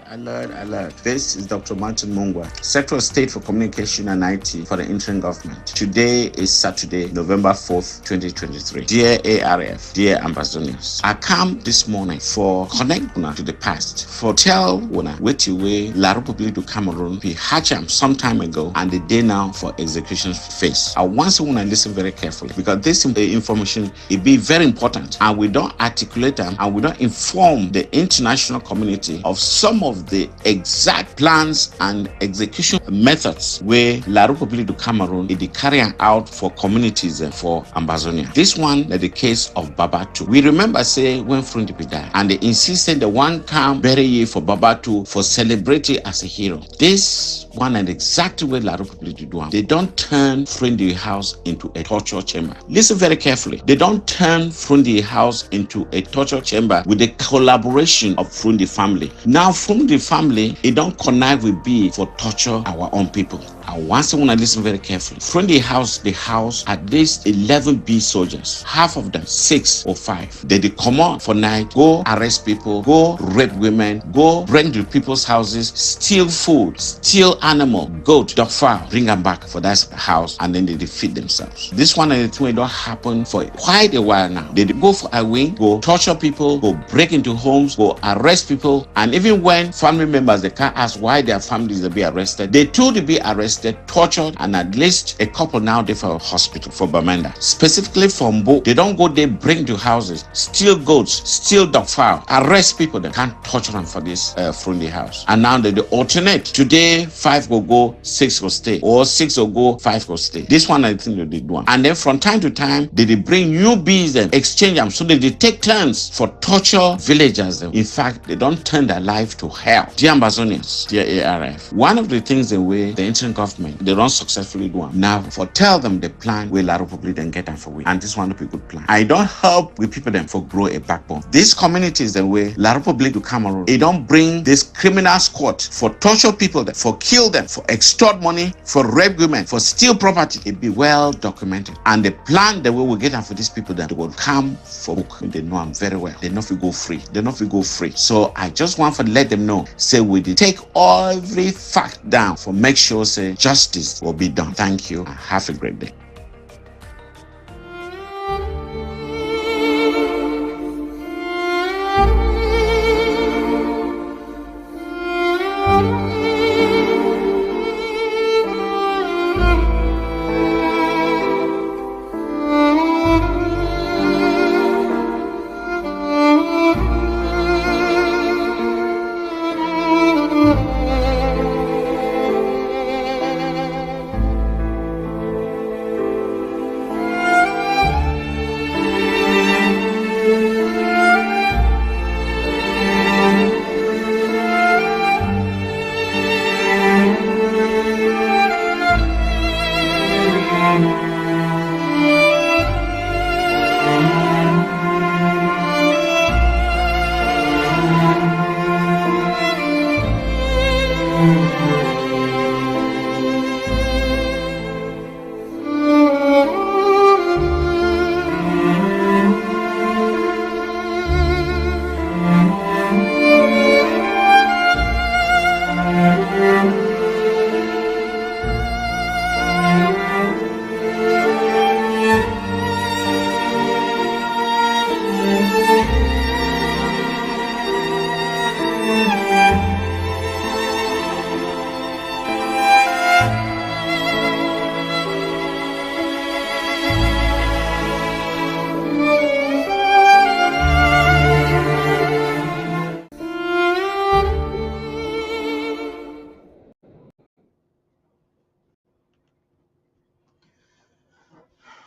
Alert. This is Dr. Martin Mungwa, Secretary of State for Communication and IT for the interim government. Today is Saturday, November 4th, 2023. Dear ARF, dear Ambazonians, I come this morning for connect una to the past, for tell una which way La Republique du Cameroon be hatcham some time ago and the day now for execution face. I want you to listen very carefully because this information it be very important and we don't articulate them and we don't inform the international community of some of the exact plans and execution methods where La Republique du Cameroon is carrying out for communities for Ambazonia. This one is the case of Babatu. We remember say when Frundipi died and they insisted the one come bury ye for Babatu for celebrating as a hero. This one and exactly where La Republique du Cameroon. They don't turn Frundi house into a torture chamber. Listen very carefully. They don't turn Frundi house into a torture chamber with the collaboration of Frundi family. Now Frundi family, it don't connect with B for torture our own people. I want someone to listen very carefully. From the house at least 11 B soldiers. Half of them, 6 or 5. They come out for night, go arrest people, go rape women, go bring to people's houses, steal food, steal animal, goat, dog fowl, bring them back for that house, and then they defeat themselves. This one and the two don't happen for quite a while now. They go for a wing, go torture people, go break into homes, go arrest people, and even when family members they can't ask why their families will be arrested, they too to be arrested, tortured, and at least a couple now they for hospital for Bamenda. Specifically from Mbo, they don't go there, bring to houses, steal goats, steal dog fowl, arrest people that can't torture them for this from the house. And now they alternate. Today 5 will go, 6 will stay, or 6 will go, 5 will stay. This one I think they did one. And then from time to time they bring new bees and exchange them so that they take turns for torture villagers. In fact, they don't turn their life to hell. Dear Ambazonians, dear ARF, one of the things the way the interim government they don't successfully do them. Now for tell them the plan where La Republique then get them for we. And this one will be a good plan. I don't help with people them for grow a backbone. These communities the way La Republique du Cameroon, they don't bring this criminal squad for torture people, that for kill them, for extort money, for rape women, for steal property. It be well documented. And the plan the way we get them for these people that they will come for book. They know them very well. They not go free. They not go free. So I just want to let them know. Say we did take every fact down for make sure say justice will be done. Thank you and have a great day.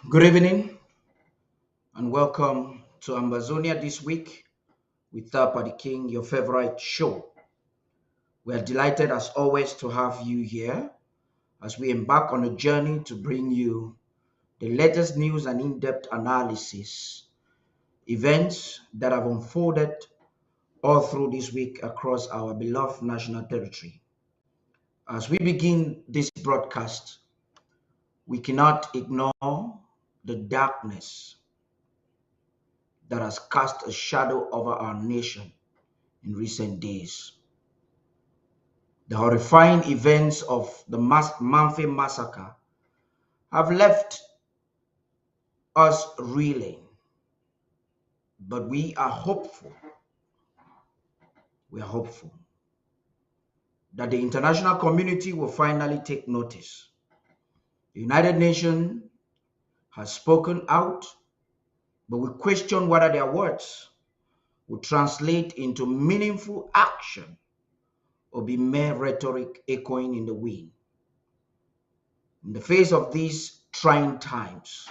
Good evening and welcome to Ambazonia this week with Tapa the King, your favorite show. We are delighted as always to have you here as we embark on a journey to bring you the latest news and in-depth analysis, events that have unfolded all through this week across our beloved national territory. As we begin this broadcast, we cannot ignore the darkness that has cast a shadow over our nation in recent days. The horrifying events of the Mamfe massacre have left us reeling, but we are hopeful. We are hopeful that the international community will finally take notice. The United Nations has spoken out, but we question whether their words will translate into meaningful action or be mere rhetoric echoing in the wind. In the face of these trying times,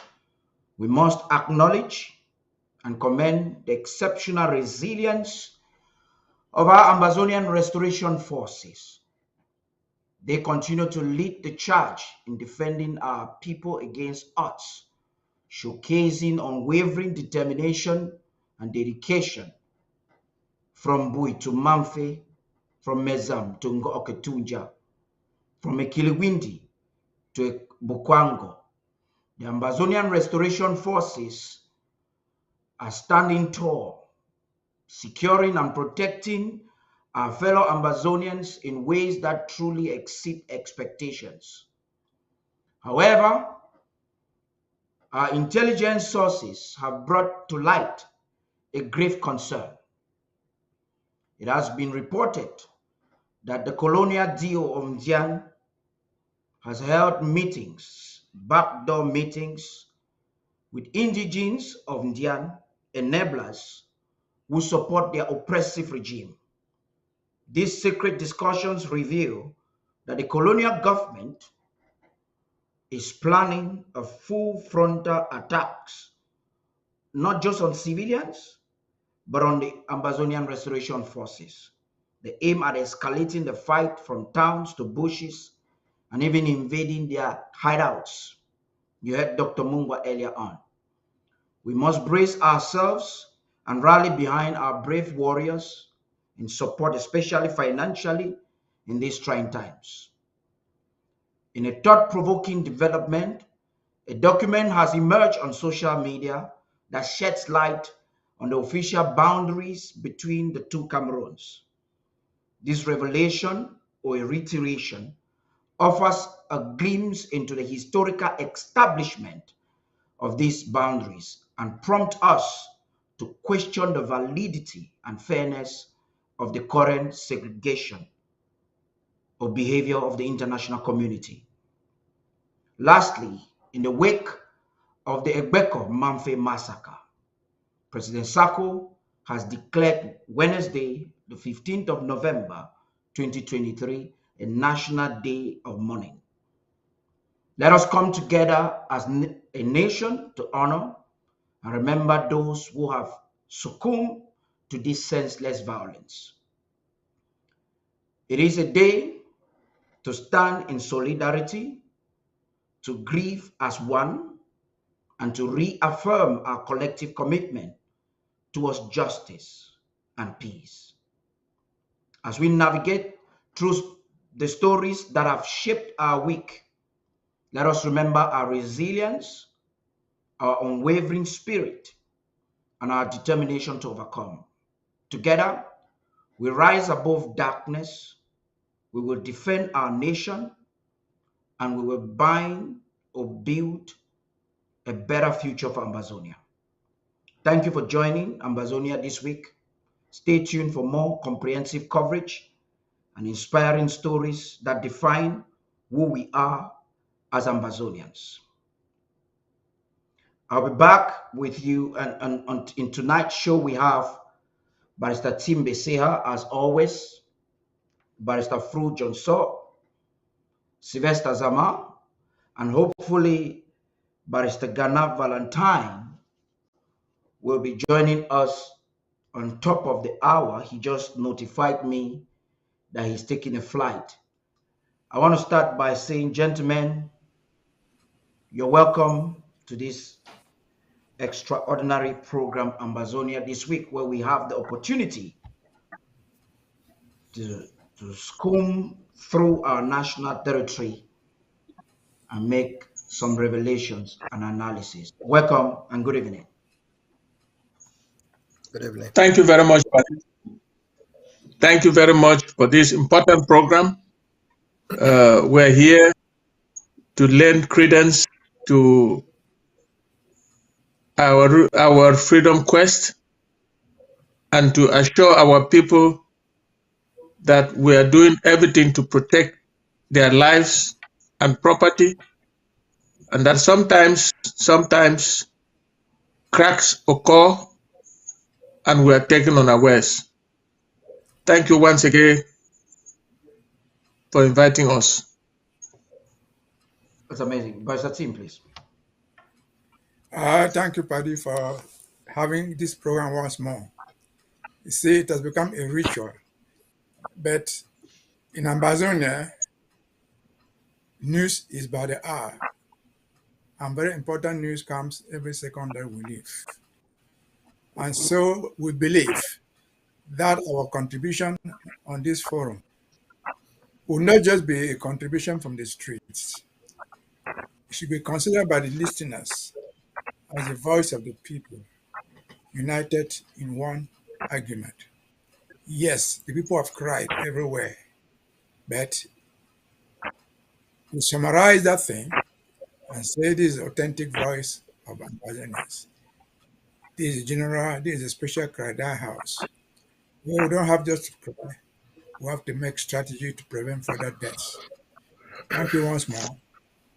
we must acknowledge and commend the exceptional resilience of our Ambazonian restoration forces. They continue to lead the charge in defending our people against odds, showcasing unwavering determination and dedication from Bui to Mamfe, from Mezam to Oketunja, from Ekiliwindi to Bukwango. The Ambazonian restoration forces are standing tall, securing and protecting our fellow Ambazonians in ways that truly exceed expectations. However, our intelligence sources have brought to light a grave concern. It has been reported that the colonial DO of Ndian has held meetings, backdoor meetings, with indigenes of Ndian, enablers who support their oppressive regime. These secret discussions reveal that the colonial government is planning a full frontal attacks, not just on civilians, but on the Ambazonian restoration forces. They aim at escalating the fight from towns to bushes and even invading their hideouts. You heard Dr. Mungwa earlier on. We must brace ourselves and rally behind our brave warriors in support, especially financially, in these trying times. In a thought-provoking development, a document has emerged on social media that sheds light on the official boundaries between the two Cameroons. This revelation, or a reiteration, offers a glimpse into the historical establishment of these boundaries and prompts us to question the validity and fairness of the current segregation or behavior of the international community. Lastly, in the wake of the Egbeko Mamfe massacre, President Sako has declared Wednesday, the 15th of November, 2023, a National Day of Mourning. Let us come together as a nation to honor and remember those who have succumbed to this senseless violence. It is a day to stand in solidarity, to grieve as one, and to reaffirm our collective commitment towards justice and peace. As we navigate through the stories that have shaped our week, let us remember our resilience, our unwavering spirit, and our determination to overcome. Together, we rise above darkness, we will defend our nation, and we will bind or build a better future for Ambazonia. Thank you for joining Ambazonia this week. Stay tuned for more comprehensive coverage and inspiring stories that define who we are as Ambazonians. I'll be back with you, and in tonight's show we have Barrister Tim Beseha, as always, Barrister Fru Johnson, Sylvester Zama, and hopefully Barrister Ghana Valentine will be joining us on top of the hour. He just notified me that he's taking a flight. I want to start by saying, gentlemen, you're welcome to this extraordinary program, Ambazonia, this week, where we have the opportunity to scoom through our national territory and make some revelations and analysis. Welcome and good evening. Good evening. Thank you very much. Thank you very much for this important program. We're here to lend credence to our freedom quest and to assure our people that we are doing everything to protect their lives and property, and that sometimes cracks occur and we are taken unawares. Thank you once again for inviting us. That's amazing. Barrister Team, please. Thank you, Paddy, for having this program once more. You see, it has become a ritual, but in Ambazonia, news is by the hour, and very important news comes every second that we live. And so we believe that our contribution on this forum will not just be a contribution from the streets. It should be considered by the listeners as the voice of the people, united in one argument. Yes, the people have cried everywhere, but we summarize that thing and say this is the authentic voice of Ambazonians. This is general, this is a special cry that house. Well, we don't have just to cry, we have to make strategy to prevent further deaths. Thank you once more.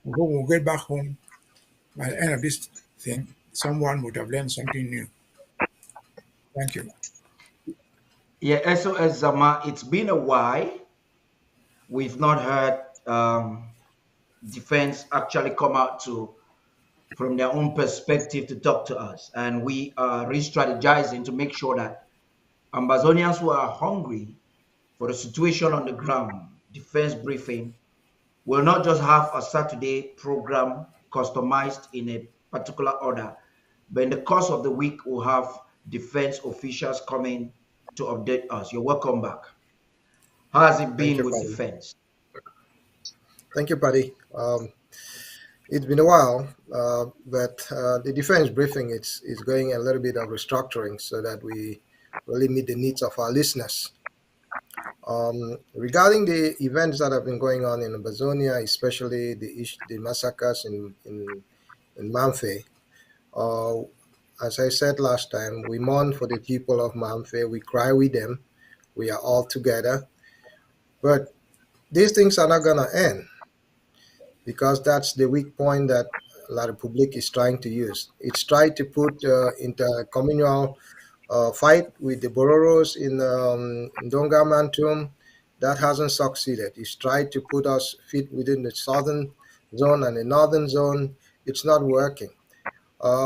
We hope we'll get back home by the end of this thing. Someone would have learned something new. Thank you. Yeah, SOS Zama, it's been a while. We've not heard defense actually come out to, from their own perspective, to talk to us. And we are re-strategizing to make sure that Ambazonians who are hungry for the situation on the ground, defense briefing, will not just have a Saturday program customized in a particular order, but in the course of the week, we'll have defense officials coming to update us. You're welcome back. How has it Thank been you, with Paddy. defense? Thank you, Paddy. It's been a while, but the defense briefing is going a little bit of restructuring so that we really meet the needs of our listeners. Regarding the events that have been going on in Ambazonia, especially the massacres in Mamfe, uh, as I said last time, we mourn for the people of Mamfe, we cry with them, we are all together. But these things are not going to end because that's the weak point that La Republique is trying to use. It's tried to put intercommunal fight with the Bororos in Donga Mantum. That hasn't succeeded. It's tried to put us fit within the southern zone and the northern zone. It's not working.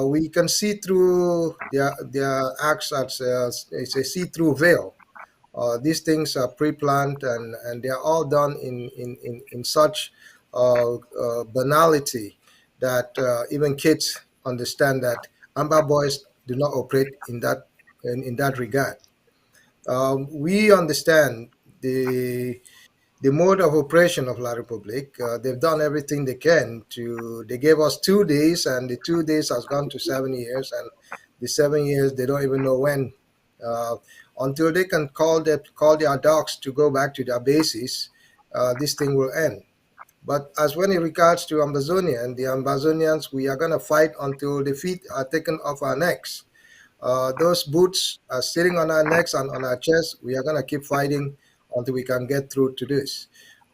We can see through their acts as it's a see-through veil. These things are pre-planned and they are all done in such banality that even kids understand that Amba boys do not operate in that regard. We understand the mode of operation of La Republique. They've done everything they can to. They gave us 2 days, and the 2 days has gone to 7 years, and the 7 years they don't even know when. Uh, until they can call their dogs to go back to their bases, this thing will end. But as when it regards to Ambazonia and the Ambazonians, we are going to fight until the feet are taken off our necks. Those boots are sitting on our necks and on our chests. We are going to keep fighting until we can get through to this.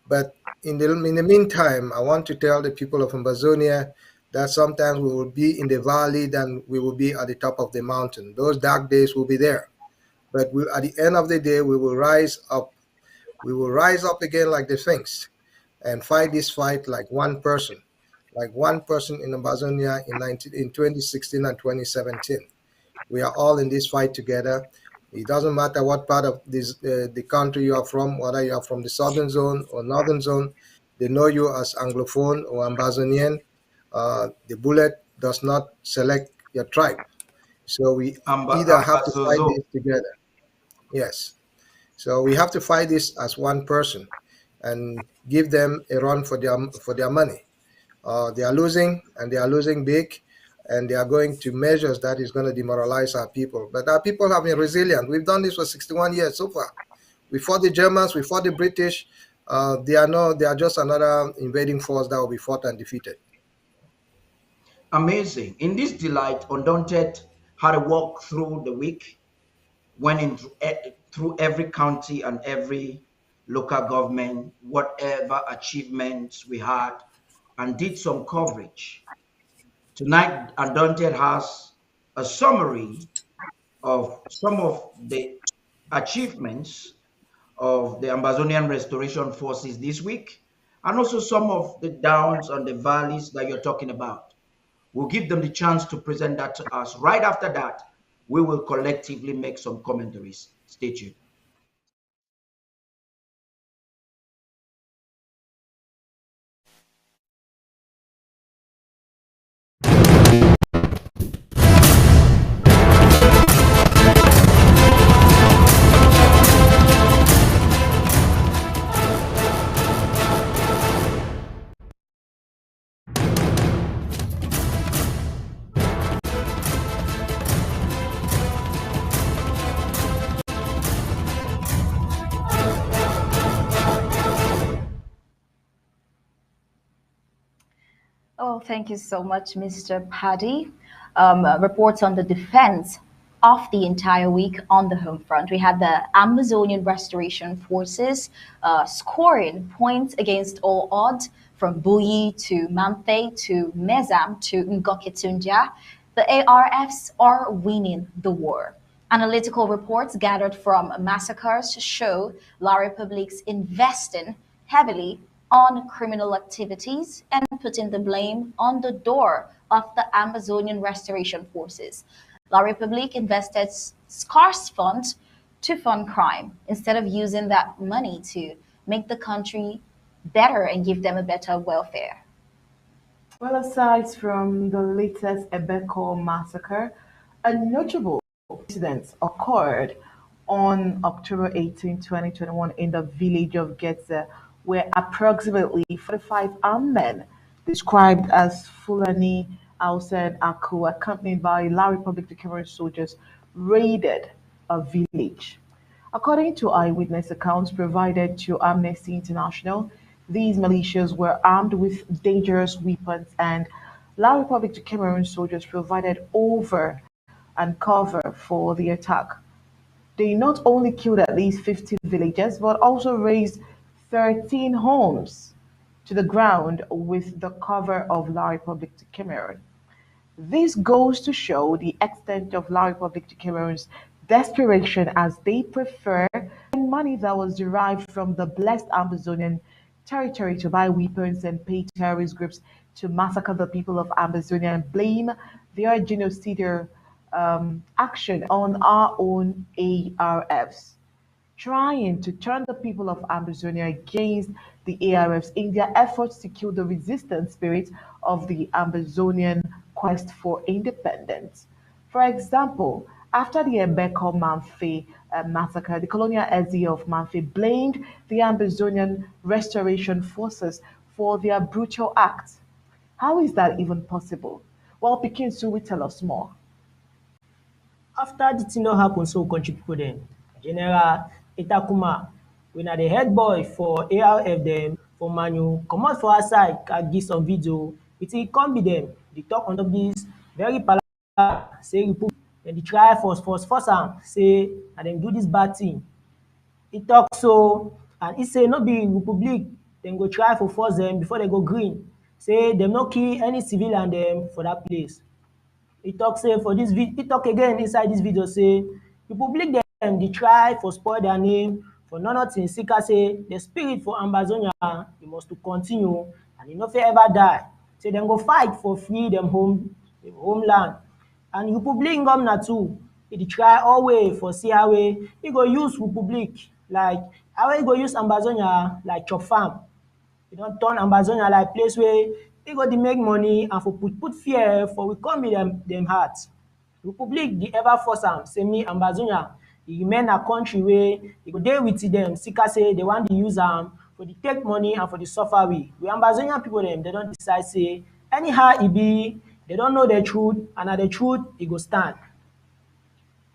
But in the meantime, I want to tell the people of Ambazonia that sometimes we will be in the valley, then we will be at the top of the mountain. Those dark days will be there. But at the end of the day, we will rise up. We will rise up again like the Sphinx and fight this fight like one person in Ambazonia in 2016 and 2017. We are all in this fight together. It doesn't matter what part of the country you are from, whether you are from the southern zone or northern zone. They know you as Anglophone or Ambazonian. The bullet does not select your tribe. So we either have to fight Ambazozo. this together. Yes. So we have to fight this as one person and give them a run for their money. They are losing, and they are losing big, and they are going to measures that is going to demoralize our people. But our people have been resilient. We've done this for 61 years so far. We fought the Germans, we fought the British. They are not. They are just another invading force that will be fought and defeated. Amazing. In this delight, Undaunted had a walk through the week, went through every county and every local government, whatever achievements we had, and did some coverage. Tonight, Undaunted has a summary of some of the achievements of the Ambazonian Restoration Forces this week, and also some of the downs and the valleys that you're talking about. We'll give them the chance to present that to us. Right after that, we will collectively make some commentaries. Stay tuned. Oh, thank you so much, Mr. Paddy. Reports on the defense of the entire week on the home front. We had the Amazonian Restoration Forces scoring points against all odds, from Buyi to Mamfe to Mezam to Ngoketunja. The ARFs are winning the war. Analytical reports gathered from massacres show La Republique's investing heavily on criminal activities and putting the blame on the door of the Amazonian Restoration Forces. La Republique invested scarce funds to fund crime instead of using that money to make the country better and give them a better welfare. Well, aside from the latest Ebeko massacre, a notable incident occurred on October 18, 2021 in the village of Getze, where approximately 45 armed men, described as Fulani Hausa Aku, accompanied by La Republic of Cameroon soldiers, raided a village. According to eyewitness accounts provided to Amnesty International, these militias were armed with dangerous weapons, and La Republic of Cameroon soldiers provided over and cover for the attack. They not only killed at least 50 villagers but also razed 13 homes to the ground with the cover of La Republic of Cameroon. This goes to show the extent of La Republic of Cameroon's desperation, as they prefer money that was derived from the blessed Amazonian territory to buy weapons and pay terrorist groups to massacre the people of Amazonia and blame their genocidal action on our own ARFs, trying to turn the people of Ambazonia against the ARFs in their efforts to kill the resistance spirit of the Ambazonian quest for independence. For example, after the Mbeko Mamfe massacre, the colonial SE of Mamfe blamed the Ambazonian Restoration Forces for their brutal act. How is that even possible? Well, Pikin Su will tell us more. After the thing don happen, so country pipu dem, General Itakuma, wey na the head boy for ARF dem for Manu, comot for outside give some video wetin come be dem dey talk on top dis very palava say Republic dem dey try force am say na dem do dis bad thing. E talk so, and e say no be Republic dem go try for force dem before dem go gree, say dem no kill any civilian dem for dat place. E talk say for dis e talk again inside dis video say Republic dem dey try for spoil their name for nothing sake say the spirit for Ambazonia e must to continue and e no fit ever die. Say dem go fight for free dem homeland. And Republic governor too, e dey try always for see how e go use Republic, like how e go use Ambazonia like chop farm. E don turn Ambazonia like place where e go dey make money and for put fear for we come be dem heart. Republic dey ever force am say me Ambazonia e remain na country wey e go dey with dem sika say dey wan dey use am for dey take money and for dey suffer we. We Ambazonian pipu dem dey don decide say anyhow e be, dey don know the truth and na the truth e go stand.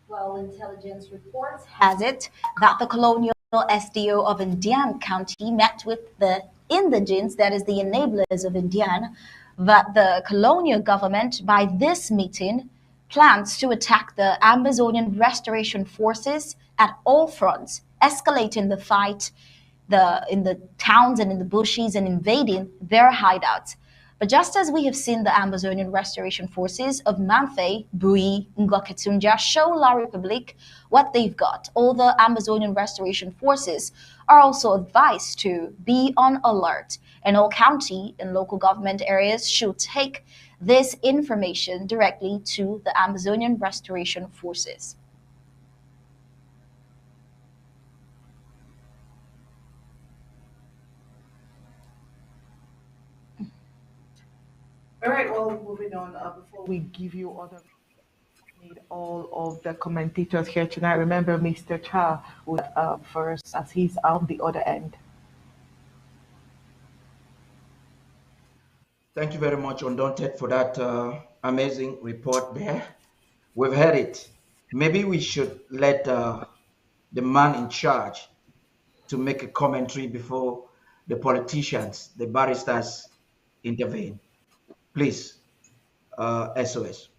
Well, intelligence reports has it that the colonial SDO of Indian County met with the indigents, that is the enablers of Indian, that the colonial government by this meeting plans to attack the Amazonian restoration forces at all fronts, escalating the fight in the towns and in the bushes and invading their hideouts. But just as we have seen the Amazonian restoration forces of Mamfe, Bui, Ngoketunja show La Republique what they've got, all the Amazonian restoration forces are also advised to be on alert, and all county and local government areas should take this information directly to the Amazonian restoration forces. All right, well, moving on. Before we give you other, need all of the commentators here tonight. Remember, Mr. Cha would first, as he's on the other end. Thank you very much, Undaunted, for that amazing report there. We've heard it. Maybe we should let the man in charge to make a commentary before the politicians, the barristers intervene. Please, SOS.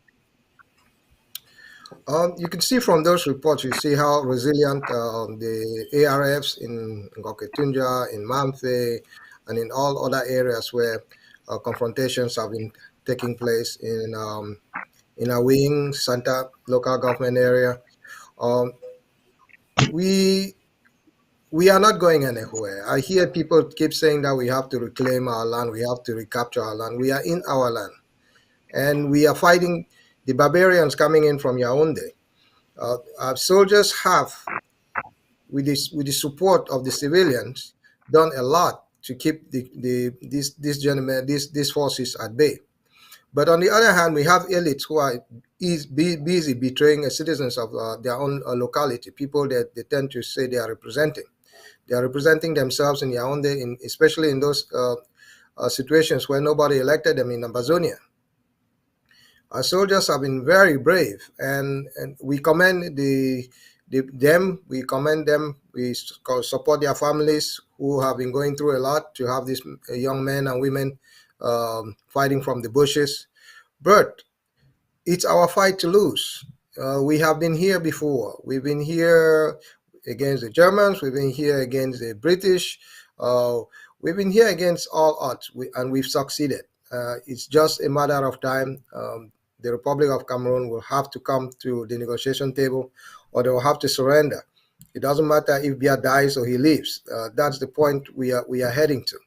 You can see from those reports, you see how resilient the ARFs in Ngoketunja, in Mamfe, and in all other areas where confrontations have been taking place in Awing, Santa local government area. Um, we we are not going anywhere. I hear people keep saying that we have to reclaim our land, we have to recapture our land. We are in our land, and we are fighting the barbarians coming in from Yaoundé. Our soldiers have, with the support of the civilians, done a lot to keep these gentlemen, these forces at bay. But on the other hand, we have elites who are busy betraying citizens of their own locality, people that they tend to say they are representing. They are representing themselves in Yaoundé, especially in those situations where nobody elected them in Ambazonia. Our soldiers have been very brave, and we commend them. We commend them. We support their families who have been going through a lot to have these young men and women fighting from the bushes. But it's our fight to lose. We have been here before. We've been here against the Germans. We've been here against the British. We've been here against all odds, and we've succeeded. It's just a matter of time. The Republic of Cameroon will have to come to the negotiation table, or they will have to surrender. It doesn't matter if Biya dies or he leaves. That's the point we are heading to.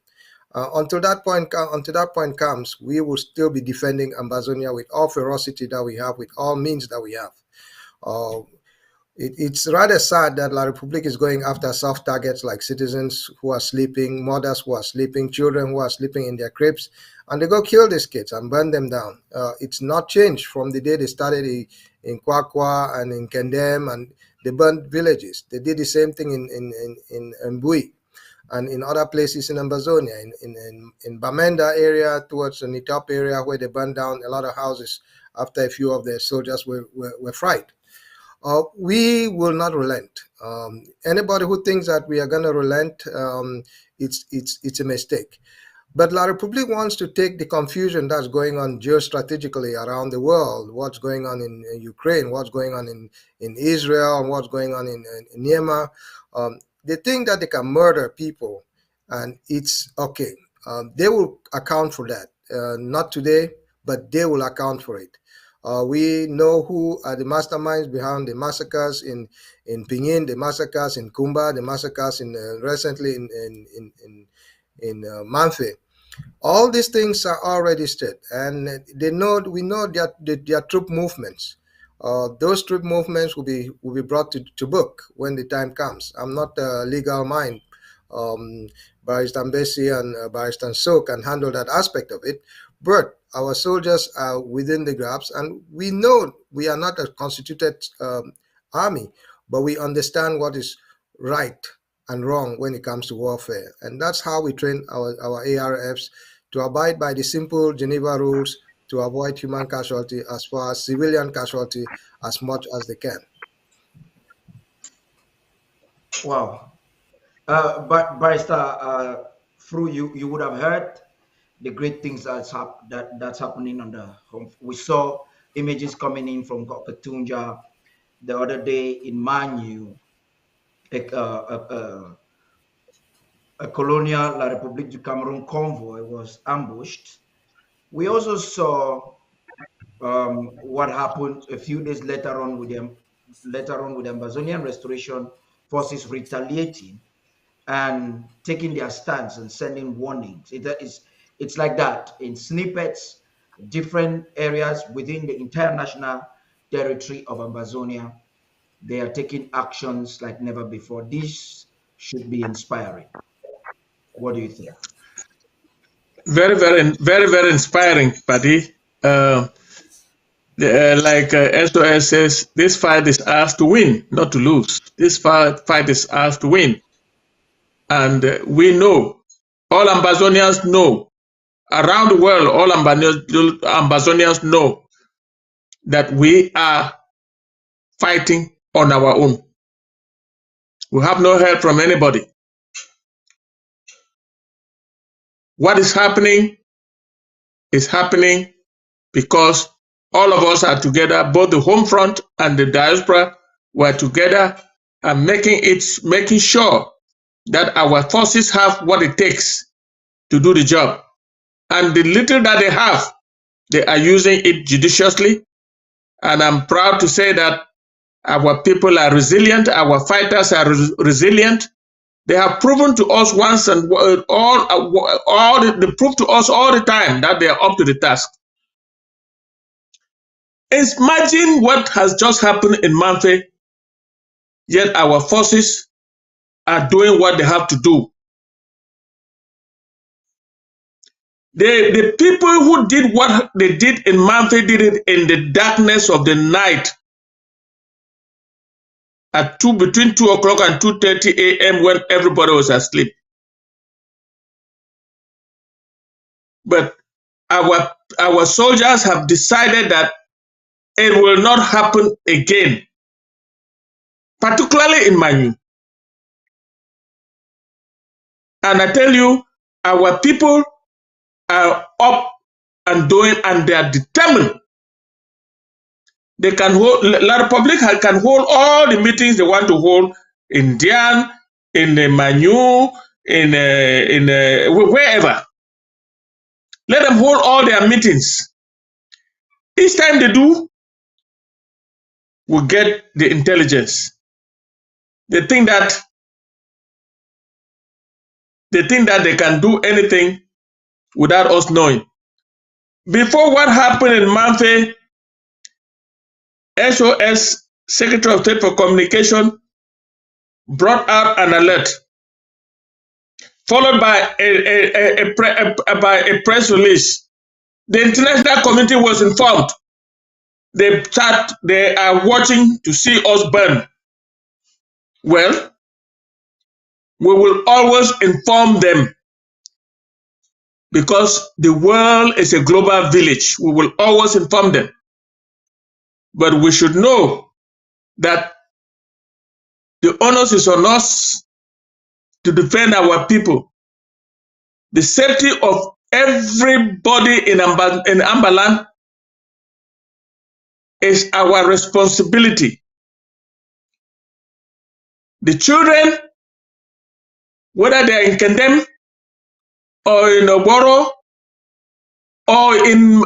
Until that point comes, we will still be defending Ambazonia with all ferocity that we have, with all means that we have. It's rather sad that La Republique is going after soft targets like citizens who are sleeping, mothers who are sleeping, children who are sleeping in their cribs, and they go kill these kids and burn them down. It's not changed from the day they started in Kwakwa and in Kendem, and they burned villages. They did the same thing in Mbui and in other places in Ambazonia, in Bamenda area towards the Nitop area, where they burned down a lot of houses after a few of their soldiers were fried. We will not relent. Anybody who thinks that we are going to relent, it's a mistake. But La Republique wants to take the confusion that's going on geostrategically around the world, what's going on in Ukraine, what's going on in Israel, and what's going on in Myanmar. They think that they can murder people, and it's okay. They will account for that. Not today, but they will account for it. We know who are the masterminds behind the massacres in Pinyin, the massacres in Kumba, the massacres recently in Mamfe. All these things are all registered, and we know their troop movements. Those troop movements will be brought to book when the time comes. I'm not a legal mind. Barrister Mbesi and Barrister So can handle that aspect of it, but our soldiers are within the grasp, and we know we are not a constituted army, but we understand what is right and wrong when it comes to warfare. And that's how we train our ARFs to abide by the simple Geneva rules to avoid human casualty as far as civilian casualty as much as they can. Wow. But Barrister, through you would have heard the great things that's happening on the home. We saw images coming in from Katunja the other day in Manu, a colonial La République du Cameroon convoy was ambushed. We also saw what happened a few days later on with them, later on with the Ambazonian Restoration Forces retaliating and taking their stance and sending warnings. It's like that in snippets, different areas within the international territory of Ambazonia. They are taking actions like never before. This should be inspiring. What do you think? Very, very, very, very inspiring, buddy. Like SOS says, this fight is ours to win, not to lose. This fight is ours to win. And we know, all Ambazonians know, around the world, all Ambazonians know that we are fighting on our own. We have no help from anybody. What is happening because all of us are together, both the home front and the diaspora were together and making sure that our forces have what it takes to do the job. And the little that they have, they are using it judiciously. And I'm proud to say that our people are resilient, our fighters are resilient. They have proven to us once and they prove to us all the time that they are up to the task. Imagine what has just happened in Mamfe, yet our forces are doing what they have to do. The people who did what they did in Mamfe did it in the darkness of the night at between 2 o'clock and 2:30 a.m. when everybody was asleep. But our soldiers have decided that it will not happen again, particularly in Manu. And I tell you, our people are up and doing, and they are determined. They can hold, La Republic can hold all the meetings they want to hold in Dian, in Manu, in wherever. Let them hold all their meetings. Each time they do, we get the intelligence. They think that they can do anything without us knowing. Before what happened in Mamfe, SOS, Secretary of State for Communication, brought out an alert, followed by a press release. The international community was informed. They are watching to see us burn. Well, we will always inform them because the world is a global village. We will always inform them. But we should know that the onus is on us to defend our people. The safety of everybody in Ambaland is our responsibility. The children, whether they are in Kendem or in Oboro or in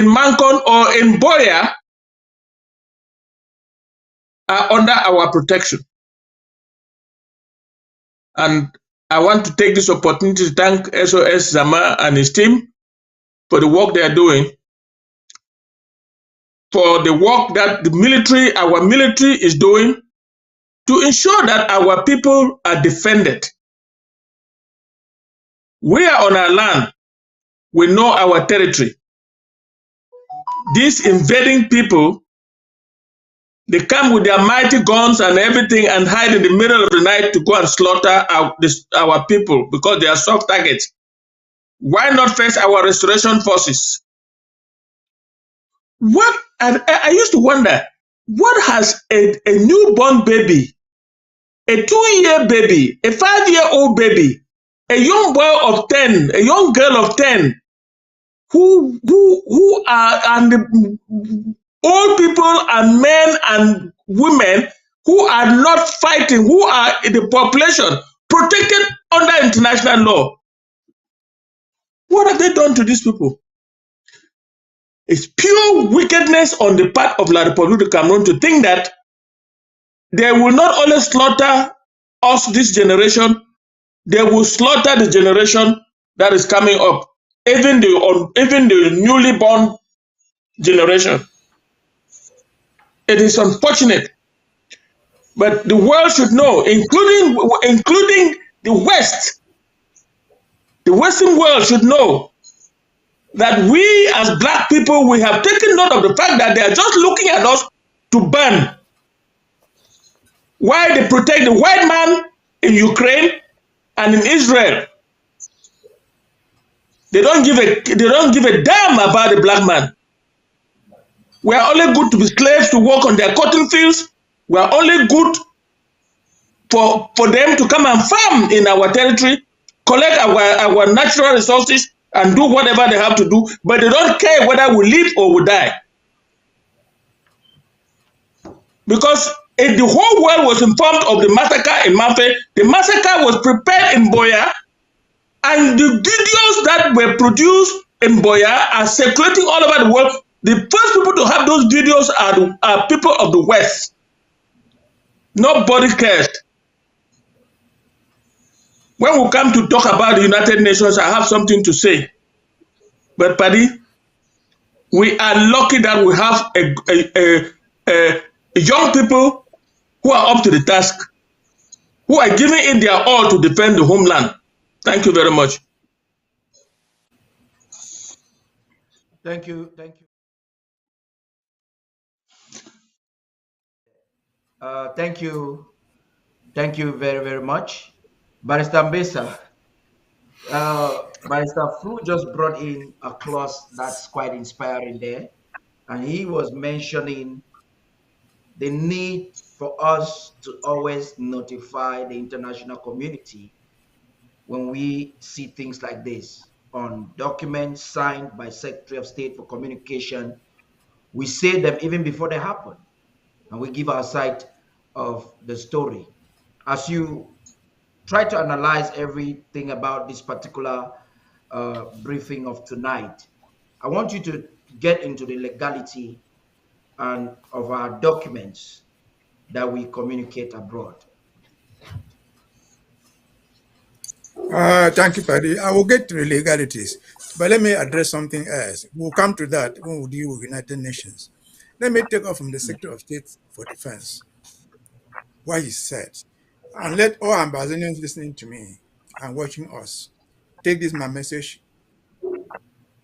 Mancon or in Boya, are under our protection. And I want to take this opportunity to thank SOS Zama and his team for the work they are doing, for the work that our military is doing to ensure that our people are defended. We are on our land. We know our territory. These invading people, they come with their mighty guns and everything and hide in the middle of the night to go and slaughter our people because they are soft targets. Why not face our restoration forces? I used to wonder, what has a newborn baby a 2-year baby, a 5-year-old baby, a young boy of 10, a young girl of 10, who are, and the old people and men and women who are not fighting, who are in the population protected under international law. What have they done to these people? It's pure wickedness on the part of La République du Cameroon to think that they will not only slaughter us, this generation, they will slaughter the generation that is coming up, even the newly born generation. It is unfortunate, but the world should know, including the West. The Western world should know that we as black people, we have taken note of the fact that they are just looking at us to burn. Why they protect the white man in Ukraine and in Israel? They don't give a damn about the black man. We are only good to be slaves to work on their cotton fields. We are only good for them to come and farm in our territory, collect our natural resources, and do whatever they have to do, but they don't care whether we live or we die. Because if the whole world was informed of the massacre in Mamfe, the massacre was prepared in Boya, and the videos that were produced in Boya are circulating all over the world. The first people to have those videos are people of the West. Nobody cares. When we come to talk about the United Nations, I have something to say. But, Paddy, we are lucky that we have a young people who are up to the task, who are giving it their all to defend the homeland. Thank you very much. Thank you. Thank you very, very much. Barrister Mbesa, Barrister Fu just brought in a clause that's quite inspiring there. And he was mentioning the need for us to always notify the international community when we see things like this on documents signed by Secretary of State for Communication. We say them even before they happen, and we give our side of the story. As you try to analyze everything about this particular briefing of tonight, I want you to get into the legality and of our documents that we communicate abroad. Thank you, Paddy. I will get to the legalities, but let me address something else. We'll come to that when we deal with United Nations. Let me take off from the Secretary of State for Defense, what he said, and let all Ambazonians listening to me and watching us take this my message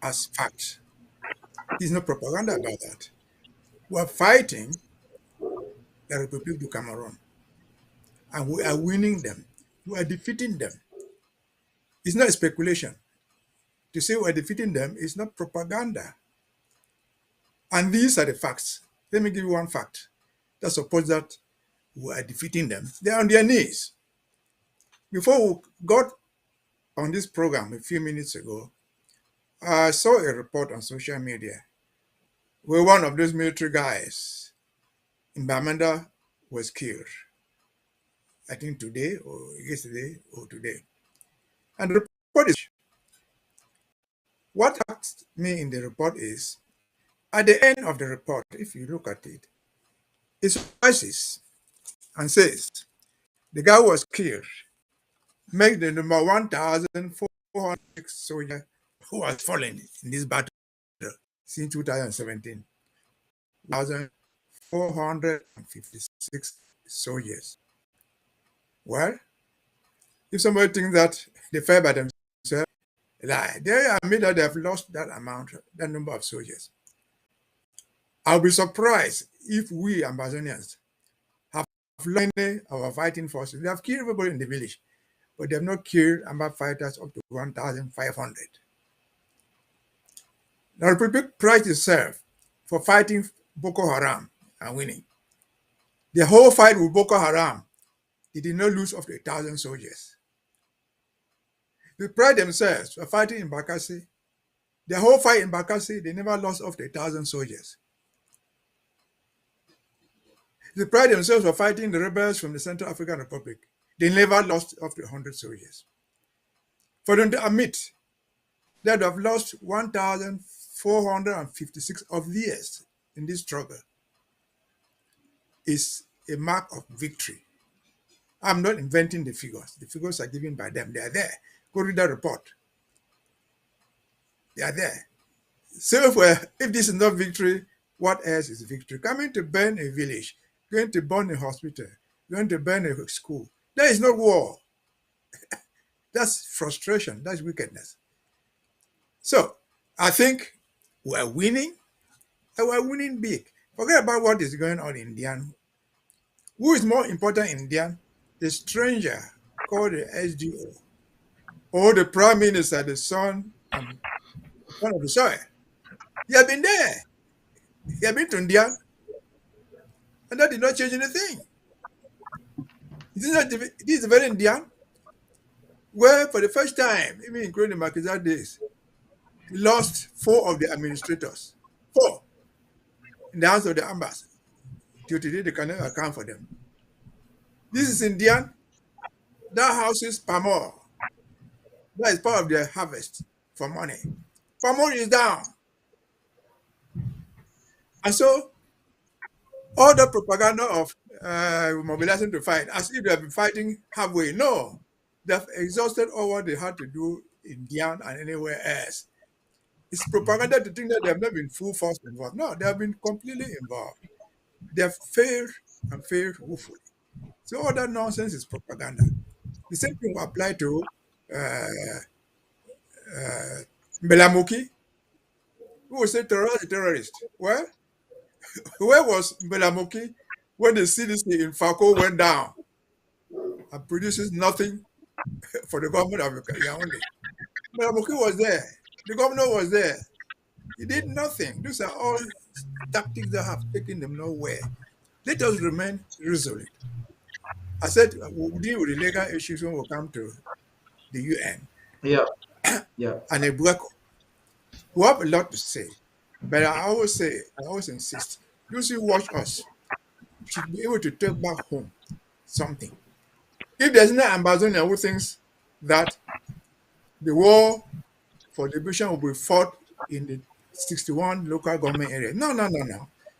as fact. There's no propaganda about that. We're fighting the Republic du Cameroon, and we are winning them. We are defeating them. It's not a speculation. To say we're defeating them is not propaganda. And these are the facts. Let me give you one fact that supports that we are defeating them. They're on their knees. Before we got on this program a few minutes ago, I saw a report on social media where one of those military guys in Bamenda was killed. I think today or yesterday or today. And the report is, what asked me in the report is, at the end of the report, if you look at it, it summarizes and says, the guy was killed, make the number 1,400 soldier who has fallen in this battle since 2017. 1,456 soldiers. Well, if somebody thinks that they fell by themselves, lie. They admit that they have lost that amount, that number of soldiers. I'll be surprised if we Ambazonians have lost our fighting forces. They have killed everybody in the village, but they have not killed Amba fighters up to 1,500. The Republic prides itself for fighting Boko Haram and winning. The whole fight with Boko Haram they did not lose up to 1,000 soldiers. They pride themselves for fighting in Bakassi. The whole fight in Bakassi, they never lost up to 1,000 soldiers. They pride themselves for fighting the rebels from the Central African Republic. They never lost up to 100 soldiers. For them to admit that they have lost 1,456 of theirs in this struggle is a mark of victory. I'm not inventing the figures. The figures are given by them. They are there. Go read that report. They are there. So if this is not victory, what else is victory? Coming to burn a village, going to burn a hospital, going to burn a school. That is not war. That's frustration. That's wickedness. So I think we're winning, and we're winning big. Forget about what is going on in India. Who is more important in India? The stranger called the SDO, or the prime minister, the son and son of the soil. He had been there. He had been to India, and that did not change anything. This is very Indian, where for the first time, even including the Marquisate days, he lost 4 of the administrators. 4 in the hands of the Ambas. Till today, they cannot account for them. This is Indian. That houses palm oil. That is part of their harvest for money. Palm oil is down. And so, all the propaganda of mobilizing to fight, as if they have been fighting halfway. No, they have exhausted all what they had to do in Dian and anywhere else. It's propaganda to think that they have not been full force involved. No, they have been completely involved. They have failed and failed woefully. So all that nonsense is propaganda. The same thing will apply to Mbelamuki, who will say terrorist. Well, where was Mbelamuki when the CDC in Fako went down and produces nothing for the government of Yaoundé? Mbelamuki was there. The governor was there. He did nothing. These are all tactics that have taken them nowhere. Let us remain resolute. I said we'll deal with the legal issues when we come to the UN. Yeah. And Ebueko. We have a lot to say. But I always insist, those who watch us should be able to take back home something. If there's no Ambazonia who thinks that the war for liberation will be fought in the 61 local government areas. No.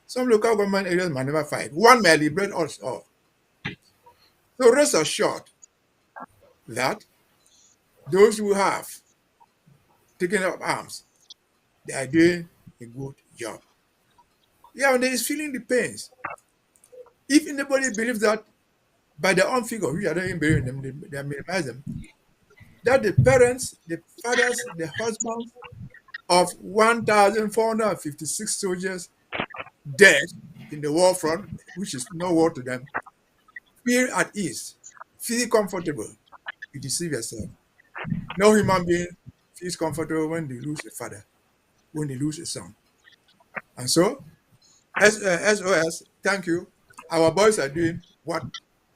Some local government areas might never fight. One may liberate us all. So rest assured that those who have taken up arms, they are doing a good job. Yeah, and they is feeling the pains. If anybody believes that by their own figure, we are not even believing them, they minimize them, that the parents, the fathers, the husbands of 1,456 soldiers dead in the war front, which is no war to them, feel at ease, feel comfortable, you deceive yourself. No human being feels comfortable when they lose a father, when they lose a son. And so, SOS, thank you. Our boys are doing what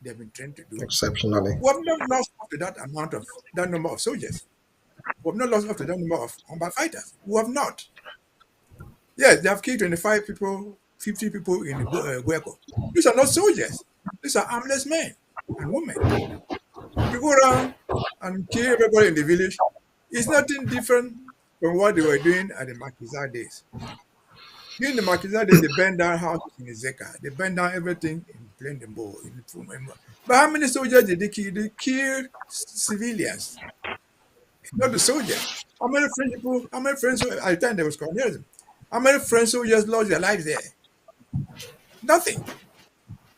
they've been trained to do. Exceptionally. We have not lost up to that number of soldiers. We have not lost up to that number of combat fighters. We have not. Yes, they have killed 25 people, 50 people in the Gueco. These are not soldiers. These are armless men and women. You go around and kill everybody in the village. It's nothing different from what they were doing at the Marquisate days. During the Marquisate days, they burned down houses in Izeka. They burned down everything in Plendenbo. But how many soldiers did they kill? They killed civilians, not the soldiers. How many French people, at the time there was colonialism, how many French soldiers lost their lives there? Nothing.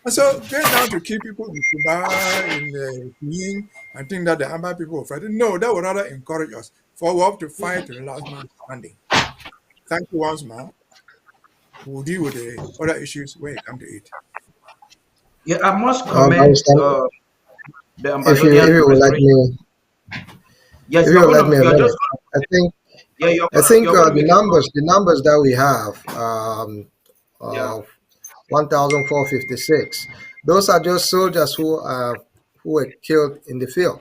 And so going down to kill people in Cuba, in the Ying, and think that the Amba people were fighting. No, that would rather encourage us for we have to fight to the last man standing. Thank you once more. We'll deal with the other issues when it comes to it. Yeah, I must comment the if you would let me, yes, if you would let me a minute, I think the numbers that we have of 1,456, those are just soldiers who have who were killed in the field.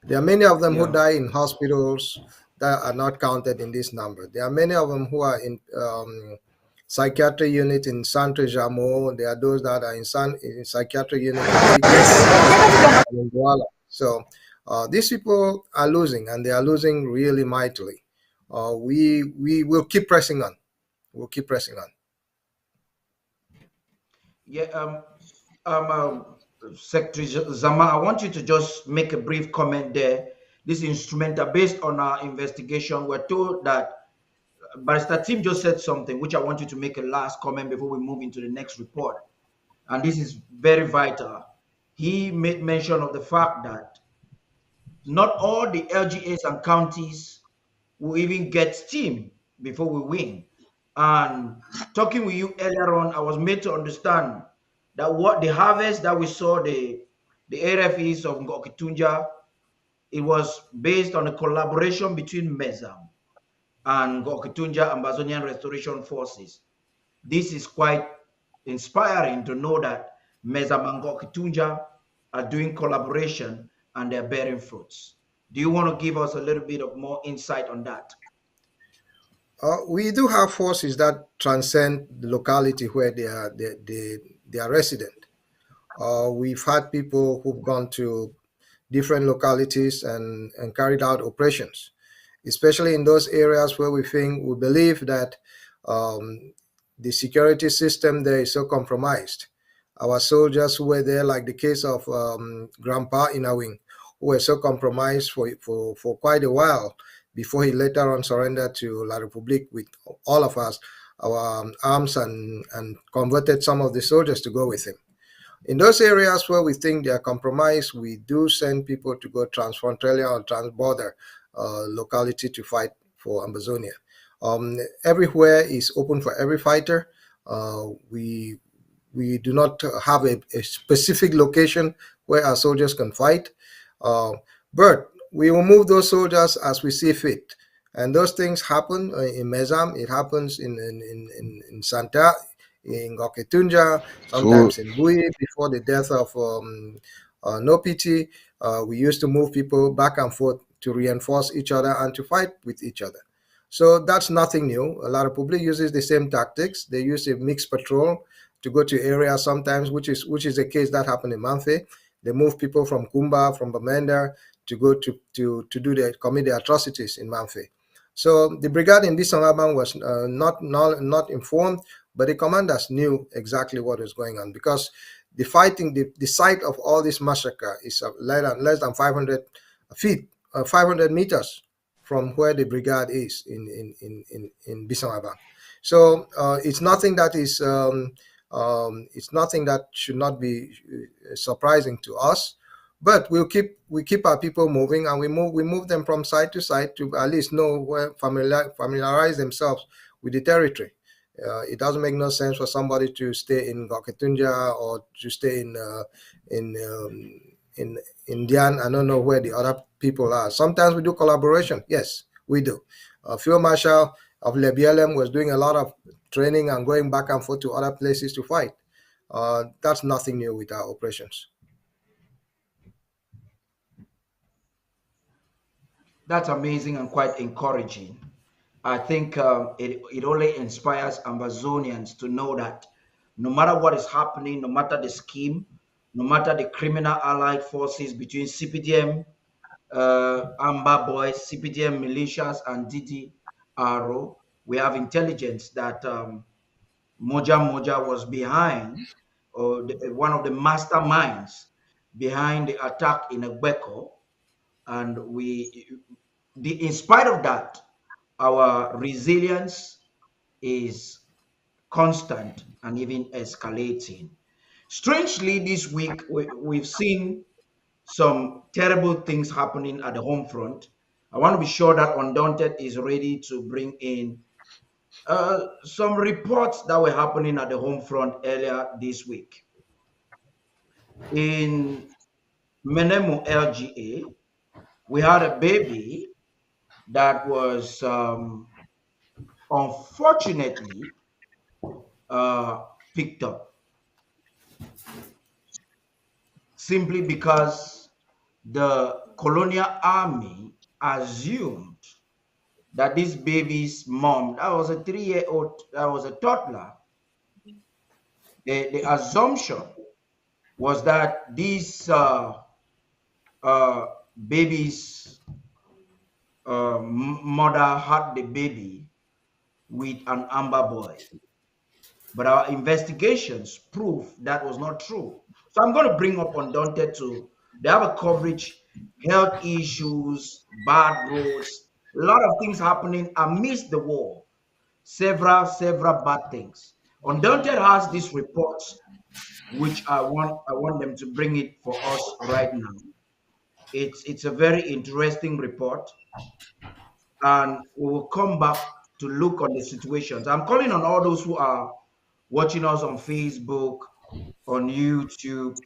There are many of them who Yeah. die in hospitals that are not counted in this number. There are many of them who are in psychiatric unit in Santo Jamo. There are those that are in psychiatric unit in CPDM and in Douala. So these people are losing, and they are losing really mightily. We will keep pressing on. We'll keep pressing on. Yeah. Um, Secretary Zama, I want you to just make a brief comment there. This instrumental, based on our investigation, we're told that Barrister Tim just said something, which I want you to make a last comment before we move into the next report. And this is very vital. He made mention of the fact that not all the LGAs and counties will even get steam before we win. And talking with you earlier on, I was made to understand that what the harvest that we saw, the ARFs of Ngokitunja, it was based on a collaboration between MEZAM and Ngokitunja Ambazonian Restoration Forces. This is quite inspiring to know that MEZAM and Ngokitunja are doing collaboration and they're bearing fruits. Do you want to give us a little bit of more insight on that? We do have forces that transcend the locality where they are resident. We've had people who've gone to different localities and carried out operations, especially in those areas where we believe that um, the security system there is so compromised. Our soldiers who were there, like the case of Grandpa in Awing, who were so compromised for quite a while before he later on surrendered to La Republique with all of us, our arms, and converted some of the soldiers to go with him. In those areas where we think they are compromised, we do send people to go transfrontalier or transborder locality to fight for Ambazonia. Everywhere is open for every fighter. We do not have a specific location where our soldiers can fight, uh, but we will move those soldiers as we see fit. And those things happen in Mezam, it happens in Santa, in Goketunja, So sometimes in Bui. Before the death of Nopiti, we used to move people back and forth to reinforce each other and to fight with each other. So that's nothing new. A lot of people uses the same tactics. They use a mixed patrol to go to areas sometimes, which is a case that happened in Mamfe. They move people from Kumba, from Bamenda to go to commit the atrocities in Mamfe. So the brigade in Bisongaban was not informed, but the commanders knew exactly what was going on, because the site of all this massacre is less than 500 feet, 500 meters from where the brigade is in Bisongaban. So it's nothing that should not be surprising to us. But we keep our people moving, and we move them from site to site to at least know where familiarize themselves with the territory. It doesn't make no sense for somebody to stay in Goketunja or to stay in um, in Indian. I don't know where the other people are. Sometimes we do collaboration. Yes, we do. Field Marshal of Lebielem was doing a lot of training and going back and forth to other places to fight. That's nothing new with our operations. That's amazing and quite encouraging. I think it only inspires Ambazonians to know that no matter what is happening, no matter the scheme, no matter the criminal allied forces between CPDM, Amba Boys, CPDM militias, and DDRO, we have intelligence that Moja Moja was behind, or one of the masterminds behind the attack in Egbeko, and in spite of that, our resilience is constant and even escalating. Strangely, this week we've seen some terrible things happening at the home front. I want to be sure that Undaunted is ready to bring in some reports that were happening at the home front earlier this week. In Menemu LGA, we had a baby that was unfortunately picked up. simply because the colonial army assumed that this baby's mom, that was a 3-year-old, that was a toddler, the assumption was that this baby's mother had the baby with an Amber boy. But our investigations prove that was not true. So I'm going to bring up Undaunted to, they have a coverage, health issues, bad roads, a lot of things happening amidst the war, several bad things. Undaunted has these reports, which I want them to bring it for us right now. It's a very interesting report, and we will come back to look on the situations. I'm calling on all those who are watching us on Facebook, on YouTube,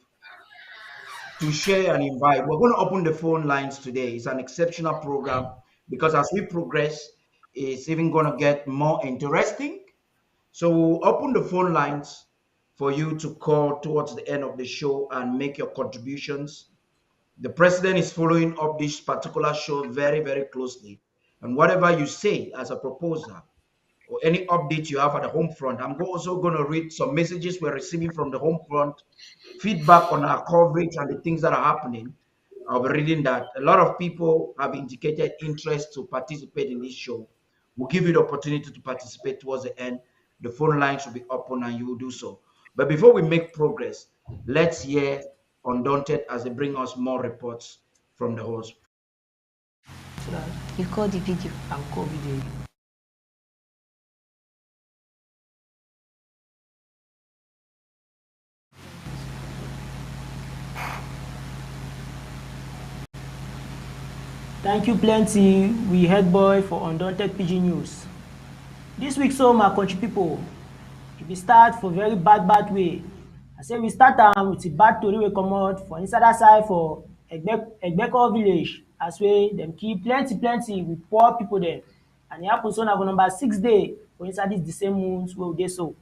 to share and invite. We're going to open the phone lines today. It's an exceptional program because as we progress, it's even going to get more interesting. So we'll open the phone lines for you to call towards the end of the show and make your contributions. The president is following up this particular show very closely. And whatever you say as a proposer or any update you have at the home front, I'm also going to read some messages we're receiving from the home front, feedback on our coverage and the things that are happening. I'll be reading that. A lot of people have indicated interest to participate in this show. We'll give you the opportunity to participate towards the end. The phone lines will be open and you will do so. But before we make progress, let's hear Undaunted as they bring us more reports from the host. You call the video. I'll call video. Thank you plenty. We head boy for Undaunted PG News. This week, so my country people, if we start for very bad way. I say we start with the bad tori wey comot for inside that side for Egbeko village as wey dem kill plenty with poor people dem, and e happen so na for number 6 day for inside this the same month wey we dey so.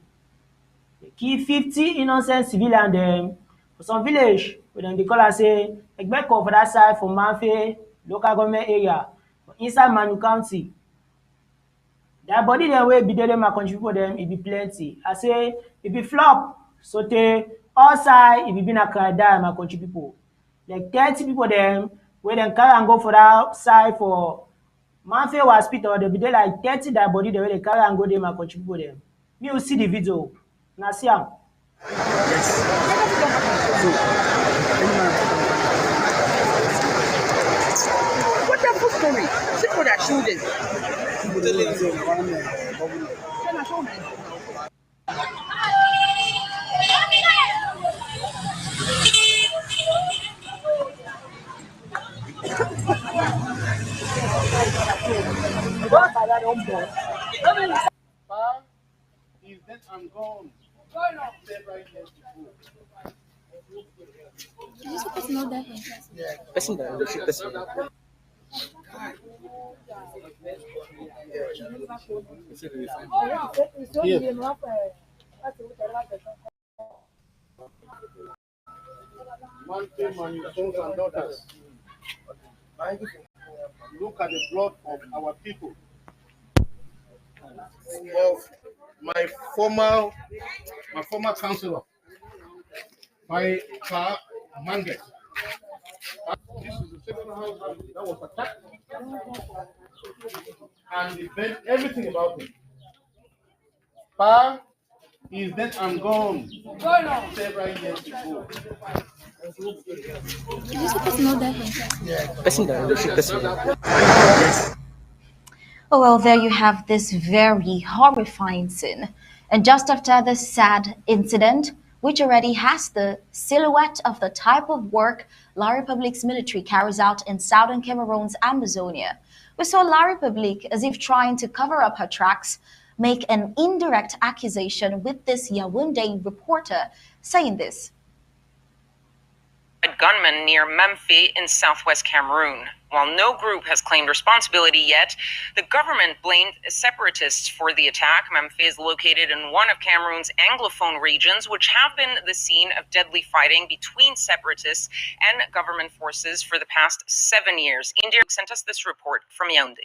They kill 50 innocent civilian dem for some village wey dem dey call am say Egbeko for that side for Mamfe local government area for inside Manu County. Their body dem wey be dey my country pipu dem, e be plenty. I say e be flop sotey outside e be na cry die my country pipu. Like 30 pipu dem wey dem carry am go for that side for Mamfe hospital, dey be dey like 30 their body dem wey dey carry am go dey my country pipu dem. Me you see the video, una see am. What the fuck story? See for their children. Is that I'm gone. Person that leadership person. One thing, man, your sons and daughters. Look at the blood of our people. Of my former councillor, my Mange. This is the second house that was attacked, and they bent everything about him. Pa is dead and gone several years ago. Person that leadership person. Oh, well, there you have this very horrifying scene. And just after this sad incident, which already has the silhouette of the type of work La Republique's military carries out in southern Cameroon's Ambazonia, we saw La Republique, as if trying to cover up her tracks, make an indirect accusation with this Yaoundé reporter saying this. gunmen near Mamfe in southwest Cameroon. While no group has claimed responsibility yet, the government blamed separatists for the attack. Mamfe is located in one of Cameroon's Anglophone regions, which have been the scene of deadly fighting between separatists and government forces for the past 7 years. India sent us this report from Yaoundé.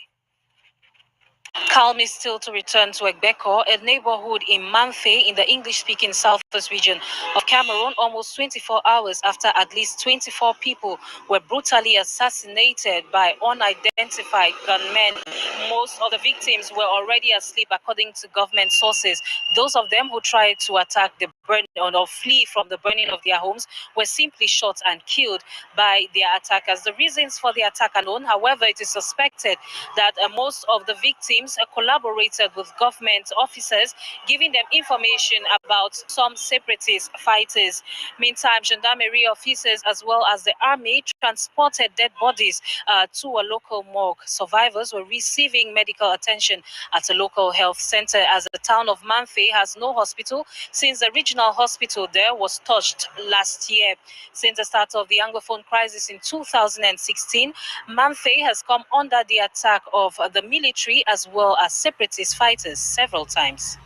Calm is still to return to Egbeko, a neighborhood in Mamfe in the English-speaking southwest region of Cameroon, almost 24 hours after at least 24 people were brutally assassinated by unidentified gunmen. Most of the victims were already asleep, according to government sources. Those of them who tried to attack the burn or flee from the burning of their homes were simply shot and killed by their attackers. The reasons for the attack are unknown. However, it is suspected that most of the victims collaborated with government officers, giving them information about some separatist fighters. Meantime, gendarmerie officers as well as the army transported dead bodies to a local morgue. Survivors were receiving medical attention at a local health center, as the town of Mamfe has no hospital since the regional hospital there was touched last year. Since the start of the Anglophone crisis in 2016, Mamfe has come under the attack of the military as well as separatist fighters several times.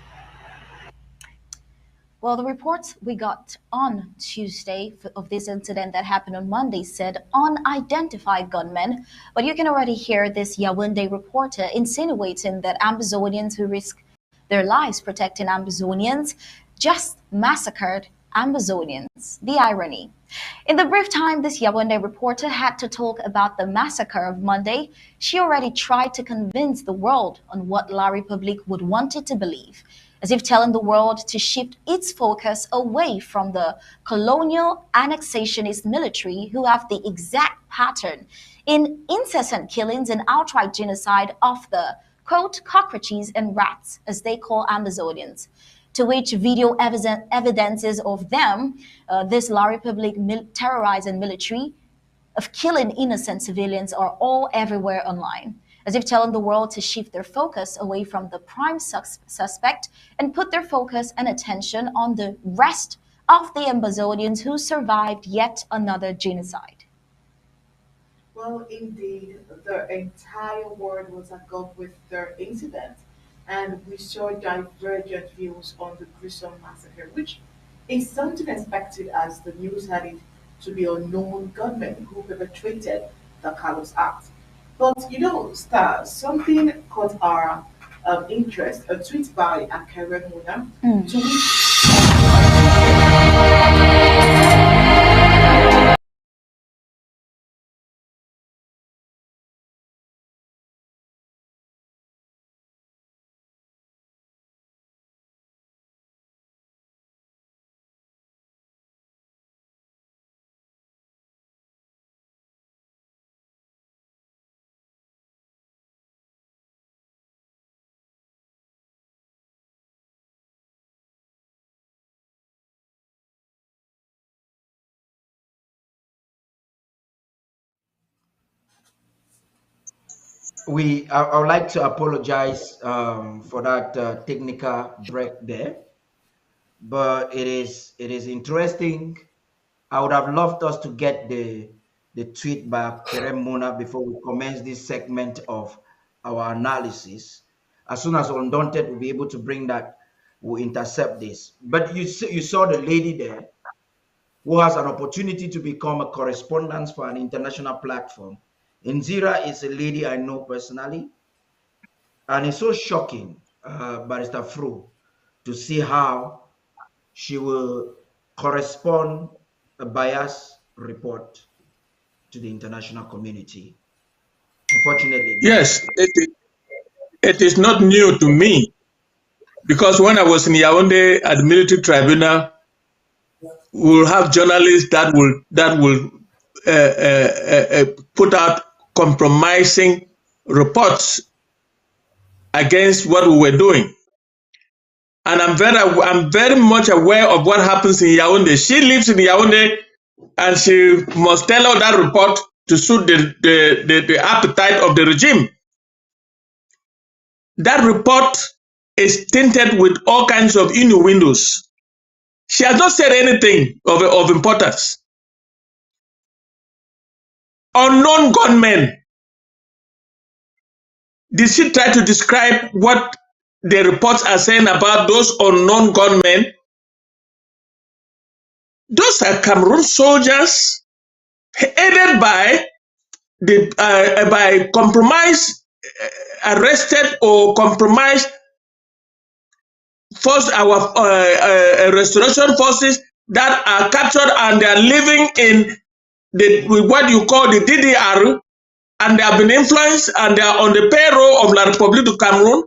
Well, the reports we got on Tuesday of this incident that happened on Monday said unidentified gunmen, but you can already hear this Yaoundé reporter insinuating that Ambazonians who risk their lives protecting Ambazonians just massacred Ambazonians. The irony. In the brief time this Yaoundé reporter had to talk about the massacre of Monday, she already tried to convince the world on what La République would want it to believe, as if telling the world to shift its focus away from the colonial annexationist military who have the exact pattern in incessant killings and outright genocide of the, quote, cockroaches and rats, as they call Amazonians, to which video evidences of them, this La République terrorizing military, of killing innocent civilians are all everywhere online, as if telling the world to shift their focus away from the prime suspect and put their focus and attention on the rest of the Ambazonians who survived yet another genocide. Well, indeed, the entire world was agog with the incident, and we saw divergent views on the gruesome massacre, which is something expected as the news had it to be unknown gunmen who perpetrated the Carlos Act. But Star, something caught our interest, a tweet by Akere Muna, to which I would like to apologize for that technical break there, but it is interesting. I would have loved us to get the tweet by Kerem Mona before we commence this segment of our analysis. As soon as Undaunted will be able to bring that, we'll intercept this. But you saw the lady there who has an opportunity to become a correspondent for an international platform. Inzira is a lady I know personally, and it's so shocking, Barrister Fru, to see how she will correspond a biased report to the international community. Unfortunately, Yes, it is not new to me, because when I was in Yaoundé at the military tribunal, we will have journalists that will put out compromising reports against what we were doing. And I'm very much aware of what happens in Yaoundé. She lives in Yaoundé, and she must tell out that report to suit the appetite of the regime. That report is tinted with all kinds of innuendos. She has not said anything of importance. unknown gunmen. Did she try to describe what the reports are saying about those unknown gunmen? Those are Cameroon soldiers aided by by compromised, arrested or compromised force, our restoration forces that are captured and they are living in what you call the DDR, and they have been influenced and they are on the payroll of La République du Cameroun.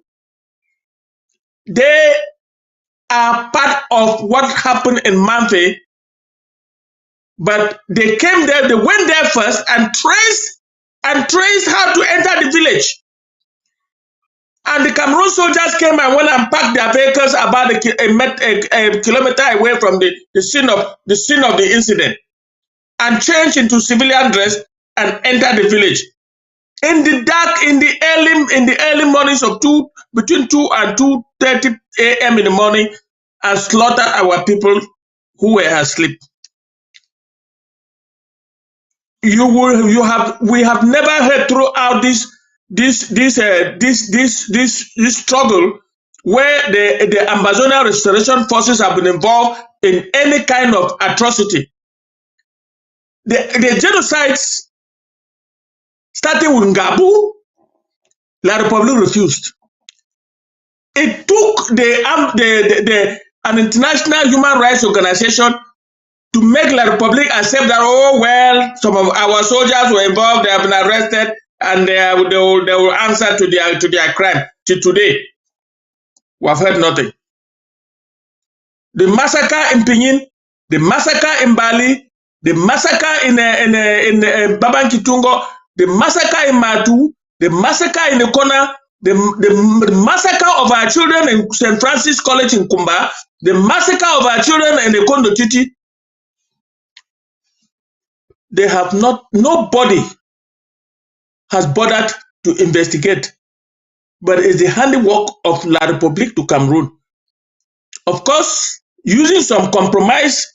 They are part of what happened in Mamfe, but they came there, they went there first and traced how to enter the village. And the Cameroon soldiers came and went and parked their vehicles about a kilometer away from the scene of the incident, and changed into civilian dress and entered the village. In the dark, in the early mornings of between 2 and 2:30 a.m. in the morning, and slaughtered our people who were asleep. We have never heard throughout this struggle where the Ambazonia restoration forces have been involved in any kind of atrocity. The genocides starting with Ngabu, La République refused. It took an international human rights organization to make La République accept that, oh, well, some of our soldiers were involved, they have been arrested, and they will answer to their crime. Till today, we have heard nothing. The massacre in Pinyin, the massacre in Bali, the massacre in Baban Kitungo, the massacre in Matu, the massacre in the corner, the massacre of our children in St. Francis College in Kumba, the massacre of our children in the Kondo Titi. Nobody has bothered to investigate, but it's the handiwork of La République du Cameroun. Of course, using some compromised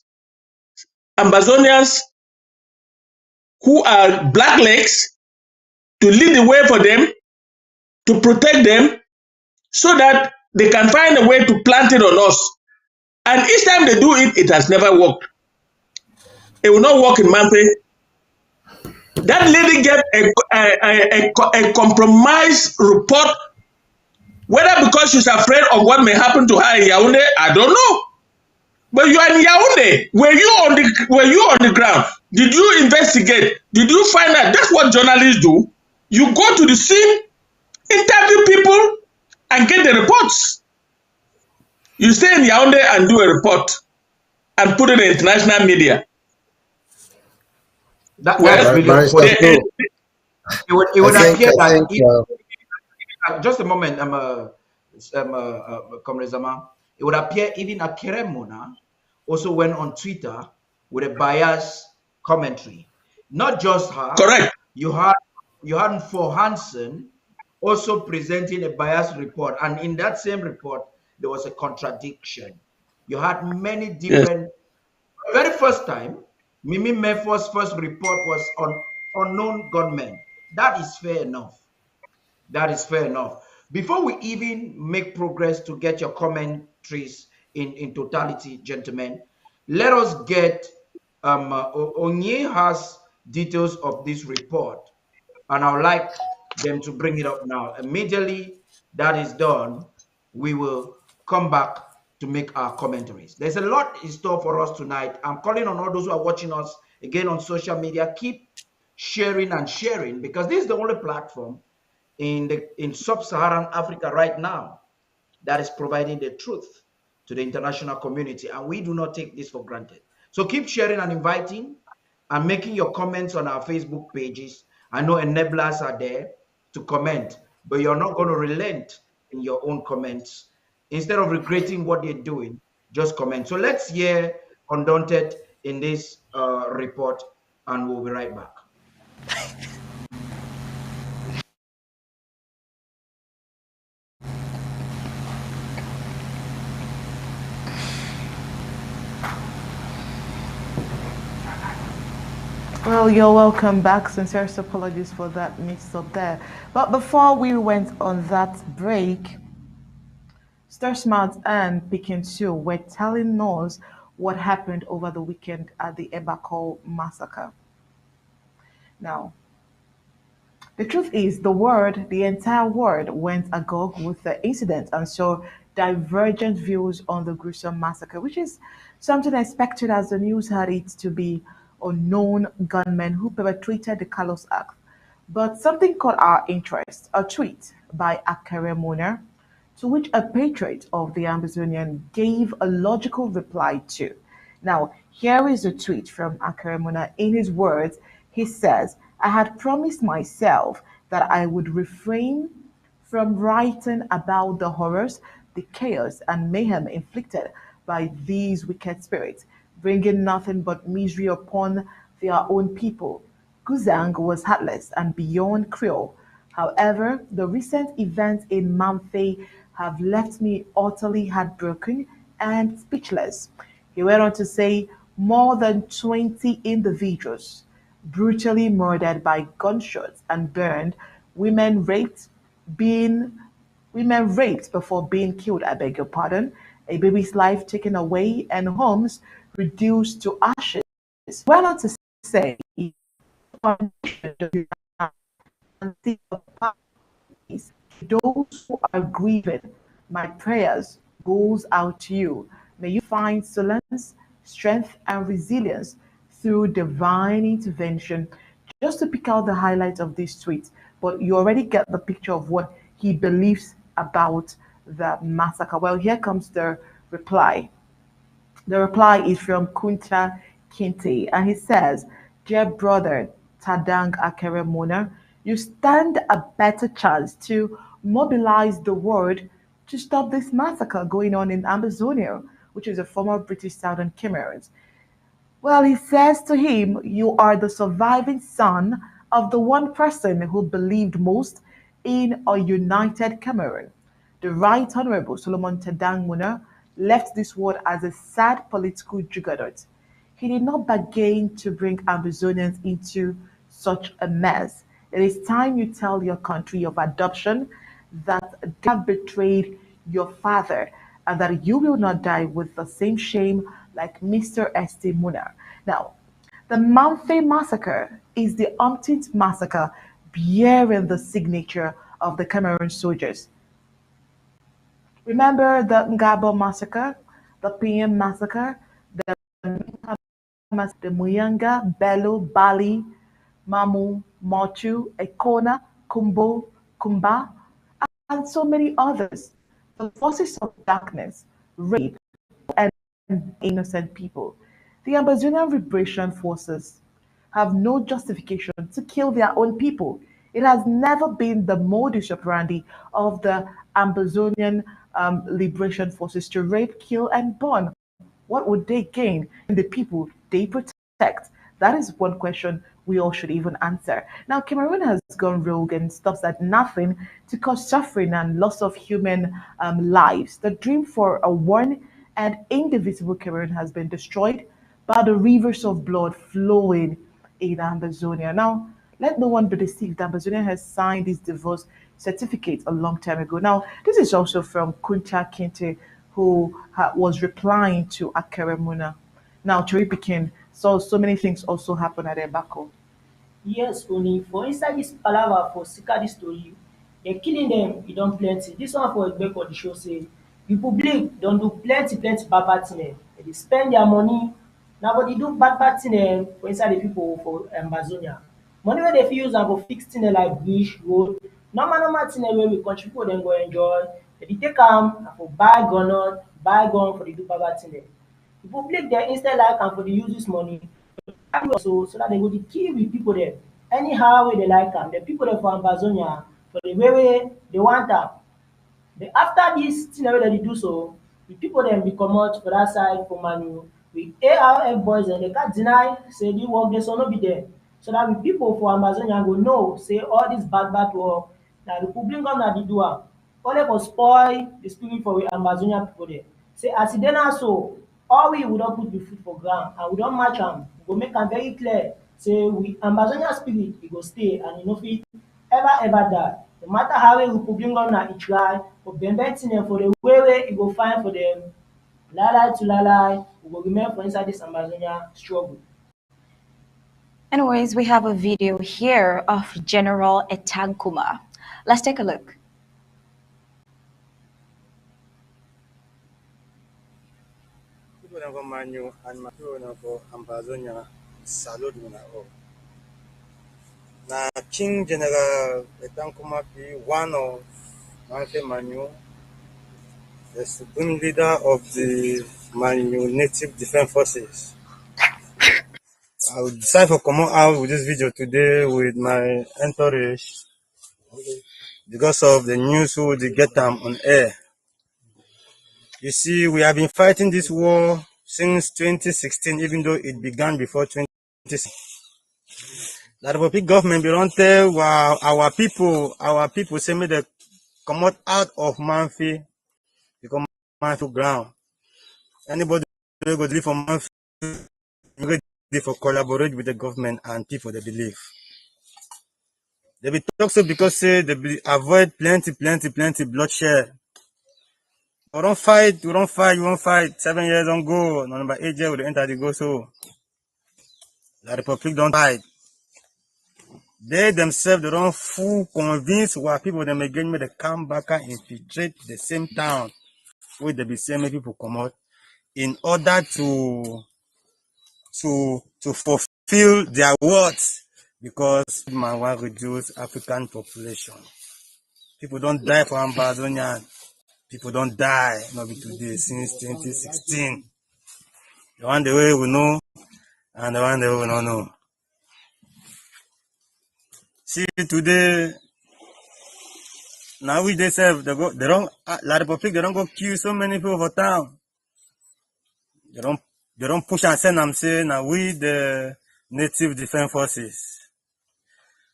Ambazonians who are blacklegs to lead the way for them, to protect them, so that they can find a way to plant it on us. And each time they do it, it has never worked. It will not work in Mamfe. That lady gave a compromised report, whether because she's afraid of what may happen to her in Yaoundé, I don't know. But you are in Yaoundé. Were you on the ground? Did you investigate? Did you find out? That's what journalists do. You go to the scene, interview people, and get the reports. You stay in Yaoundé and do a report and put it in international media. That's really it would appear that just a moment, Comrade Zama. It would appear even Akere Mona also went on Twitter with a biased commentary. Not just her. Correct. You had For Hansen also presenting a biased report, and in that same report there was a contradiction. You had many different. Yes. Very first time, Mimi Mefo's first report was on unknown gunmen. That is fair enough. That is fair enough. Before we even make progress to get your commentaries in totality, gentlemen, let us get Onye has details of this report, and I would like them to bring it up now. Immediately that is done, we will come back to make our commentaries. There's a lot in store for us tonight. I'm calling on all those who are watching us again on social media. Keep sharing and sharing, because this is the only platform in sub-Saharan Africa right now that is providing the truth to the international community, and we do not take this for granted. So keep sharing and inviting and making your comments on our Facebook pages. I know enablers are there to comment, but you're not going to relent in your own comments. Instead of regretting what they're doing, just comment. So let's hear Undaunted in this report, and we'll be right back. Well, you're welcome back. Sincerest apologies for that mix up there. But before we went on that break, Star Smart and Pikin Sue were telling us what happened over the weekend at the Ebako massacre. Now, the truth is, the entire world went agog with the incident and saw divergent views on the gruesome massacre, which is something expected as the news had it to be unknown gunmen who perpetrated the callous act. But something caught our interest, a tweet by Akere Mona, to which a patriot of the Amazonian gave a logical reply to. Now, here is a tweet from Akaramuna. In his words, he says, I had promised myself that I would refrain from writing about the horrors, the chaos, and mayhem inflicted by these wicked spirits, bringing nothing but misery upon their own people. Guzang was heartless and beyond cruel. However, the recent events in Mamfe have left me utterly heartbroken and speechless. He went on to say more than 20 individuals brutally murdered by gunshots and burned, women raped, being women raped before being killed, I beg your pardon, a baby's life taken away, and homes reduced to ashes. Went on to say, those who are grieving, my prayers goes out to you. May you find solace, strength, and resilience through divine intervention. Just to pick out the highlights of this tweet, but you already get the picture of what he believes about the massacre. Well, here comes the reply. The reply is from Kunta Kinte, and he says, Dear brother Tadang Akeremona, you stand a better chance to mobilize the world to stop this massacre going on in Ambazonia, which is a former British Southern Cameroon. Well, he says to him, You are the surviving son of the one person who believed most in a united Cameroon. The Right Honorable Solomon Tadang Muna left this world as a sad political juggernaut. He did not bargain to bring Amazonians into such a mess. It is time you tell your country of adoption that they have betrayed your father and that you will not die with the same shame like Mr. St. Muna. Now, the Mamfe massacre is the umpteenth massacre bearing the signature of the Cameroon soldiers. Remember the Ngabo massacre, the PM massacre, the the Muyanga, Bello, Bali, Mamu, Motu, Ekona, Kumbo, Kumba, and so many others. The forces of darkness rape and innocent people. The Amazonian Liberation Forces have no justification to kill their own people. It has never been the modus operandi of the Amazonian Liberation Forces to rape, kill, and burn. What would they gain in the people they protect? That is one question we all should even answer. Now, Cameroon has gone rogue and stops at nothing to cause suffering and loss of human lives. The dream for a one and indivisible Cameroon has been destroyed by the rivers of blood flowing in Ambazonia. Now, let no one be deceived. Ambazonia has signed this divorce certificate a long time ago. Now, this is also from Kunta Kinte, who was replying to Akere Muna. Now, Chori Pikin saw so many things also happen at Ebako. Yes, only for inside this palava for sika this story, they're killing them, e don plenty. This one for Egbeko the show say the public don do plenty plenty bad bad thing They dey spend their money na but dey do bad bad thing for inside the people for Ambazonia. Money wey dey fit use am for fix thing like bridge, road, normal normal thing wey we country people dem go enjoy. Dey dey take am na for buy groundnut, buy gun for dey do bad bad thing The public dem instead like am for dey use this money so that they go dey kill the people dem anyhow wey they like am. The people dem for Ambazonia for the way they want am. After dis thing wey dem dey do so, the people dem bin comot for that side for Manu with ARF boys dem. They can't deny say the work dey so no be dem. So that the people for Ambazonia go know say all this bad bad work na the public government dey do am only for spoil the spirit for we Ambazonia people dem. Say as e dey now so, all we don put the foot for ground and we don match am, we go make am very clear say we Ambazonia spirit e go stay and e no fit ever die. No matter how Republican governor e try, but bend thing for the way wey e go find for them lie to lie, we go remain for inside this Ambazonia struggle. Anyways, we have a video here of General Etankuma. Let's take a look. People never Manu and my people never Ambazonia salute me all. Now King General Etankuma be one of Mamfe Manu, the supreme leader of the Manu Native Defense Forces. I will decide to come out with this video today with my entourage because of the news who they get them on air. You see, we have been fighting this war since 2016, even though it began before 2016. The Republic government be run tell our people say me they come out of Mamfe because Mamfe ground. Anybody who go live for Mamfe, they for collaborate with the government and people they believe. They be talk so because say they be avoid plenty bloodshed. We don't fight, you won't fight. 7 years on go, number 8 years we enter the go so. The Republic don't fight. They themselves they don't full convince what people they may get me they come back and infiltrate the same town where they be same people come out in order to fulfill their words because man want reduce African population. People don't die for Ambazonia. People don't die, not be today, since 2016. The one the way we know, and the one the way we don't know. See, today, now we they serve, they don't, La Republic, they don't go kill so many people for town. They don't push and send them, say, now we the Native Defense Forces.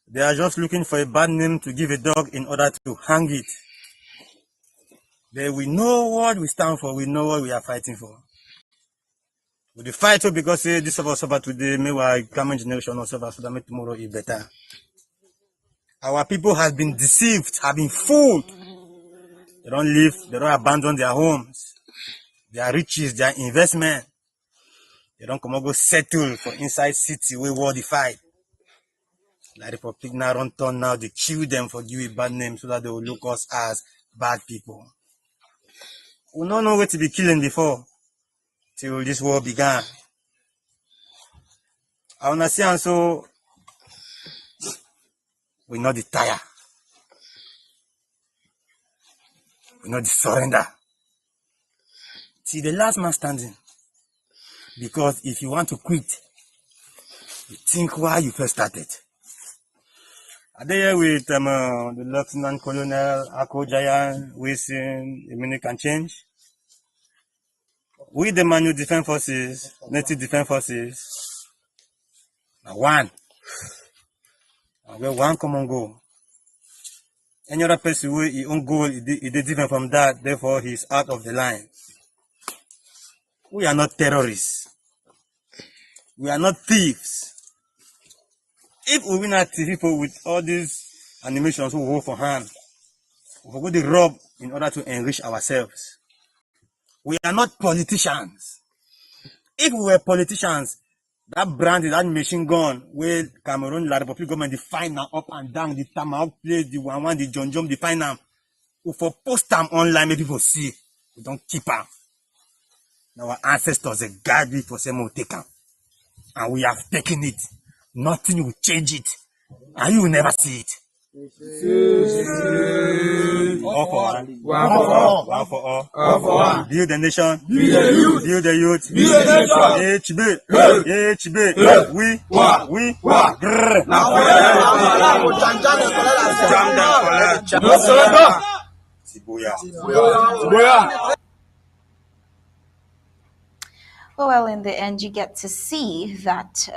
They are just looking for a bad name to give a dog in order to hang it. We know what we stand for, we know what we are fighting for. We fight because this of us suffer today, maybe coming generation will suffer so that make tomorrow is better. Our people have been deceived, have been fooled. They don't live, they don't abandon their homes, their riches, their investment. They don't come and go settle for inside city where war they fight. Like the Republic now run turn now, they kill them for give a bad name so that they will look us as bad people. We don't know where to be killing before till this war began. I understand so we not the tire. We not the surrender. See the last man standing. Because if you want to quit, you think why you first started. I there with the Lieutenant Colonel Ako Jayan, Wilson, a minute can change. We the Manu Defense Forces, Native Defense Forces, one. And we one common goal. Any other person who his own goal is different from that, therefore he is out of the line. We are not terrorists. We are not thieves. If we win at people with all these animations who hold for hand, we go to rob in order to enrich ourselves. We are not politicians. If we were politicians, that brand, that machine gun, where Cameroon, La Republic government define now up and down, the Tamahawk place, the one, the John Jump, define them. We for post them online, maybe people see. We don't keep them. Our ancestors, they guide me for some take them. And we have taken it. Nothing will change it. And you will never see it. All for one. One for all. One for all. All for one. Build the nation. Build the youth. Build the youth. Build the nation. HB. We. Grrr. No surrender. Sibuya. Well, in the end, you get to see that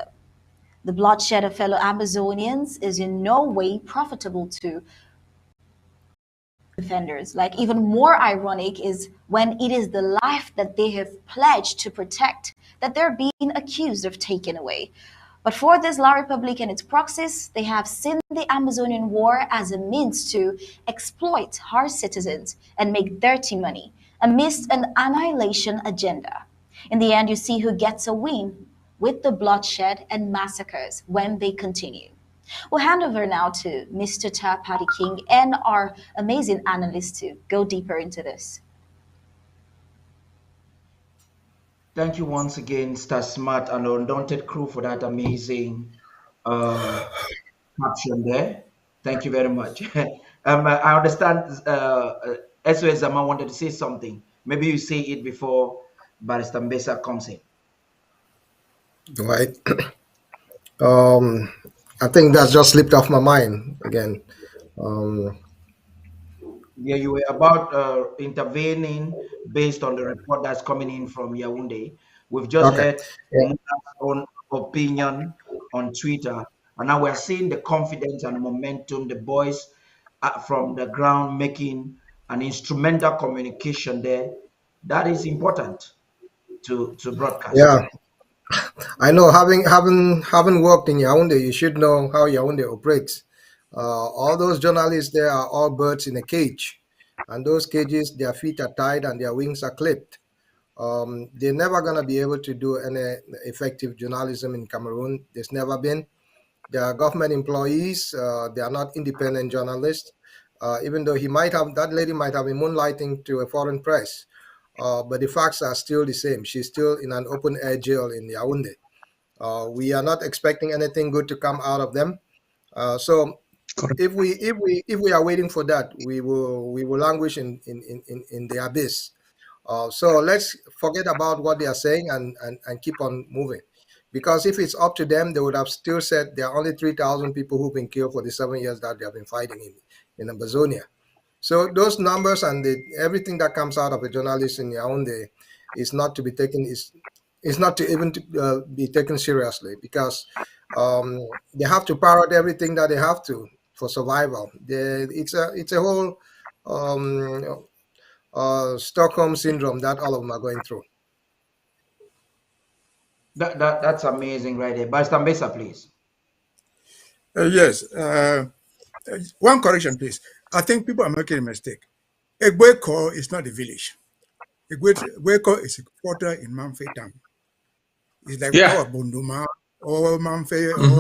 the bloodshed of fellow Amazonians is in no way profitable to defenders. Like, even more ironic is when it is the life that they have pledged to protect that they're being accused of taking away. But for this La Republic and its proxies, they have seen the Amazonian war as a means to exploit our citizens and make dirty money amidst an annihilation agenda. In the end, you see who gets a win with the bloodshed and massacres when they continue. We'll hand over now to Mr. Patty King and our amazing analyst to go deeper into this. Thank you once again, Star Smart and Undaunted Crew, for that amazing caption there. Thank you very much. I understand SOS Zama wanted to say something. Maybe you say it before Barrister Mbesa comes in. Right. I think that's just slipped off my mind again. Um, Yeah, you were about intervening based on the report that's coming in from Yaoundé. We've just okay. heard Yeah. Muna's own opinion on Twitter, and now we're seeing the confidence and momentum, the boys from the ground making an instrumental communication there. That is important to broadcast. Yeah. I know, having worked in Yaoundé, you should know how Yaoundé operates. All those journalists there are all birds in a cage, and those cages, their feet are tied and their wings are clipped. They're never gonna be able to do any effective journalism in Cameroon. There's never been. They are government employees. They are not independent journalists. Even though that lady might have been moonlighting to a foreign press, but the facts are still the same. She's still in an open air jail in Yaoundé. We are not expecting anything good to come out of them. So Correct. if we are waiting for that, we will languish in the abyss. So let's forget about what they are saying and keep on moving. Because if it's up to them, they would have still said there are only 3,000 people who've been killed for the 7 years that they have been fighting in Ambazonia. So those numbers and everything that comes out of a journalist in Yaoundé is not to be taken is not to even be taken seriously, because they have to parrot everything that they have to for survival. It's a whole um, Stockholm syndrome that all of them are going through. That's amazing right there. Barrister Mbesa, please. Yes. One correction, please. I think people are making a mistake. Egbeko is not a village. Egbeko is a quarter in Mamfe town. It's like Yeah. our Bunduma or Mamfe Mhm.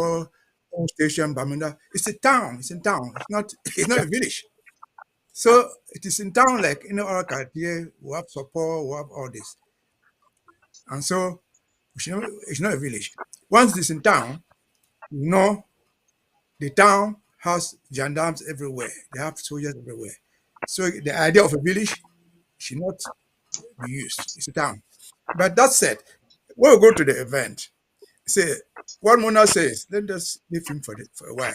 or Station Bamenda. It's a town. It's in town. It's not. It's not a village. So it is in town, like our Cartier. We have support. We have all this, and so it's not a village. Once it's in town, you know the town has gendarmes everywhere. They have soldiers everywhere. So the idea of a village should not be used. It's a town. But that said, when we go to the event, say what Mona says, let us leave him for a while.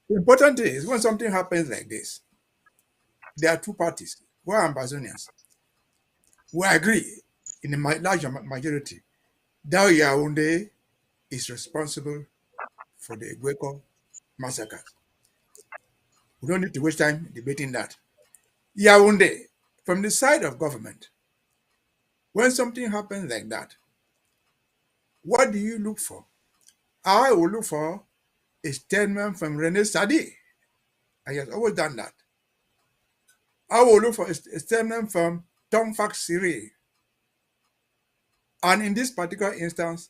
The important thing is when something happens like this, there are two parties. We're Ambazonians. We agree in a large majority that Yaoundé is responsible for the Egueko massacre. We don't need to waste time debating that. Yaoundé, from the side of government, when something happens like that, what do you look for? I will look for a statement from René Sadi. I has always done that. I will look for a statement from Tom Fax Siri. And in this particular instance,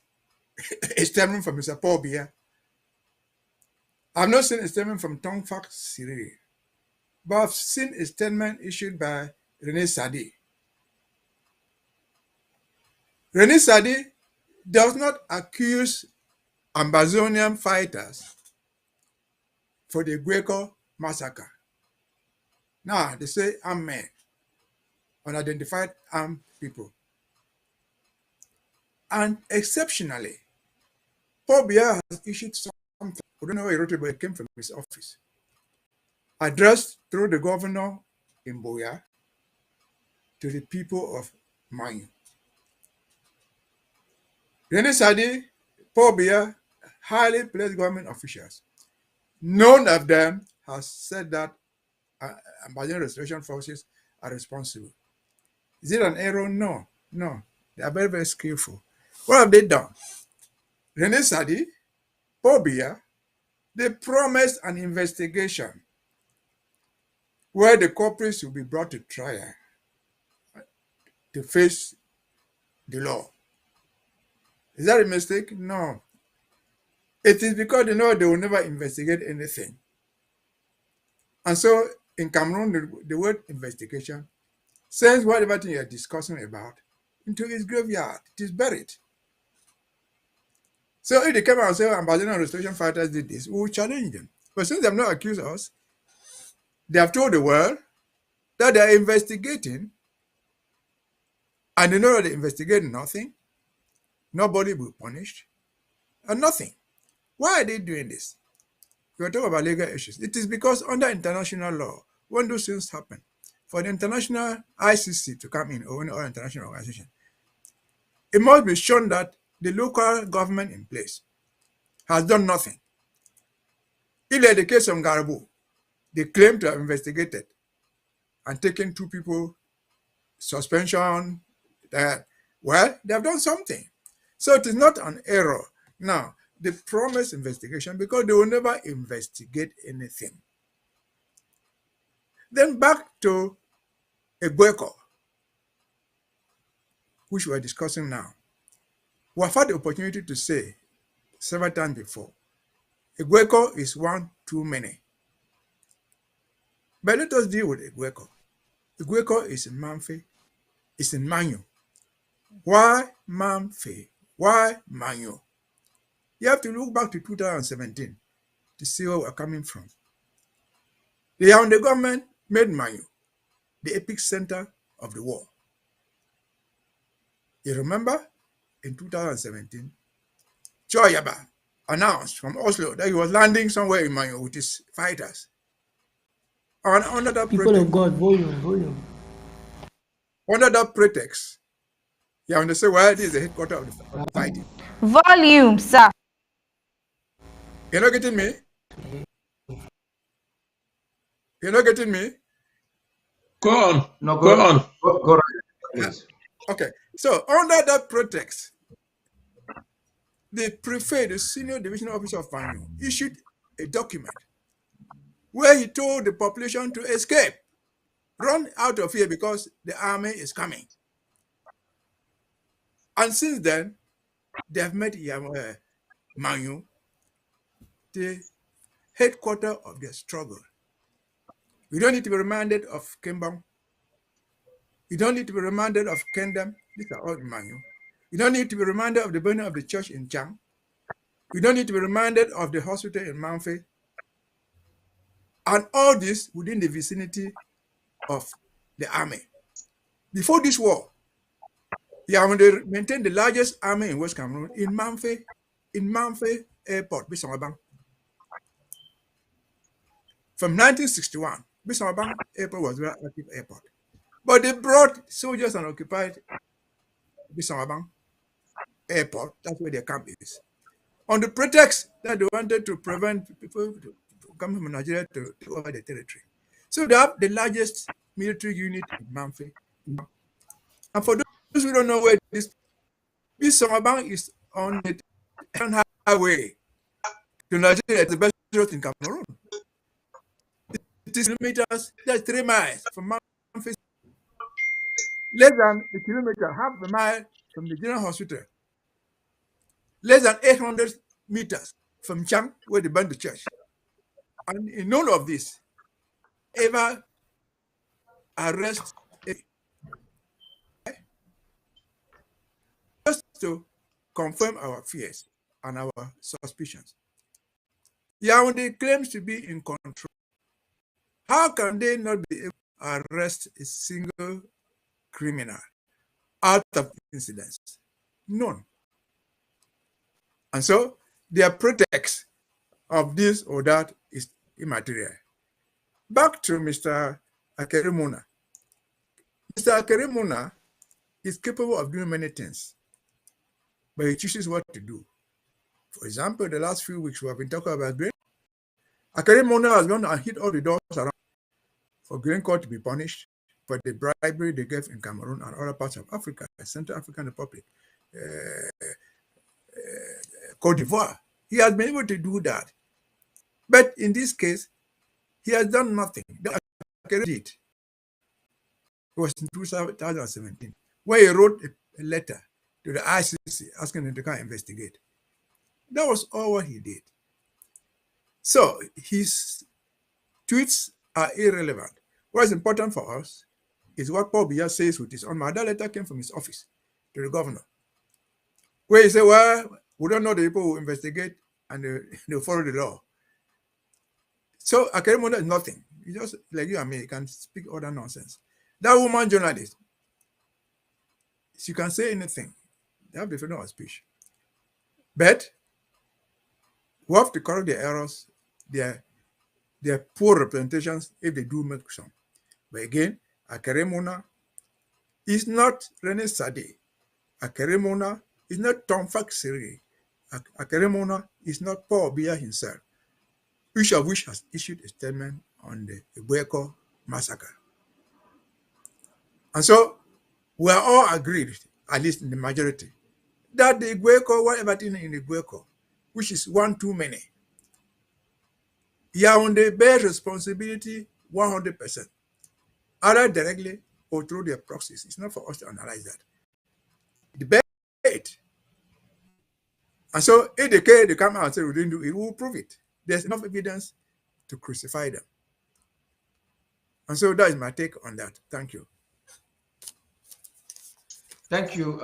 a statement from Mr. Paul Biya. I've not seen a statement from Tom Fax Siri, but I've seen a statement issued by René Sadi. René Sadi does not accuse Ambazonian fighters for the Gueco massacre. Now, they say armed men, unidentified armed people. And exceptionally, Paul Biya has issued something, we don't know where he wrote it, but it came from his office, addressed through the governor in Boya to the people of Manyu. René Sadi, Paul Biya, highly placed government officials. None of them has said that Ambazonian Restoration Forces are responsible. Is it an error? No, no. They are very, very skillful. What have they done? René Sadi Pobia, they promised an investigation where the culprits will be brought to trial to face the law. Is that a mistake? No. It is because they know they will never investigate anything. And so in Cameroon, the word investigation sends whatever thing you're discussing about into his graveyard. It is buried. So if they come out and say, Ambazonia restoration fighters did this, we will challenge them. But since they have not accused us, they have told the world that they are investigating, and they know that they investigate nothing, nobody will be punished, and nothing. Why are they doing this? We are talking about legal issues. It is because under international law, when those things happen, for the international ICC to come in, or any other international organization, it must be shown that the local government in place has done nothing. If like the case of Garabo, they claim to have investigated and taken 2 people suspension, that, well, they have done something. So it is not an error. Now, they promise investigation because they will never investigate anything. Then back to Egueko, which we are discussing now. We have had the opportunity to say several times before, Egueko is one too many. But let us deal with Egueko. Egueko is in Mamfe, is in Manyo. Why Mamfe? Why Manyo? You have to look back to 2017 to see where we're coming from. The Yaoundé government made Manyo the epicenter of the war. You remember in 2017, Choyaba announced from Oslo that he was landing somewhere in Manyo with his fighters. And under that People pretext, of God, volume. under that pretext, Yaoundé said, well, this is the headquarters of the fighting. Volume, sir. You're not getting me? You're not getting me? Go on. No, Go on. Go right, please. Okay. So under that pretext, the prefect, the senior division officer of Manyo, issued a document where he told the population to escape, run out of here because the army is coming. And since then, they have made Manyo the headquarters of their struggle. We don't need to be reminded of Kembang. You don't need to be reminded of Kendam. These are all in Manyo. You don't need to be reminded of the burning of the church in Chang. You don't need to be reminded of the hospital in Mamfe. And all this within the vicinity of the army. Before this war, Yaoundé maintained the largest army in West Cameroon in Mamfe Airport, Bissamabang. From 1961, Bissamabang Airport was a very active airport. But they brought soldiers and occupied Bissamabang Airport. That's where their camp is. On the pretext that they wanted to prevent people coming from Nigeria to take over the territory. So they have the largest military unit in Mamfe. And for those who don't know where this Bissamabang is on the highway to Nigeria. It's the best road in Cameroon. It is kilometers, that's 3 miles from Mamfe. Less than a kilometer, half a mile from the general hospital. Less than 800 meters from Chang, where they burned the church. And in none of this ever arrest just to confirm our fears and our suspicions. Yaoundé claims to be in control. How can they not be able to arrest a single criminal out of incidents? None. And so their pretext of this or that is immaterial. Back to Mr. Akerimuna. Mr. Akerimuna is capable of doing many things, but he chooses what to do. For example, the last few weeks we have been talking about grain. Akerimuna has gone and hit all the doors around for Green Court to be punished for the bribery they gave in Cameroon and other parts of Africa, Central African Republic, Cote d'Ivoire, He has been able to do that. But in this case, he has done nothing. It was in 2017 when he wrote a letter to the ICC asking them to come investigate. That was all what he did. So his tweets are irrelevant. What is important for us is what Paul Biya says with his own mouth. That letter came from his office to the governor, where he said, well, we don't know the people who investigate and they follow the law. So Akeremona is nothing. He just like you and me, can speak all that nonsense. That woman journalist, she can say anything. They have the freedom of speech. But we have to correct their errors, their poor representations if they do make some. But again, Akeremona is not René Sade. Akeremona is not Tom Faxiri. Akeremona is not Paul Biya himself, each of which has issued a statement on the Igweko massacre. And so we are all agreed, at least in the majority, that the Igweko, whatever thing in the Igweko, which is one too many, Yaoundé bears responsibility 100%, either directly or through their proxies. It's not for us to analyze that. Debate. And so if they come out and say we didn't do it, we will prove it. There's enough evidence to crucify them. And so that is my take on that. Thank you. Thank you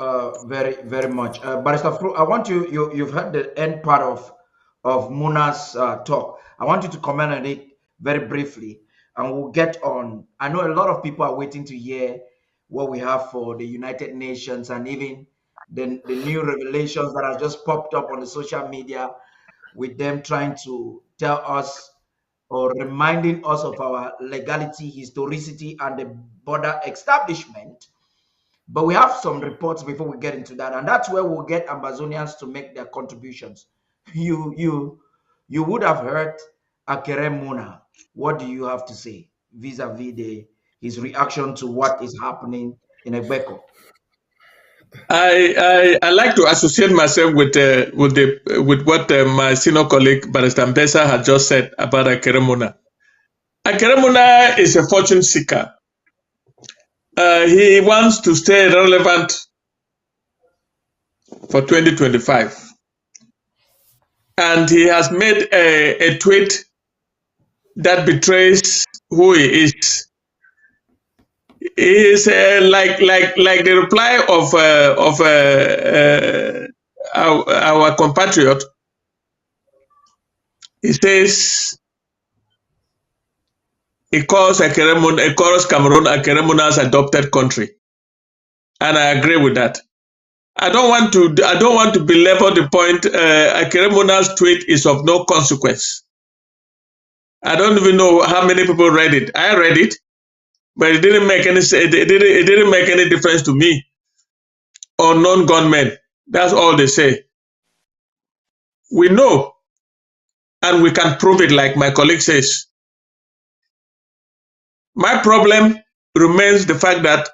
very, very much. Barrister Fru, I want you've heard the end part of Muna's talk. I want you to comment on it very briefly, and we'll get on. I know a lot of people are waiting to hear what we have for the United Nations and even the new revelations that have just popped up on the social media with them trying to tell us or reminding us of our legality, historicity, and the border establishment. But we have some reports before we get into that, and that's where we'll get Ambazonians to make their contributions. You would have heard Akerem Muna. What do you have to say vis-a-vis his reaction to what is happening in Egbeko? I like to associate myself with what my senior colleague Barrister Mbesa had just said about Akeremuna. Akeremuna is a fortune seeker. He wants to stay relevant for 2025. And he has made a tweet that betrays who he is. He is like the reply of our compatriot. He says he calls Cameroon Akeremuna's adopted country, and I agree with that. I don't want to belabor the point. Akeremuna's tweet is of no consequence. I don't even know how many people read it. I read it, but it didn't make any difference to me or non-gunmen. That's all they say. We know, and we can prove it, like my colleague says. My problem remains the fact that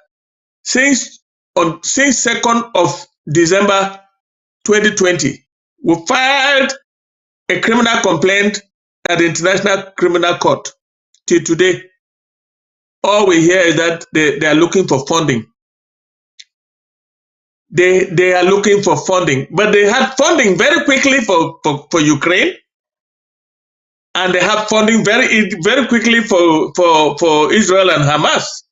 since 2nd of December 2020, we filed a criminal complaint at the International Criminal Court. Till today, all we hear is that they are looking for funding. They are looking for funding, but they had funding very quickly for Ukraine, and they have funding very quickly for Israel and Hamas.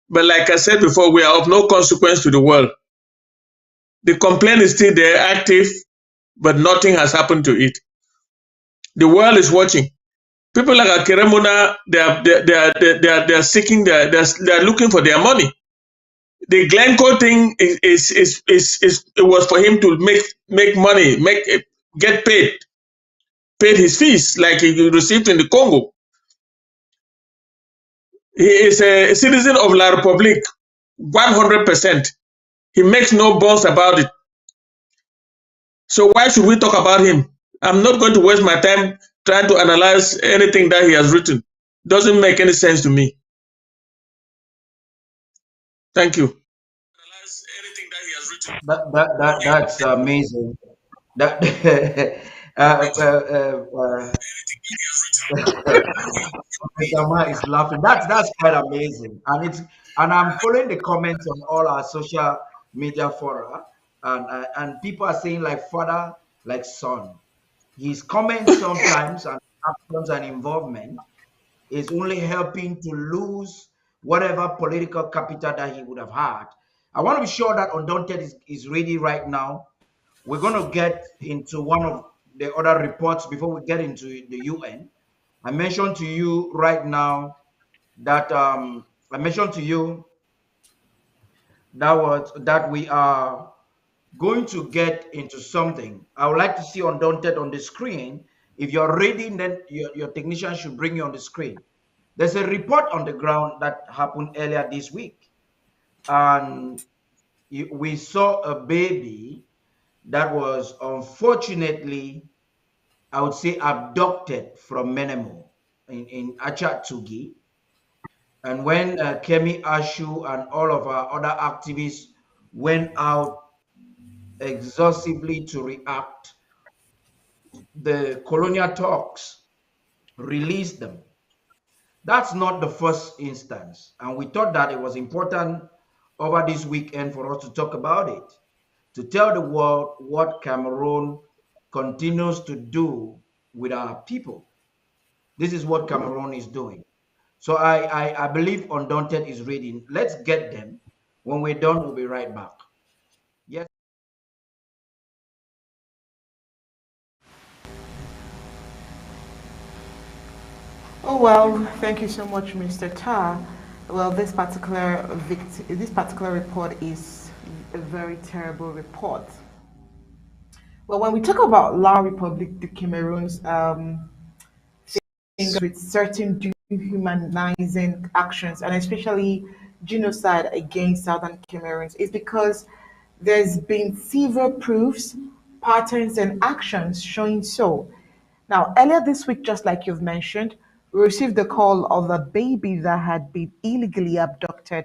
But like I said before, we are of no consequence to the world. The complaint is still there, active, but nothing has happened to it. The world is watching. People like Akeremuna, they are seeking, they are looking for their money. The Glencoe thing it was for him to make money, get paid his fees like he received in the Congo. He is a citizen of La Republique, 100%. He makes no bones about it. So why should we talk about him? I'm not going to waste my time trying to analyze anything that he has written. Doesn't make any sense to me. Thank you. That's amazing. That Professor Ma is laughing. That's quite amazing, and I'm following the comments on all our social media fora, and people are saying like father, like son. His comments sometimes and actions and involvement is only helping to lose whatever political capital that he would have had. I want to be sure that Undaunted is ready right now. We're going to get into one of the other reports before we get into the UN. I mentioned to you right now that I mentioned to you that we are going to get into something. I would like to see Undaunted on the screen. If you're ready, then your technician should bring you on the screen. There's a report on the ground that happened earlier this week, and we saw a baby that was unfortunately, I would say, abducted from Menemo in Achatugi. And when Kemi Ashu and all of our other activists went out exhaustively to react, the colonial talks released them. That's not the first instance. And we thought that it was important over this weekend for us to talk about it, to tell the world what Cameroon continues to do with our people. This is what Cameroon is doing. So I believe Undaunted is ready. Let's get them. When we're done, we'll be right back. Yes. Oh well, thank you so much, Mr. Ta. Well, this particular report is a very terrible report. Well, when we talk about La Republic de Cameroon's things with certain dehumanizing actions and especially genocide against southern Cameroons, is because there's been several proofs, patterns, and actions showing so. Now, earlier this week, just like you've mentioned, we received the call of a baby that had been illegally abducted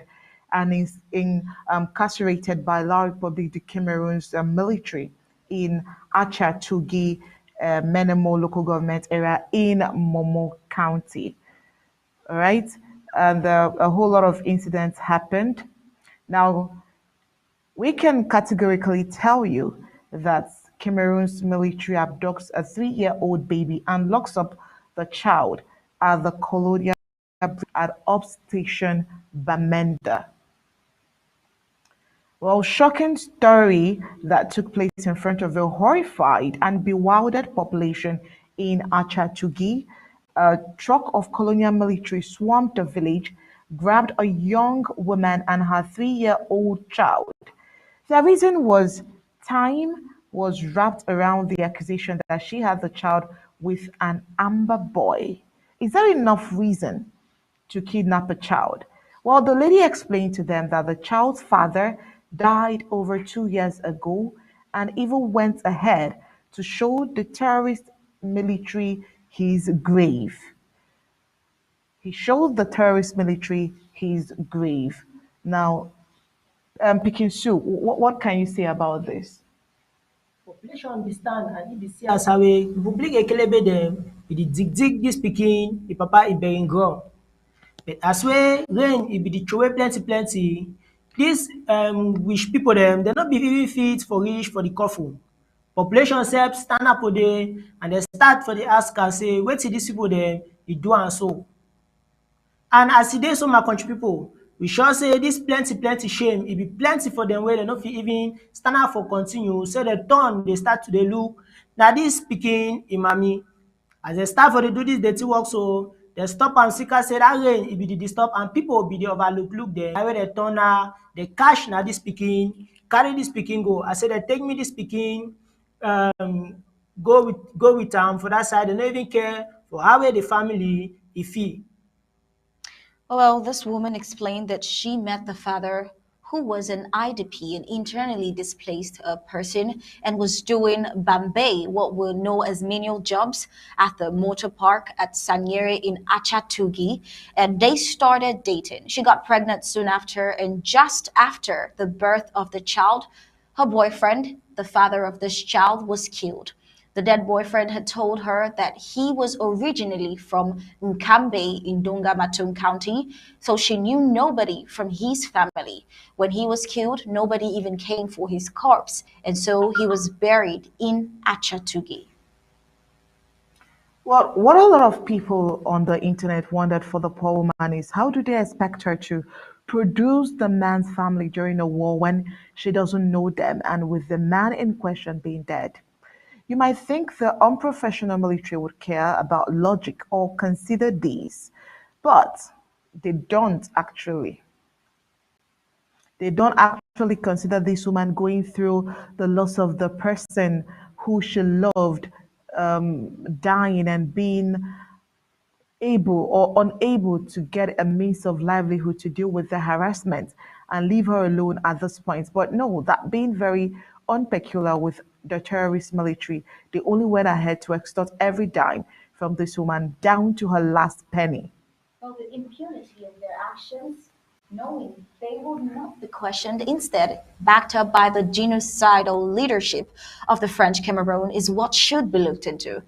and is incarcerated by La Republique de Cameroon's military in Achatugi, Menemo local government area in Momo County. All right. And a whole lot of incidents happened. Now, we can categorically tell you that Cameroon's military abducts a 3-year-old baby and locks up the child at the colonial at Up Station Bamenda. Well, shocking story that took place in front of a horrified and bewildered population in Achatugi. A truck of colonial military swarmed the village, grabbed a young woman and her 3-year-old child. The reason was time was wrapped around the accusation that she had the child with an Amber boy. Is that enough reason to kidnap a child? Well, the lady explained to them that the child's father died over 2 years ago and even went ahead to show the terrorist military his grave. He showed the terrorist military his grave. Now, Pikin Sue, what can you say about this? Population understand and if they see as how we public ekelebe dem, e dey dig dig dis pikin, the papa e burying ground. But as wey rain e be dey throway plenty plenty, dis wish pipu dem no be even fit for reach for the coffin. Population sef stand up today and dem start for dey ask am say wetin dis pipu dem dey do am so. And as e dey so my country pipu, we sure say dis plenty plenty shame e be plenty for dem wey dem no fit even stand out for continue, so dem turn dey start to dey look na dis pikin im mami. As dem start for dey do dis dirty work so, dem stop am sika say dat rain e be dey disturb and pipu be dey overlook look dem. Na wey dem turn am, dem catch na dis pikin, carry dis pikin go. I say dem take me dis pikin go with am for dat side, dem no even care for how wey the family e feel. Well, this woman explained that she met the father, who was an IDP, an internally displaced person, and was doing Bambay, what we know as menial jobs, at the motor park at Sanyere in Achatugi, and they started dating. She got pregnant soon after, and just after the birth of the child, her boyfriend the father of this child, was killed. The dead boyfriend had told her that he was originally from Nkambe in Dunga Matum County, so she knew nobody from his family. When he was killed, nobody even came for his corpse, and so he was buried in Achatugi. Well, what a lot of people on the internet wondered for the poor woman is how do they expect her to produce the man's family during a war when she doesn't know them and with the man in question being dead? You might think the unprofessional military would care about logic or consider these, but they don't actually. They don't actually consider this woman going through the loss of the person who she loved dying and being able or unable to get a means of livelihood to deal with the harassment and leave her alone at this point. But no, that being very unpeculiar with the terrorist military, they only went ahead to extort every dime from this woman down to her last penny. Well, the impunity of their actions, knowing they will not be questioned, instead, backed up by the genocidal leadership of the French Cameroon, is what should be looked into.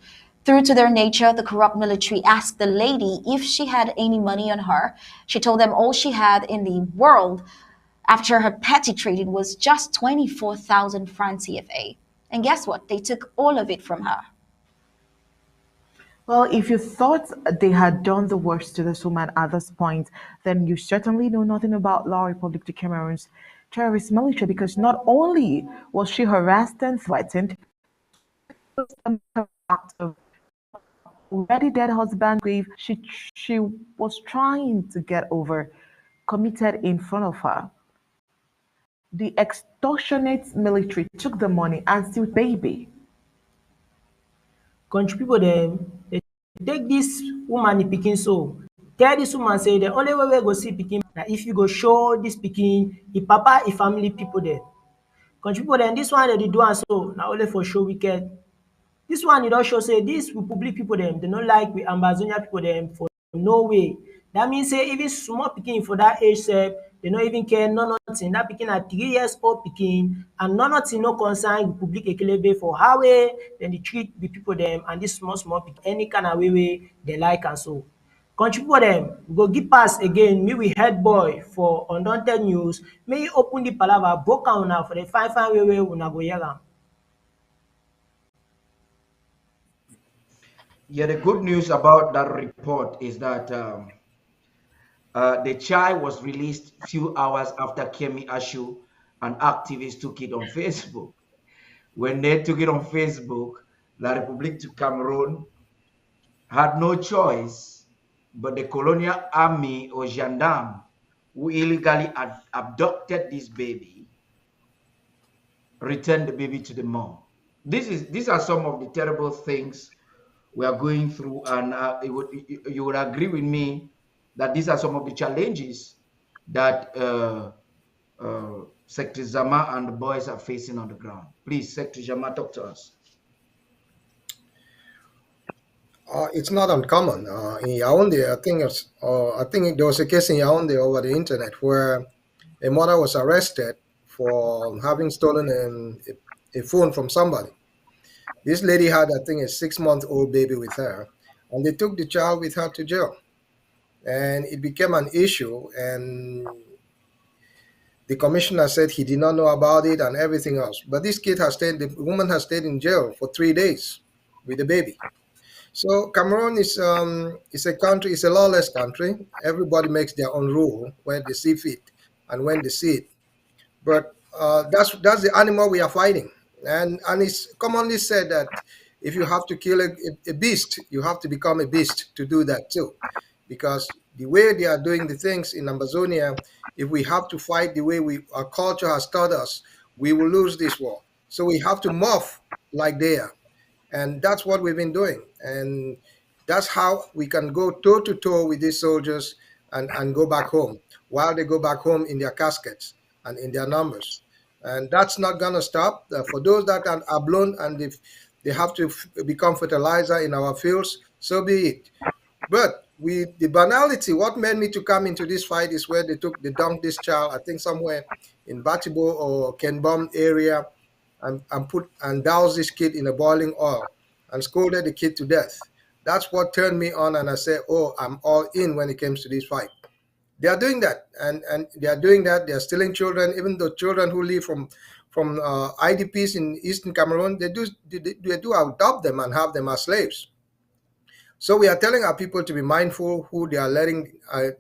True to their nature, the corrupt military asked the lady if she had any money on her. She told them all she had in the world after her petty trading was just 24,000 francs CFA. And guess what? They took all of it from her. Well, if you thought they had done the worst to this woman at this point, then you certainly know nothing about La République du Cameroon's terrorist military because not only was she harassed and threatened, of already dead husband grave she was trying to get over committed in front of her. The extortionate military took the money and still baby. Country people dem dey take dis woman the pikin so tell dis woman say the only way wey go see pikin na if you go show dis pikin e papa e family people dem. Country people dem dis one dem dey do am so na only for show wicked. Dis one e don show say dis republic people dem dey no like we Ambazonia people dem for no way. Dat mean say even small pikin for dat age sef dey no even care nothing. Dat pikin na 3 years old pikin and nothing no concern republic ekelebe for how dem dey treat the people dem and dis small small pikin any kind of way wey dem like am so. Country people dem we go give pass again make we head boy for undaunted news make e open the palava book am una for the fine fine way wey una go hear am. Yeah, the good news about that report is that the child was released few hours after Kemi Ashu and activists took it on Facebook. When they took it on Facebook, La République du Cameroon had no choice but the colonial army or gendarme who illegally abducted this baby returned the baby to the mom. These are some of the terrible things we are going through, and you would agree with me that these are some of the challenges that Secretary Zama and the boys are facing on the ground. Please, Secretary Zama, talk to us. It's not uncommon. In Yaoundé, I think there was a case in Yaoundé over the internet where a mother was arrested for having stolen a phone from somebody. This lady had, I think, a 6-month-old baby with her, and they took the child with her to jail. And it became an issue, and the commissioner said he did not know about it and everything else. But the woman has stayed in jail for 3 days with the baby. So Cameroon is a country, it's a lawless country. Everybody makes their own rule when they see fit and when they see it. But that's the animal we are fighting. And it's commonly said that if you have to kill a beast, you have to become a beast to do that too. Because the way they are doing the things in Ambazonia, if we have to fight the way our culture has taught us, we will lose this war. So we have to morph like they are. And that's what we've been doing. And that's how we can go toe to toe with these soldiers and go back home while they go back home in their caskets and in their numbers. And that's not going to stop. For those that are blown and they have to become fertilizer in our fields, so be it. But the banality, what made me to come into this fight is where they dumped this child, I think somewhere in Batibo or Kenbom area. and doused this kid in a boiling oil and scolded the kid to death. That's what turned me on, and I said, oh, I'm all in when it comes to this fight. They are doing that, and they are doing that. They are stealing children, even the children who live from IDPs in Eastern Cameroon. They do adopt them and have them as slaves. So we are telling our people to be mindful who they are letting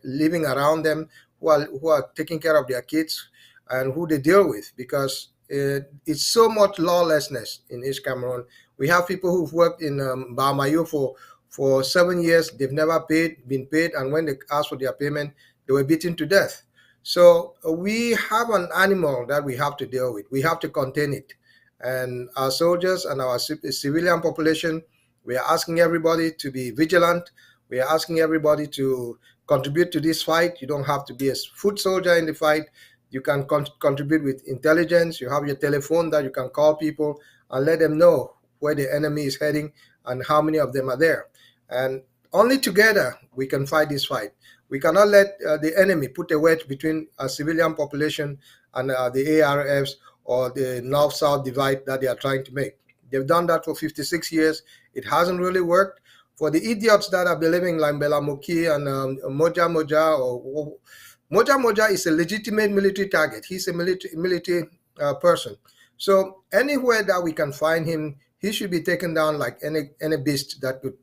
living around them, who are taking care of their kids, and who they deal with, because it's so much lawlessness in East Cameroon. We have people who've worked in Bamayo for 7 years. They've never been paid, and when they asked for their payment, they were beaten to death. So we have an animal that we have to deal with. We have to contain it, and our soldiers and our civilian population. We are asking everybody to be vigilant. We are asking everybody to contribute to this fight. You don't have to be a foot soldier in the fight. You can contribute with intelligence. You have your telephone that you can call people and let them know where the enemy is heading and how many of them are there. And only together we can fight this fight. We cannot let the enemy put a wedge between a civilian population and the ARFs or the North-South divide that they are trying to make. They've done that for 56 years. It hasn't really worked. For the idiots that are believing like Bela Moki and Moja Moja is a legitimate military target. He's a military person. So anywhere that we can find him, he should be taken down like any beast that could.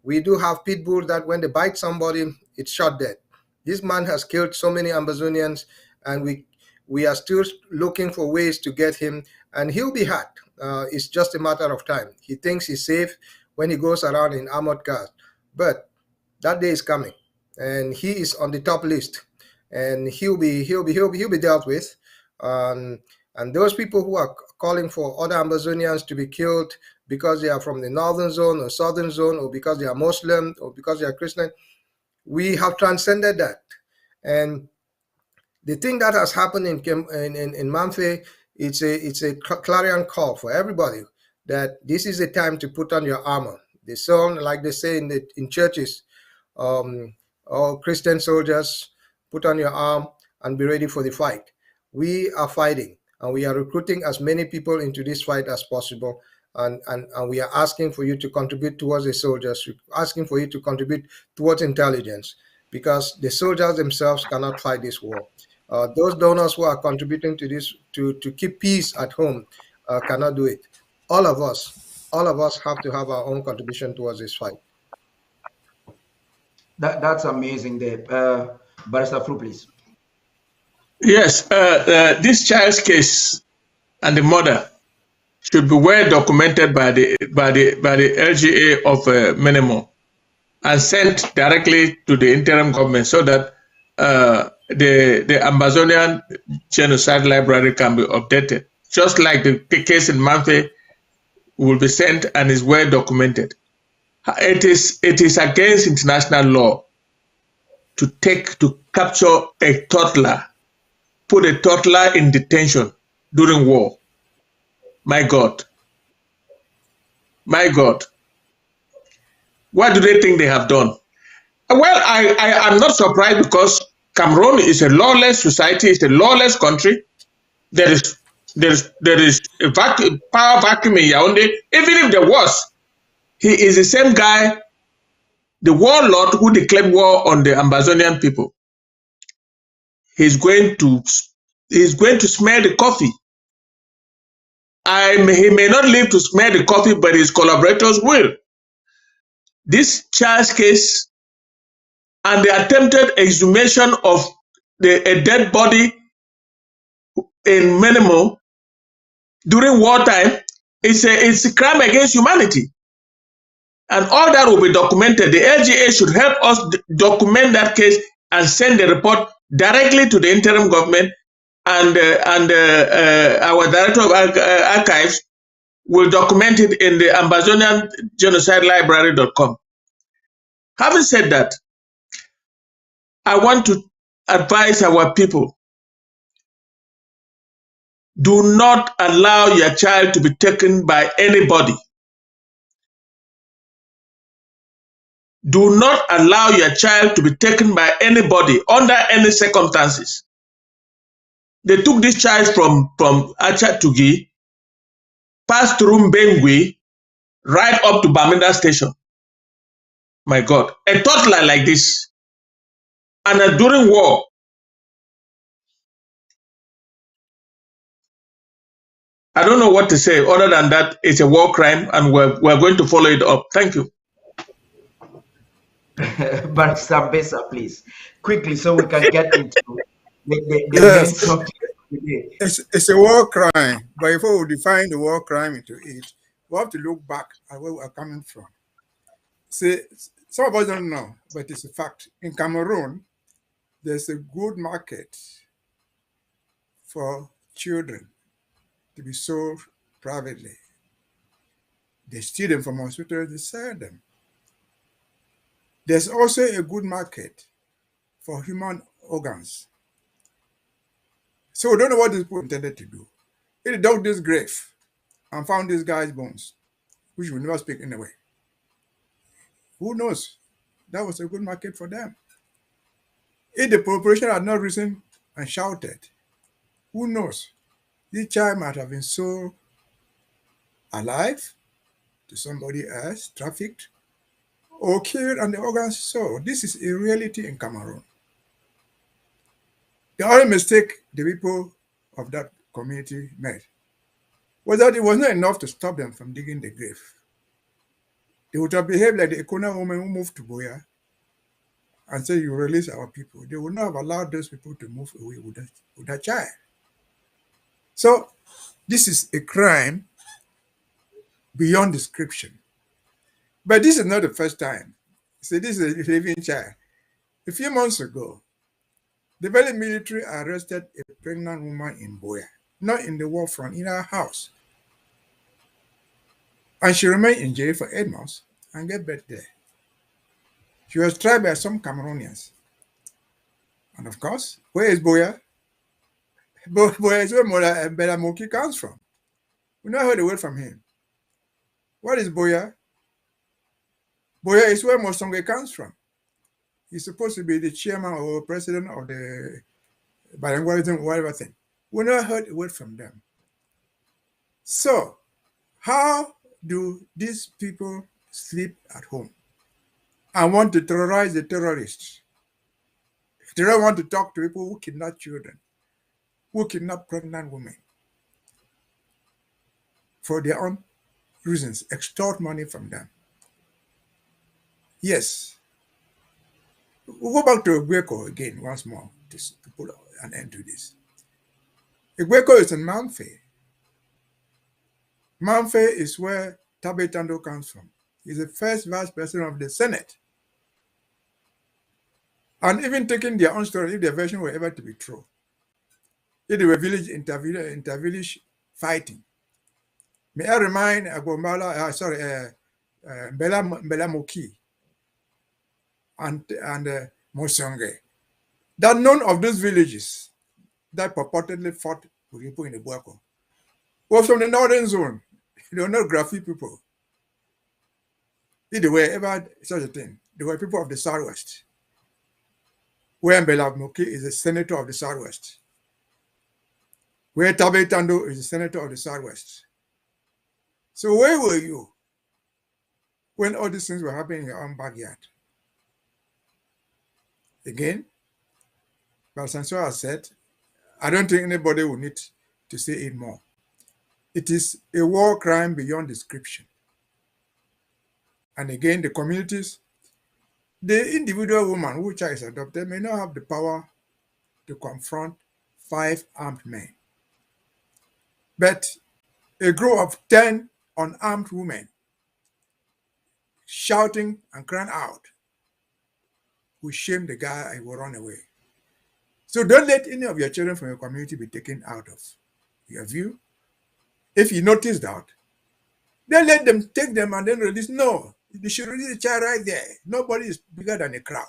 We do have pit bulls that when they bite somebody, it's shot dead. This man has killed so many Ambazonians, and we are still looking for ways to get him, and he'll be had. It's just a matter of time. He thinks he's safe when he goes around in armored cars, but that day is coming, and he is on the top list, and he'll be dealt with. And those people who are calling for other Ambazonians to be killed because they are from the northern zone or southern zone, or because they are Muslim or because they are Christian, we have transcended that. And the thing that has happened in Mamfe, it's a clarion call for everybody that this is the time to put on your armor. The song, like they say in churches, all Christian soldiers, put on your arm and be ready for the fight. We are fighting, and we are recruiting as many people into this fight as possible. And we are asking for you to contribute towards the soldiers, asking for you to contribute towards intelligence, because the soldiers themselves cannot fight this war. Those donors who are contributing to this to keep peace at home cannot do it. All of us have to have our own contribution towards this fight. That's amazing there. Barrister Fru, please. Yes, this child's case and the mother should be well documented by the LGA of Minimum and sent directly to the interim government, so that the Ambazonian Genocide Library can be updated, just like the case in Mamfe will be sent and is well documented. It is against international law to capture a toddler, put a toddler in detention during war. My God. What do they think they have done? Well, I am not surprised, because Cameroon is a lawless society, it's a lawless country. There is a power vacuum in Yaoundé. Even if there was, he is the same guy, the warlord who declared war on the Ambazonian people. He's going to smell the coffee. He may not live to smell the coffee, but his collaborators will. This child's case and the attempted exhumation of a dead body in Minimum during wartime it's a crime against humanity. And all that will be documented. The LGA should help us document that case and send the report directly to the interim government, and our director of archives will document it in the Ambazonian Genocide Library.com. Having said that, I want to advise our people: do not allow your child to be taken by anybody. Do not allow your child to be taken by anybody under any circumstances. They took this child from Acha Tugi. pass through Mbengwe, right up to Bamenda Station. My God, a toddler like this. And during war, I don't know what to say other than that it's a war crime and we're going to follow it up. Thank you. But Sambesa, please, quickly, so we can get into the main Yes, topic today. it's a war crime. But before we define the war crime into it, we have to look back at where we are coming from. See, some of us don't know, but it's a fact. In Cameroon, there's a good market for children to be sold privately. They steal them from hospitals, they sell them. There's also a good market for human organs. So we don't know what these people intended to do. If they dug this grave and found this guy's bones, which we never speak anyway, who knows? That was a good market for them. If the population had not risen and shouted, who knows? This child might have been sold alive to somebody else, trafficked, or killed and the organs sold. This is a reality in Cameroon. The only mistake the people of that community made was that it was not enough to stop them from digging the grave. They would have behaved like the Ekona woman who moved to Boya and said, "You release our people." They would not have allowed those people to move away with that child. So this is a crime beyond description. But this is not the first time. See, this is a living child. A few months ago, the Valley military arrested a pregnant woman in Boya, not in the war front, in her house. And she remained in jail for 8 months and gave birth there. She was tried by some Cameroonians. And of course, where is Boya? Boya is where Mola Belamoki comes from. We never heard a word from him. What is Boya? Boya is where Mosonge comes from. He's supposed to be the chairman or president of the bilingualism, whatever thing. We never heard a word from them. So, how do these people sleep at home and want to terrorize the terrorists? They don't want to talk to people who kidnap children, who kidnap pregnant women for their own reasons, extort money from them. Yes. We'll go back to Igweko again once more to put an end to this. Igweko is in Mamfe. Mamfe is where Tabe Tando comes from. He's the first vice president of the Senate. And even taking their own story, if their version were ever to be true, if they were village inter-village fighting. May I remind Mbela Moki and Mosonge that none of those villages that purportedly fought with people in the Buako was from the northern zone. They were not Graffiti people. If they were ever such a thing, they were people of the Southwest, where Mbela Moki is the senator of the Southwest, where Tabe Tando is the senator of the Southwest. So where were you when all these things were happening in your own backyard? Again, Balsanso has said, I don't think anybody will need to say it more. It is a war crime beyond description. And again, the communities, the individual woman whose child is adopted may not have the power to confront 5 armed men. But a group of 10 unarmed women shouting and crying out will shame the guy and will run away. So don't let any of your children from your community be taken out of your view. If you notice that, then let them take them and then release. No, they should release the child right there. Nobody is bigger than a crowd.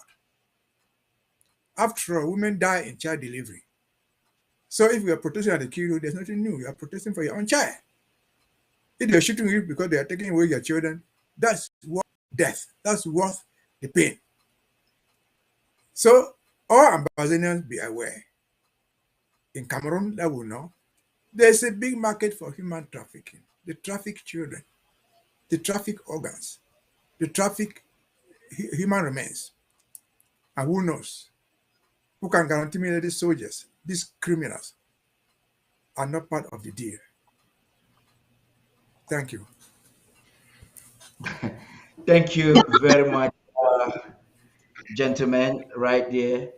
After all, women die in child delivery. So if you are protesting at the kiddo, there's nothing new. You are protesting for your own child. If they're shooting you because they are taking away your children, that's worth death. That's worth the pain. So all Ambazonians be aware. In Cameroon, that will know, there's a big market for human trafficking. they traffic children, they traffic organs, they traffic human remains. And who knows? Who can guarantee me that these soldiers, these criminals, are not part of the deal? Thank you. Thank you very much, gentlemen, right there.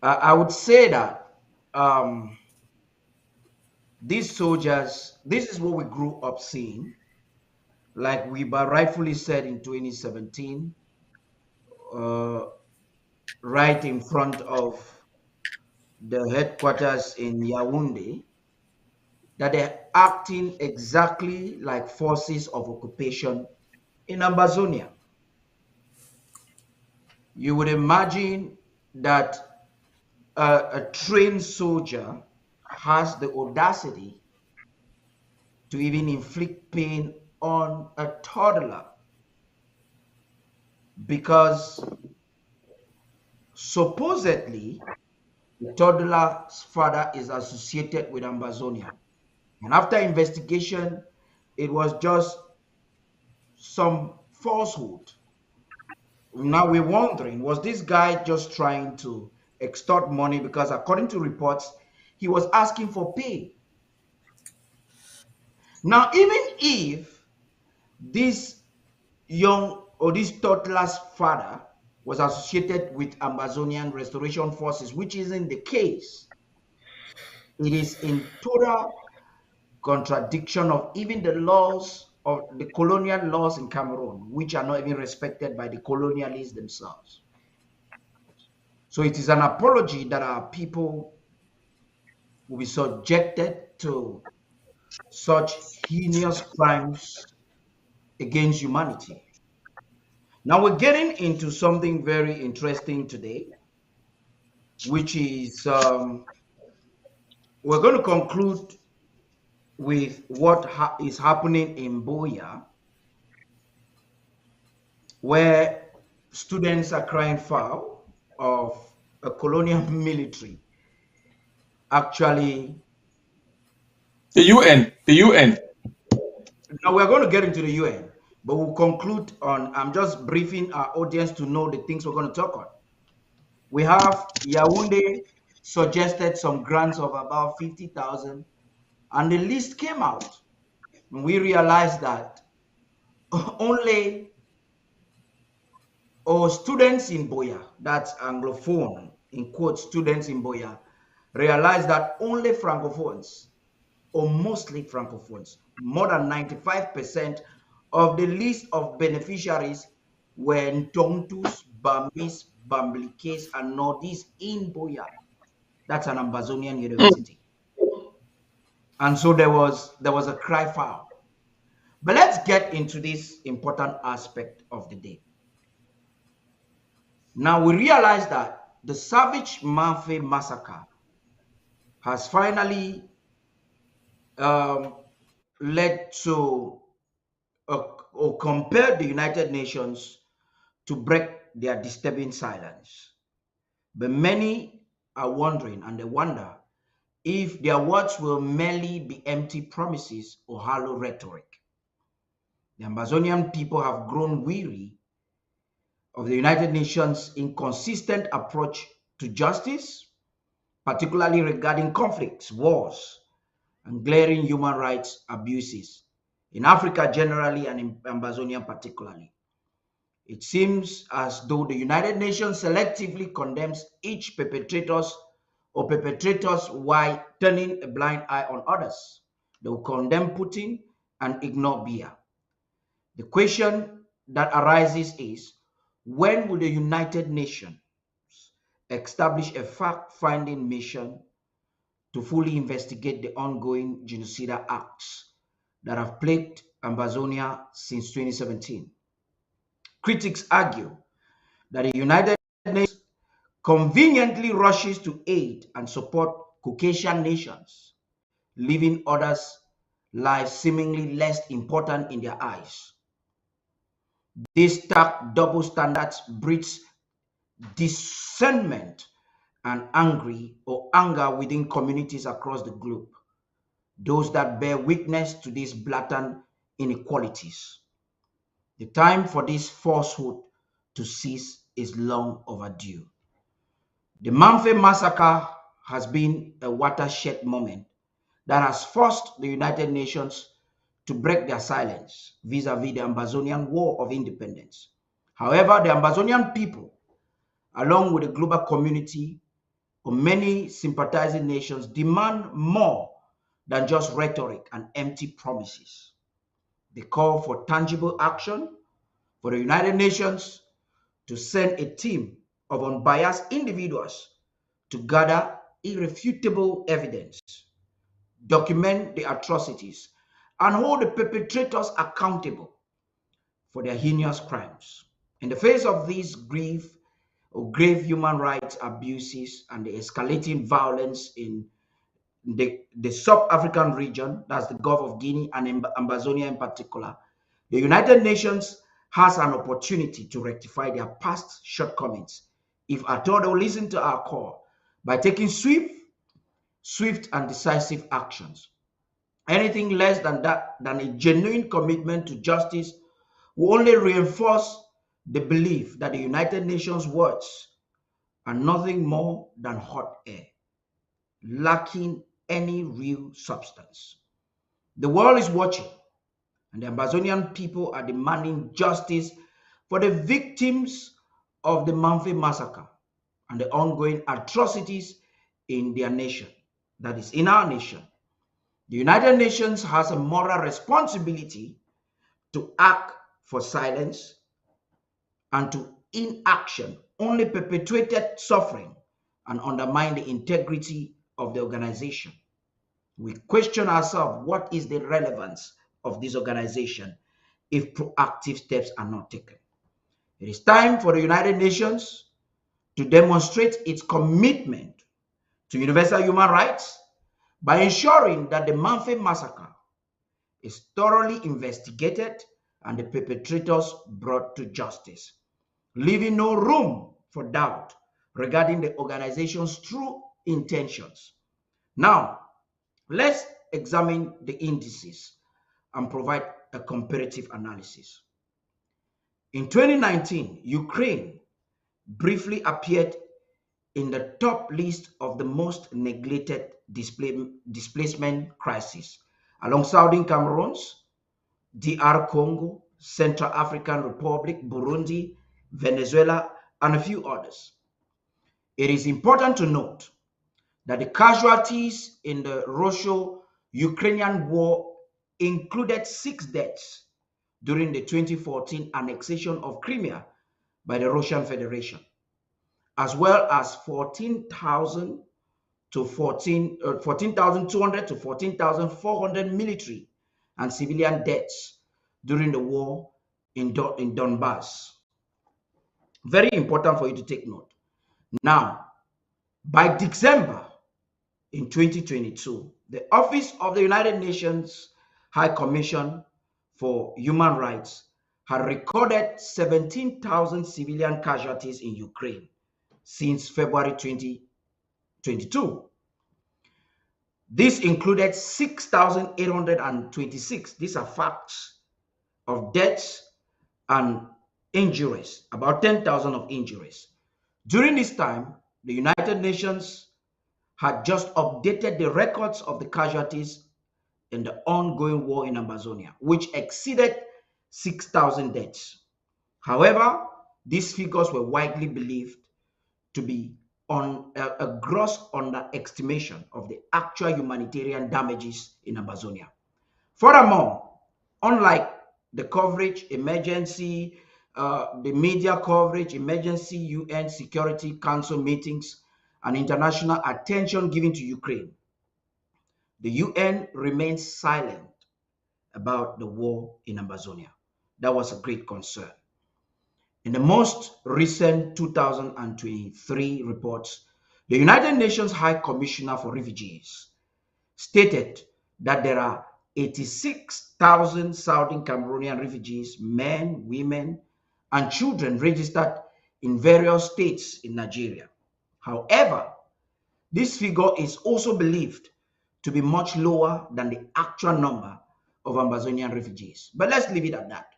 I would say that these soldiers, this is what we grew up seeing. Like we rightfully said in 2017, uh, right in front of the headquarters in Yaoundé, that they're acting exactly like forces of occupation in Ambazonia. You would imagine that a trained soldier has the audacity to even inflict pain on a toddler because supposedly the toddler's father is associated with Ambazonia. And after investigation, it was just some falsehood. Now we're wondering, was this guy just trying to extort money? Because according to reports, he was asking for pay. Now, even if this young or this toddler's father was associated with Ambazonian Restoration Forces, which isn't the case, it is in total contradiction of even the laws of the colonial laws in Cameroon, which are not even respected by the colonialists themselves. So it is an apology that our people will be subjected to such heinous crimes against humanity. Now we're getting into something very interesting today, which is we're going to conclude with what is happening in Boya, where students are crying foul of a colonial military actually. The UN, the UN. Now we're going to get into the UN, but we'll conclude on, I'm just briefing our audience to know the things we're going to talk on. We have Yaoundé suggested some grants of about 50,000, and the list came out. And we realized that only students in Boya, that's Anglophone, in quotes, students in Boya, realized that only Francophones, or mostly Francophones, more than 95% of the list of beneficiaries were Ntontus, Bambis, Bambliques, and Nordis in Boya. That's an Ambazonian university. And so there was a cry foul. But let's get into this important aspect of the day. Now we realize that the savage Mamfe massacre has finally led to or compelled the United Nations to break their disturbing silence. But many are wondering, and they wonder if their words will merely be empty promises or hollow rhetoric. The Ambazonian people have grown weary of the United Nations' inconsistent approach to justice, particularly regarding conflicts, wars, and glaring human rights abuses in Africa generally and in Ambazonia particularly. It seems as though the United Nations selectively condemns each perpetrators while turning a blind eye on others. They will condemn Putin and ignore Biya. The question that arises is, when will the United Nations establish a fact-finding mission to fully investigate the ongoing genocidal acts that have plagued Ambazonia since 2017? Critics argue that the United Nations conveniently rushes to aid and support Caucasian nations, leaving others' lives seemingly less important in their eyes. This stark double standards breeds discernment and anger within communities across the globe. those that bear witness to these blatant inequalities. The time for this falsehood to cease is long overdue. The Mamfe massacre has been a watershed moment that has forced the United Nations to break their silence vis-a-vis the Ambazonian War of Independence. However, the Ambazonian people, along with the global community or many sympathizing nations, demand more than just rhetoric and empty promises. They call for tangible action, for the United Nations to send a team of unbiased individuals to gather irrefutable evidence, document the atrocities, and hold the perpetrators accountable for their heinous crimes. In the face of these grave human rights abuses and the escalating violence in the sub-African region, that's the Gulf of Guinea and Ambazonia in particular, the United Nations has an opportunity to rectify their past shortcomings if at all they will listen to our call by taking swift and decisive actions. Anything less than that, than a genuine commitment to justice, will only reinforce the belief that the United Nations words are nothing more than hot air, lacking any real substance. The world is watching, and the Ambazonian people are demanding justice for the victims of the Mamfe massacre and the ongoing atrocities in their nation, that is, in our nation. The United Nations has a moral responsibility to act, for silence and to inaction only perpetuated suffering and undermine the integrity of the organization. We question ourselves, what is the relevance of this organization if proactive steps are not taken? It is time for the United Nations to demonstrate its commitment to universal human rights by ensuring that the Mamfe massacre is thoroughly investigated and the perpetrators brought to justice, leaving no room for doubt regarding the organization's true intentions. Now, let's examine the indices and provide a comparative analysis. In 2019, Ukraine briefly appeared in the top list of the most neglected displacement crises, alongside Cameroon's, DR Congo, Central African Republic, Burundi, Venezuela, and a few others. It is important to note that the casualties in the Russo-Ukrainian war included 6 deaths during the 2014 annexation of Crimea by the Russian Federation, as well as 14,200 to 14,400 military and civilian deaths during the war in Donbass. Very important for you to take note. Now, by December in 2022, the Office of the United Nations High Commission for Human Rights had recorded 17,000 civilian casualties in Ukraine since February 2022. This included 6,826, these are facts, of deaths and injuries, about 10,000 of injuries. During this time, the United Nations had just updated the records of the casualties in the ongoing war in Ambazonia, which exceeded 6,000 deaths. However, these figures were widely believed to be on a gross underestimation of the actual humanitarian damages in Ambazonia. Furthermore, unlike the coverage, the media coverage, emergency UN Security Council meetings, and international attention given to Ukraine, the UN remains silent about the war in Ambazonia. That was a great concern. In the most recent 2023 reports, the United Nations High Commissioner for Refugees stated that there are 86,000 Southern Cameroonian refugees, men, women, and children registered in various states in Nigeria. However, this figure is also believed to be much lower than the actual number of Ambazonian refugees. But let's leave it at that.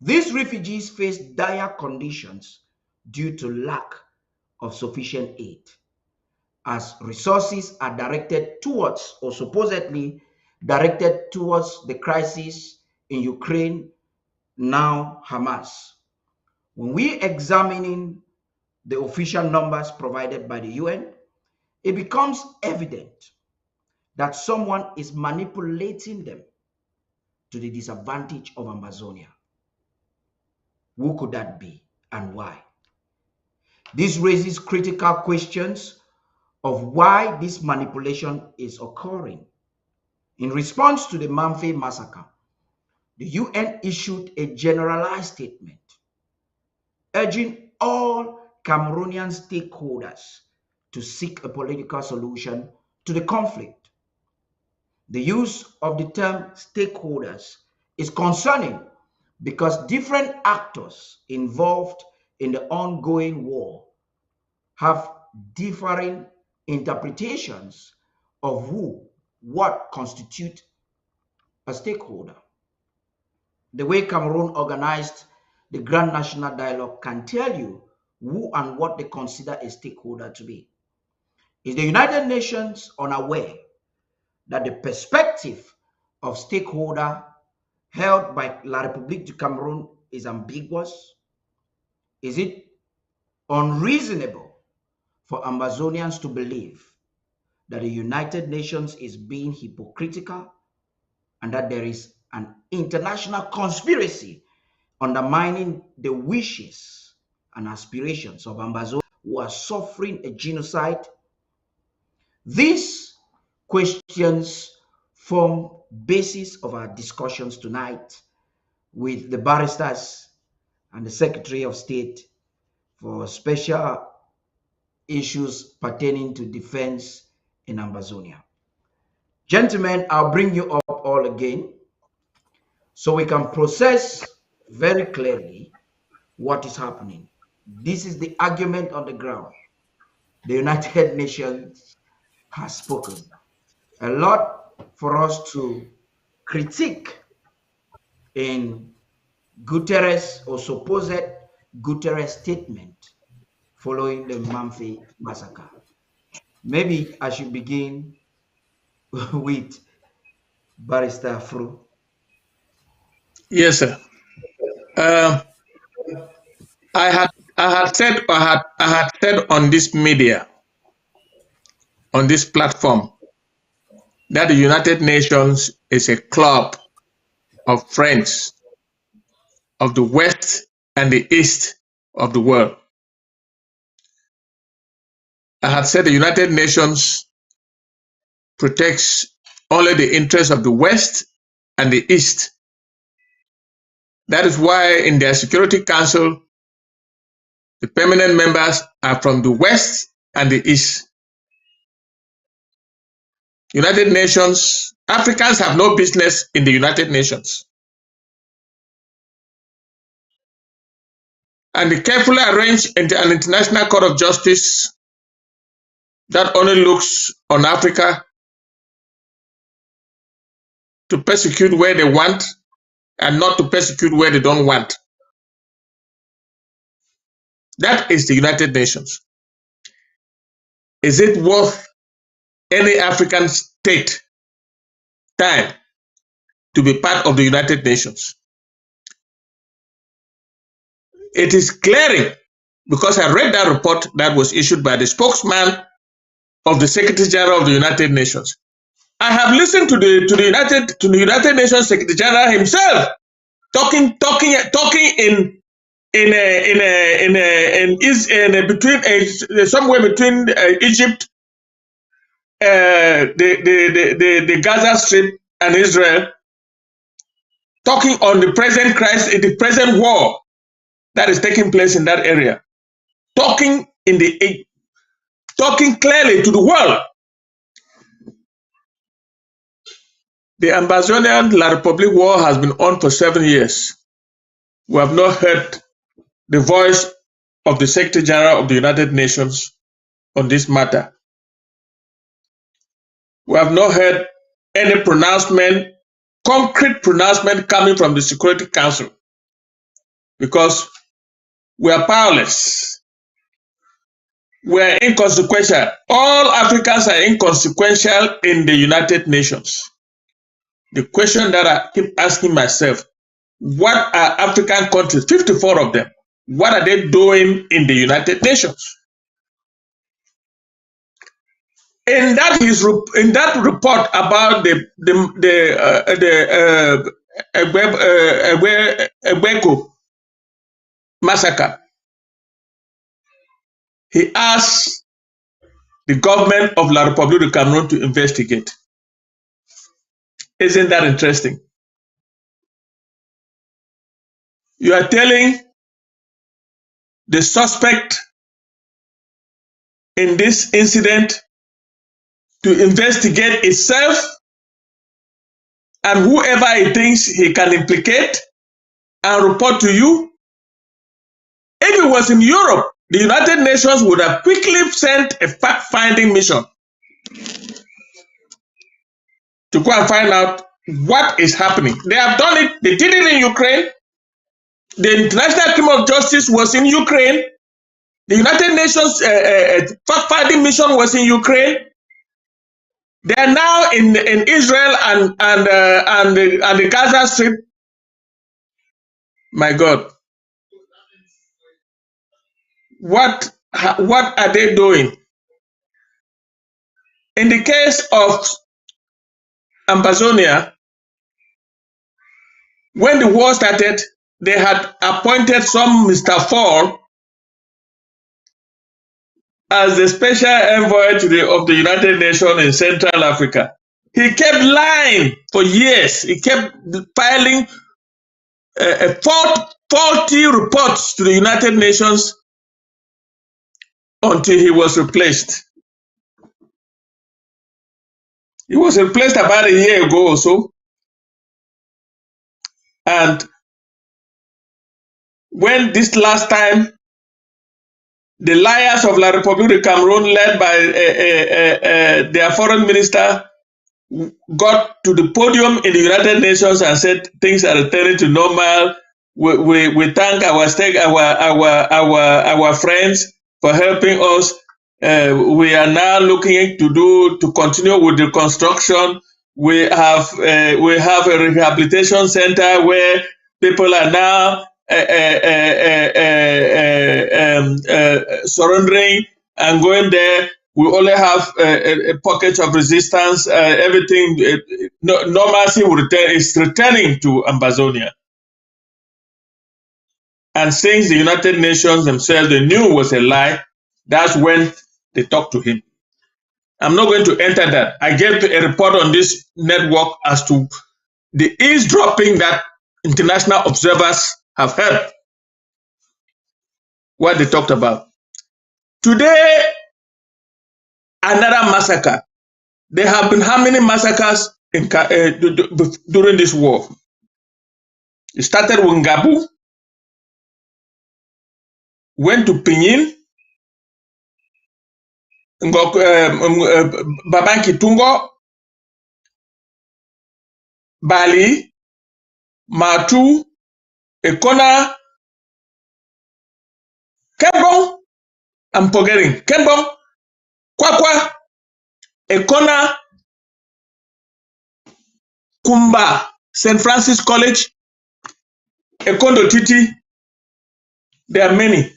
These refugees face dire conditions due to lack of sufficient aid, as resources are directed towards, or supposedly directed towards, the crisis in Ukraine, now Hamas. When we examining the official numbers provided by the UN, it becomes evident that someone is manipulating them to the disadvantage of Ambazonia. Who could that be and why? This raises critical questions of why this manipulation is occurring. In response to the Mamfe massacre, the UN issued a generalized statement urging all Cameroonian stakeholders to seek a political solution to the conflict. The use of the term stakeholders is concerning because different actors involved in the ongoing war have differing interpretations of what constitutes a stakeholder. The way Cameroon organized the Grand National Dialogue can tell you who and what they consider a stakeholder to be. Is the United Nations unaware that the perspective of stakeholder held by La République du Cameroon is ambiguous? Is it unreasonable for Ambazonians to believe that the United Nations is being hypocritical and that there is an international conspiracy undermining the wishes and aspirations of Ambazonians who are suffering a genocide? These questions form basis of our discussions tonight with the barristers and the Secretary of State for special issues pertaining to defense in Ambazonia. Gentlemen, I'll bring you up all again so we can process very clearly what is happening. This is the argument on the ground. The United Nations has spoken. A lot for us to critique in Guterres or supposed Guterres statement following the Mamfe massacre. Maybe I should begin with Barrister Fru. Yes, sir. I had said on this media, on this platform, that the United Nations is a club of friends of the West and the East of the world. I had said the United Nations protects only the interests of the West and the East. That is why in their Security Council, the permanent members are from the West and the East. United Nations, Africans have no business in the United Nations. And the carefully arranged an international court of justice that only looks on Africa to persecute where they want and not to persecute where they don't want. That is the United Nations. Is it worth any African state time to be part of the United Nations? It is glaring because I read that report that was issued by the spokesman of the Secretary General of the United Nations. I have listened to the United Nations Secretary General himself talking somewhere between Egypt, the Gaza Strip, and Israel, talking on the present crisis, the present war that is taking place in that area, talking clearly to the world. The Ambazonian La République war has been on for 7 years. We have not heard the voice of the Secretary General of the United Nations on this matter. We have not heard any pronouncement, concrete pronouncement coming from the Security Council because we are powerless. We are inconsequential. All Africans are inconsequential in the United Nations. The question that I keep asking myself, what are African countries, 54 of them, what are they doing in the United Nations? In that report about the Egbeko massacre, he asked the government of La République du Cameroon to investigate. Isn't that interesting? You are telling the suspect in this incident to investigate itself and whoever he thinks he can implicate and report to you. If it was in Europe, the United Nations would have quickly sent a fact-finding mission to go and find out what is happening. They have done it. They did it in Ukraine. The International Criminal Justice was in Ukraine. The United Nations fact-finding mission was in Ukraine. They are now in Israel and the Gaza Strip. My God, what are they doing? In the case of Ambazonia, when the war started, they had appointed some Mr. Fall as the special envoy of the United Nations in Central Africa. He kept lying for years. He kept filing faulty reports to the United Nations until he was replaced. He was replaced about a year ago or so. And when this last time, the liars of La République du Cameroon, led by their foreign minister, got to the podium in the United Nations and said things are returning to normal. We thank our friends for helping us. We are now looking to continue with the construction. We have a rehabilitation center where people are now surrendering and going there. We only have a pocket of resistance. Everything, normalcy is returning to Ambazonia. And since the United Nations themselves, they knew it was a lie, that's when they talked to him. I'm not going to enter that. I gave a report on this network as to the eavesdropping that international observers have heard, what they talked about. Today, another massacre. There have been how many massacres during this war? It started with Ngabu, went to Pinyin, Babanki Tungo, Bali, Matu, Ekona, Kembong, I'm forgetting, Kembong, Kwakwa, Ekona, Kumba, St. Francis College, Ekondo Titi. There are many.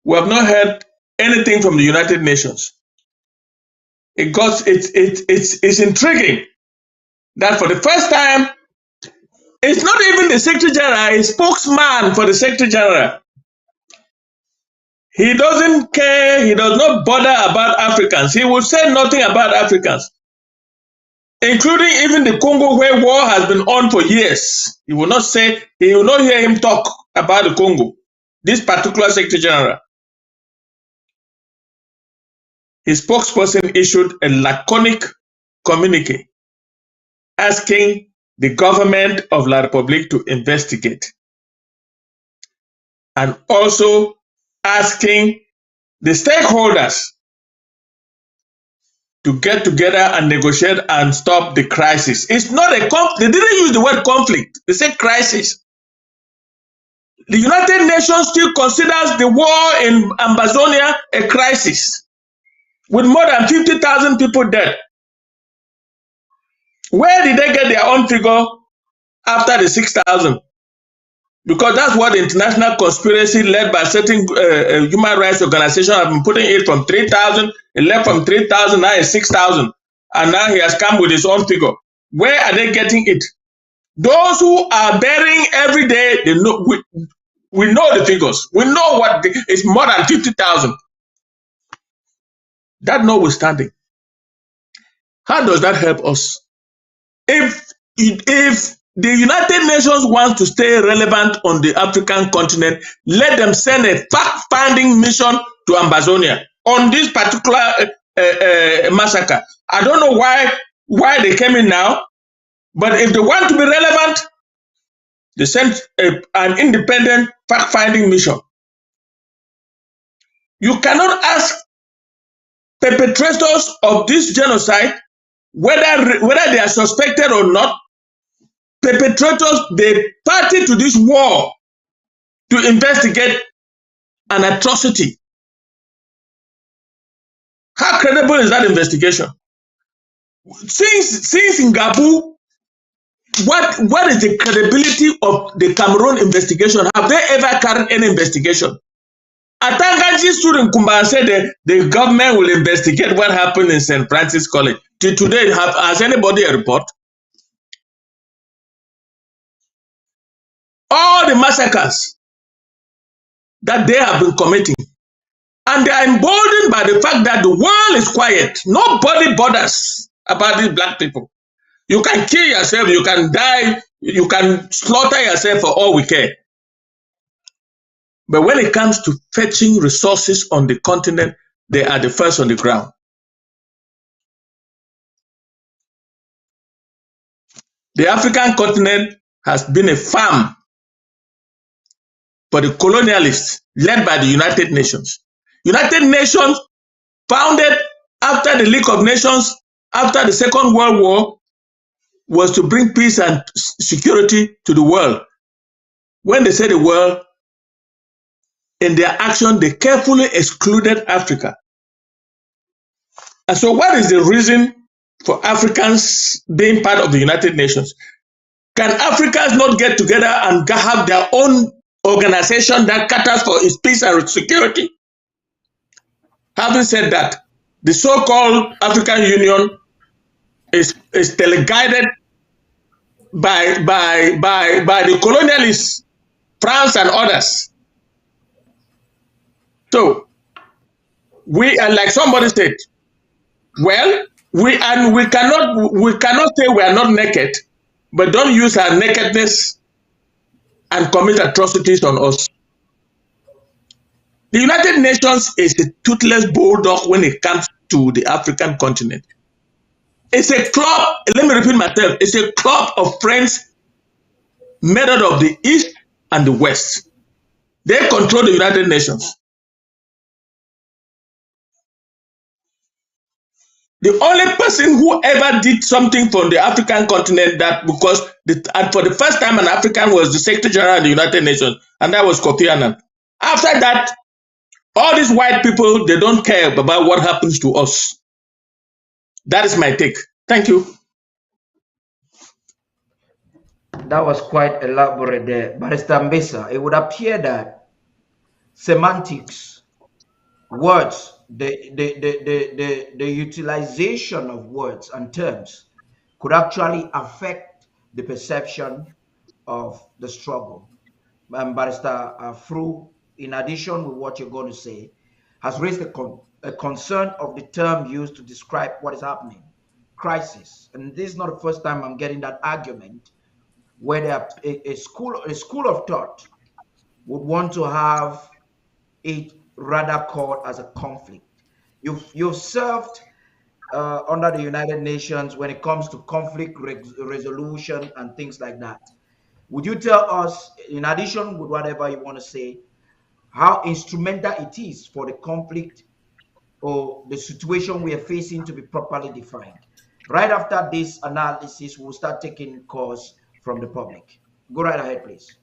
We have not heard anything from the United Nations. It's intriguing that for the first time, it's not even the Secretary General, a spokesman for the Secretary General. He doesn't care, he does not bother about Africans. He will say nothing about Africans, including even the Congo where war has been on for years. He will not hear him talk about the Congo, this particular Secretary General. His spokesperson issued a laconic communique asking the government of La République to investigate, and also asking the stakeholders to get together and negotiate and stop the crisis. It's not a conflict. They didn't use the word conflict. They said crisis. The United Nations still considers the war in Ambazonia a crisis, with more than 50,000 people dead. Where did they get their own figure after the 6,000? Because that's what the international conspiracy led by certain human rights organizations have been putting it from 3,000, it left from 3,000, now it's 6,000. And now he has come with his own figure. Where are they getting it? Those who are burying every day, they know, we know the figures. We know what it's more than 50,000. That notwithstanding, how does that help us? If the United Nations wants to stay relevant on the African continent, let them send a fact-finding mission to Ambazonia on this particular massacre. I don't know why they came in now, but if they want to be relevant, they sent an independent fact-finding mission. You cannot ask perpetrators of this genocide whether they are suspected or not. Perpetrators, they party to this war to investigate an atrocity. How credible is that investigation? Since in Gabu, what is the credibility of the Cameroon investigation? Have they ever carried any investigation? Atangaji stood in Kumba and said the government will investigate what happened in St. Francis College. Till today, has anybody a report? All the massacres that they have been committing, and they are emboldened by the fact that the world is quiet. Nobody bothers about these black people. You can kill yourself, you can die, you can slaughter yourself for all we care. But when it comes to fetching resources on the continent, they are the first on the ground. The African continent has been a farm for the colonialists led by the United Nations. United Nations, founded after the League of Nations, after the Second World War, was to bring peace and security to the world. When they say the world, in their action, they carefully excluded Africa. And so what is the reason for Africans being part of the United Nations? Can Africans not get together and have their own organization that caters for its peace and security? Having said that, the so-called African Union is teleguided by the colonialists, France and others. So we are, like somebody said, well, we cannot say we are not naked, but don't use our nakedness and commit atrocities on us. The United Nations is a toothless bulldog when it comes to the African continent. It's a club, let me repeat myself, it's a club of friends made out of the East and the West. They control the United Nations. The only person who ever did something from the African continent that and for the first time an African was the Secretary General of the United Nations, and that was Kofi Annan. After that, all these white people, they don't care about what happens to us. That is my take. Thank you. That was quite elaborate there. Barrister Mbesa, it would appear that semantics, words, the utilization of words and terms could actually affect the perception of the struggle. Barrister Fru, in addition with what you're going to say, has raised a concern of the term used to describe what is happening, crisis. And this is not the first time I'm getting that argument, where a school of thought would want to have it rather called as a conflict. You've served under the United Nations when it comes to conflict resolution and things like that. Would you tell us, in addition with whatever you want to say, how instrumental it is for the conflict or the situation we are facing to be properly defined. Right after this analysis, we'll start taking calls from the public. Go right ahead, please.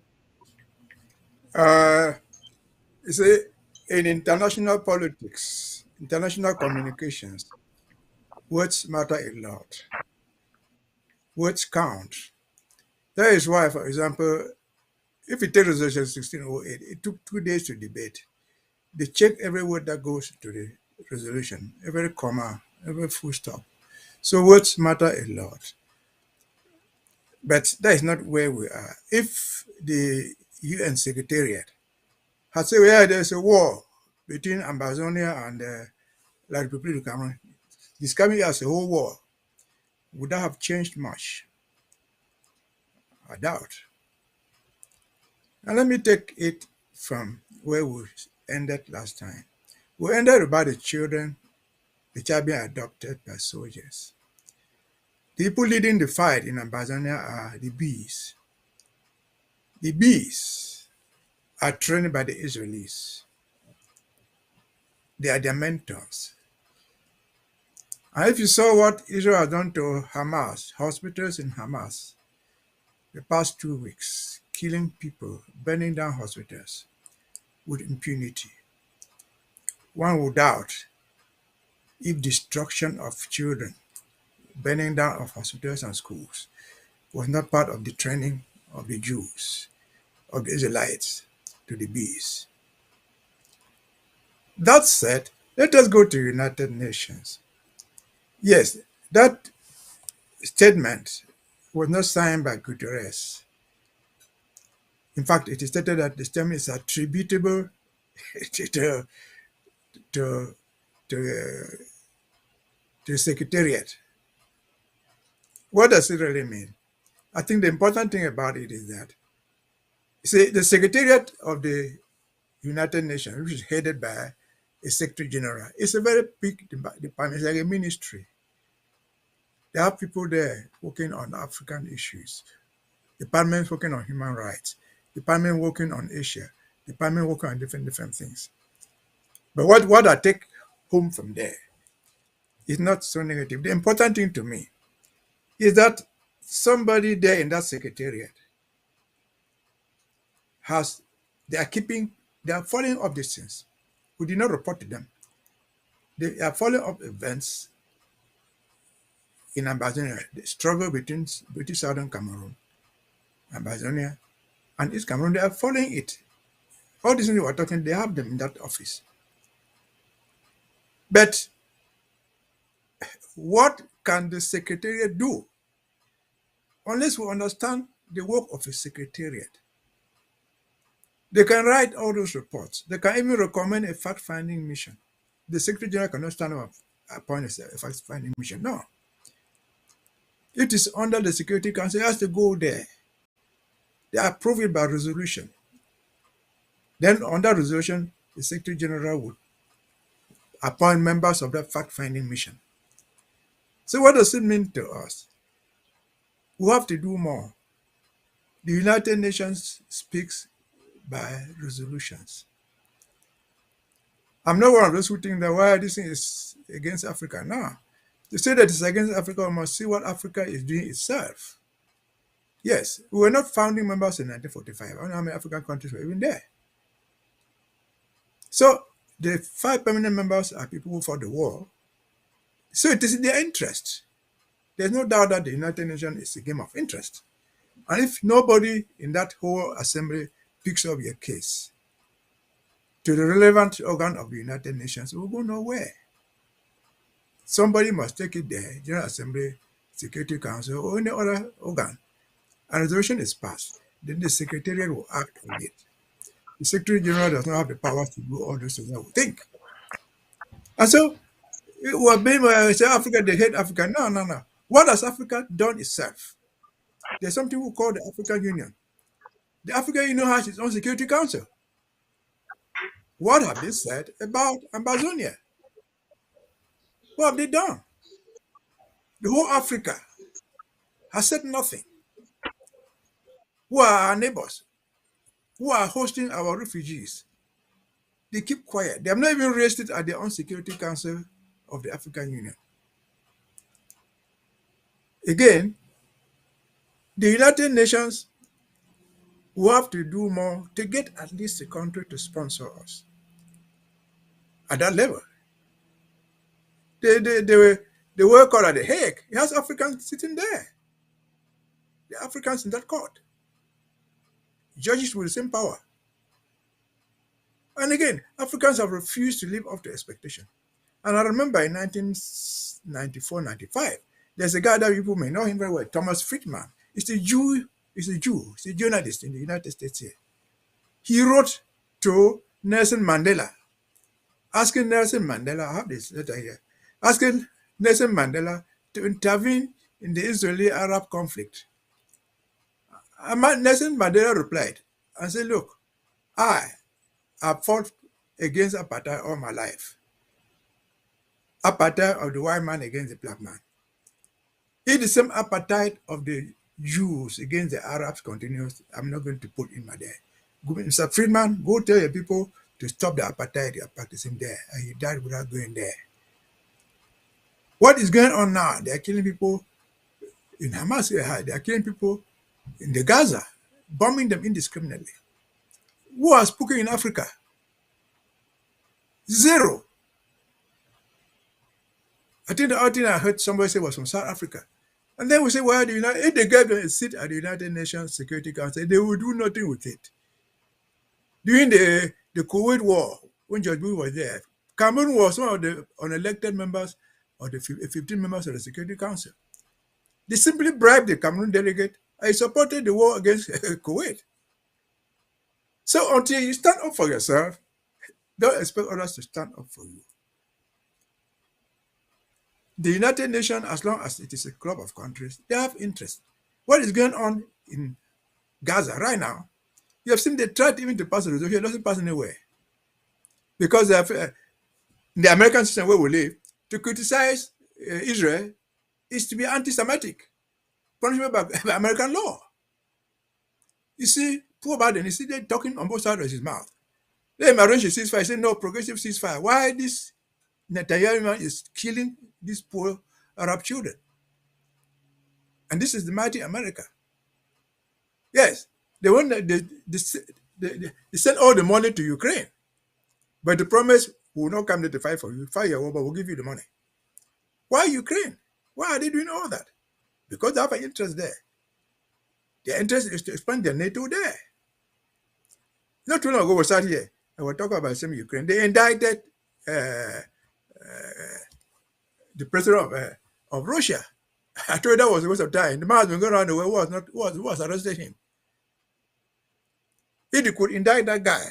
You see, in international politics, international communications, words matter a lot. Words count. That is why, for example, if you take Resolution 1608, it took 2 days to debate. They check every word that goes to the resolution, every comma, every full stop. So words matter a lot. But that is not where we are. If the UN Secretariat had said, yeah, there's a war between Ambazonia and La République du Cameroon, describing it as a whole war, would that have changed much? I doubt. Now let me take it from where we ended last time. We ended about the children which are being adopted by soldiers. The people leading the fight in Ambazonia are the bees. The bees are trained by the Israelis. They are their mentors. And if you saw what Israel has done to Hamas, hospitals in Hamas, the past 2 weeks, killing people, burning down hospitals with impunity, one would doubt if destruction of children, burning down of hospitals and schools was not part of the training of the Jews, of the Israelites to the bees. That said, let us go to United Nations. Yes, that statement was not signed by Guterres. In fact, it is stated that the statement is attributable to, to, to, to the Secretariat. What does it really mean? I think the important thing about it is that, see, the Secretariat of the United Nations, which is headed by a Secretary General, is a very big department. It's like a ministry. There are people there working on African issues, departments working on human rights, department working on Asia, department working on different things. But what I take home from there is not so negative. The important thing to me is that somebody there in that secretariat they are following up these things. We did not report to them. They are following up events in Ambazonia, the struggle between British Southern Cameroon, Ambazonia, and East Cameroon. They are following it. All these things we are talking, they have them in that office. But what can the secretariat do? Unless we understand the work of a secretariat. They can write all those reports. They can even recommend a fact-finding mission. The Secretary General cannot stand up and appoint a fact-finding mission. No. It is under the Security Council. It has to go there. They approve it by resolution. Then on that resolution, the Secretary General would appoint members of that fact-finding mission. So what does it mean to us? We have to do more. The United Nations speaks by resolutions. I'm not one of those who think that why this thing is against Africa. No. To say that it's against Africa, we must see what Africa is doing itself. Yes, we were not founding members in 1945. I don't know how many African countries were even there. So the 5 permanent members are people who fought the war. So it is in their interest. There's no doubt that the United Nations is a game of interest. And if nobody in that whole assembly picks up your case to the relevant organ of the United Nations, we'll go nowhere. Somebody must take it there, General Assembly, Security Council, or any other organ. A resolution is passed. Then the Secretariat will act on it. The Secretary General does not have the power to do all those things, I would think. And so, it was being say Africa, they hate Africa. No. What has Africa done itself? There's something we call the African Union. The African Union has its own Security Council. What have they said about Ambazonia? What have they done? The whole Africa has said nothing. Who are our neighbors? Who are hosting our refugees? They keep quiet. They have not even raised it at their own Security Council of the African Union. Again, the United Nations will have to do more to get at least a country to sponsor us at that level. They were called at The Hague. It has Africans sitting there. The Africans in that court. Judges with the same power. And again, Africans have refused to live up to expectation. And I remember in 1994-95, there's a guy that people may know him very well, Thomas Friedman. He's a Jew. He's a journalist in the United States here. He wrote to Nelson Mandela, asking Nelson Mandela, I have this letter here, asking Nelson Mandela to intervene in the Israeli-Arab conflict. And Nelson Mandela replied and said, look, I have fought against apartheid all my life. Apartheid of the white man against the black man. If the same apartheid of the Jews against the Arabs continues, I'm not going to put in my there. Mr. Friedman, go tell your people to stop the apartheid they are practicing there. And he died without going there. What is going on now? They are killing people in Hamas. They are killing people in the Gaza, bombing them indiscriminately. Who are speaking in Africa? Zero. I think the other thing I heard somebody say was from South Africa. And then we say, well, if they gave them a seat at the United Nations Security Council, they will do nothing with it. During the Kuwait War, when George Bush was there, Cameroon was one of the unelected members of the 15 members of the Security Council. They simply bribed the Cameroon delegate and supported the war against Kuwait. So until you stand up for yourself, don't expect others to stand up for you. The United Nations, as long as it is a club of countries, they have interest. What is going on in Gaza right now? You have seen they tried even to pass a resolution, it doesn't pass anywhere. Because they have, the American system where we live, to criticize Israel is to be anti-Semitic, punishment by American law. You see, poor Biden, you see, they're talking on both sides of his mouth. They arrange a ceasefire, say no, progressive ceasefire. Why this Netanyahu man is killing these poor Arab children? And this is the mighty America. Yes, they send all the money to Ukraine, but the promise will not come there to fight for you. Fight your war, but we'll give you the money. Why Ukraine? Why are they doing all that? Because they have an interest there. Their interest is to expand their NATO there. Not too long ago, we sat here and we're talking about some Ukraine. They indicted the president of Russia. I told you that was a waste of time. The man has been going around the world who was arrested him. If they could indict that guy,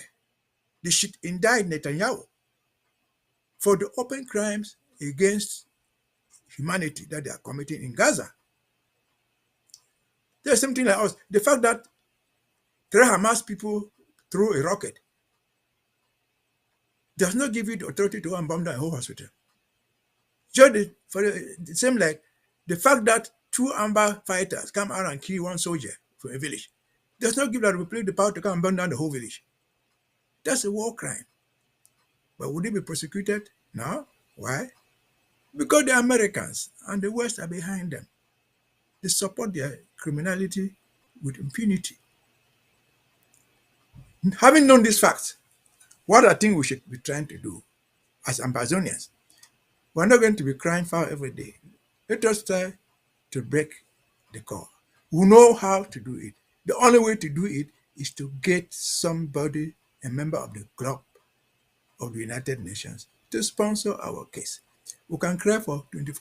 they should indict Netanyahu for the open crimes against humanity that they are committing in Gaza. There's something like us. The fact that 3 Hamas people threw a rocket does not give you the authority to go and bomb down a whole hospital. Just for the same like the fact that 2 Amba fighters come out and kill 1 soldier from a village does not give that Republic the power to come and burn down the whole village. That's a war crime. But would it be prosecuted? No. Why? Because the Americans and the West are behind them. They support their criminality with impunity. Having known these facts, what I think we should be trying to do as Ambazonians, we're not going to be crying foul every day. Let us try to break the core. We know how to do it. The only way to do it is to get somebody, a member of the club of the United Nations, to sponsor our case. We can cry for 30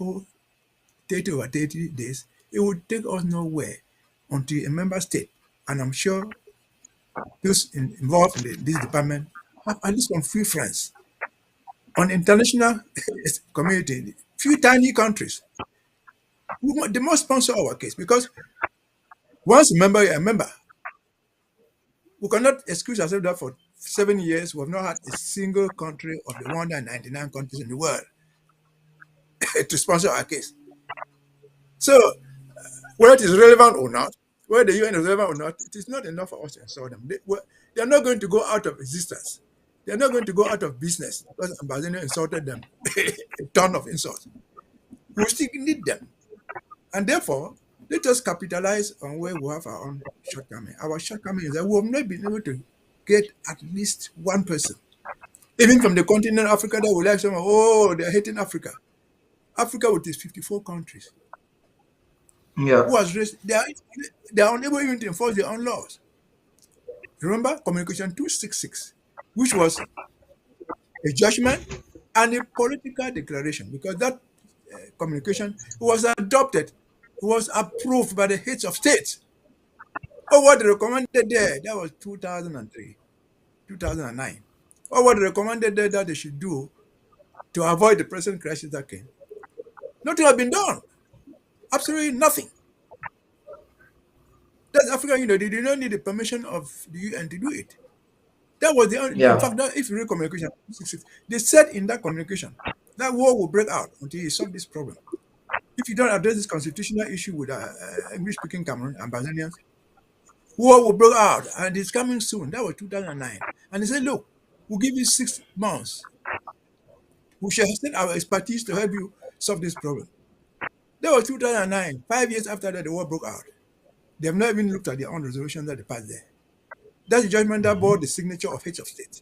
over 30 days. It would take us nowhere until a member state, and I'm sure those involved in this department have at least some few friends on international community, few tiny countries. They must sponsor our case because once a member, you're a member. We cannot excuse ourselves that for 7 years we have not had a single country of the 199 countries in the world to sponsor our case. So, whether it is relevant or not, whether the UN is relevant or not, it is not enough for us to install them. They are not going to go out of existence They're not going to go out of business because Ambazonia insulted them, a ton of insults. We still need them. And therefore, let us capitalize on where we have our own shortcoming. Our shortcoming is that we have not been able to get at least one person, even from the continent of Africa, that will like someone, oh, they're hating Africa. Africa with its 54 countries. Yeah. Who has raised, they are unable even to enforce their own laws. Remember Communication 266, which was a judgment and a political declaration, because that communication was adopted, was approved by the heads of states. Oh, what they recommended there, that was 2003, 2009. Oh, what they recommended there that they should do to avoid the present crisis that came. Nothing has been done. Absolutely nothing. That's African Union. They did not need the permission of the UN to do it. That was the only, in fact, that if you read communication, they said in that communication that war will break out until you solve this problem. If you don't address this constitutional issue with English-speaking Cameroon Ambazonians, war will break out, and it's coming soon. That was 2009. And they said, look, we'll give you 6 months. We shall send our expertise to help you solve this problem. That was 2009. 5 years after that, the war broke out. They have not even looked at their own resolution that they passed there. That's the judgment that bore the signature of heads of state.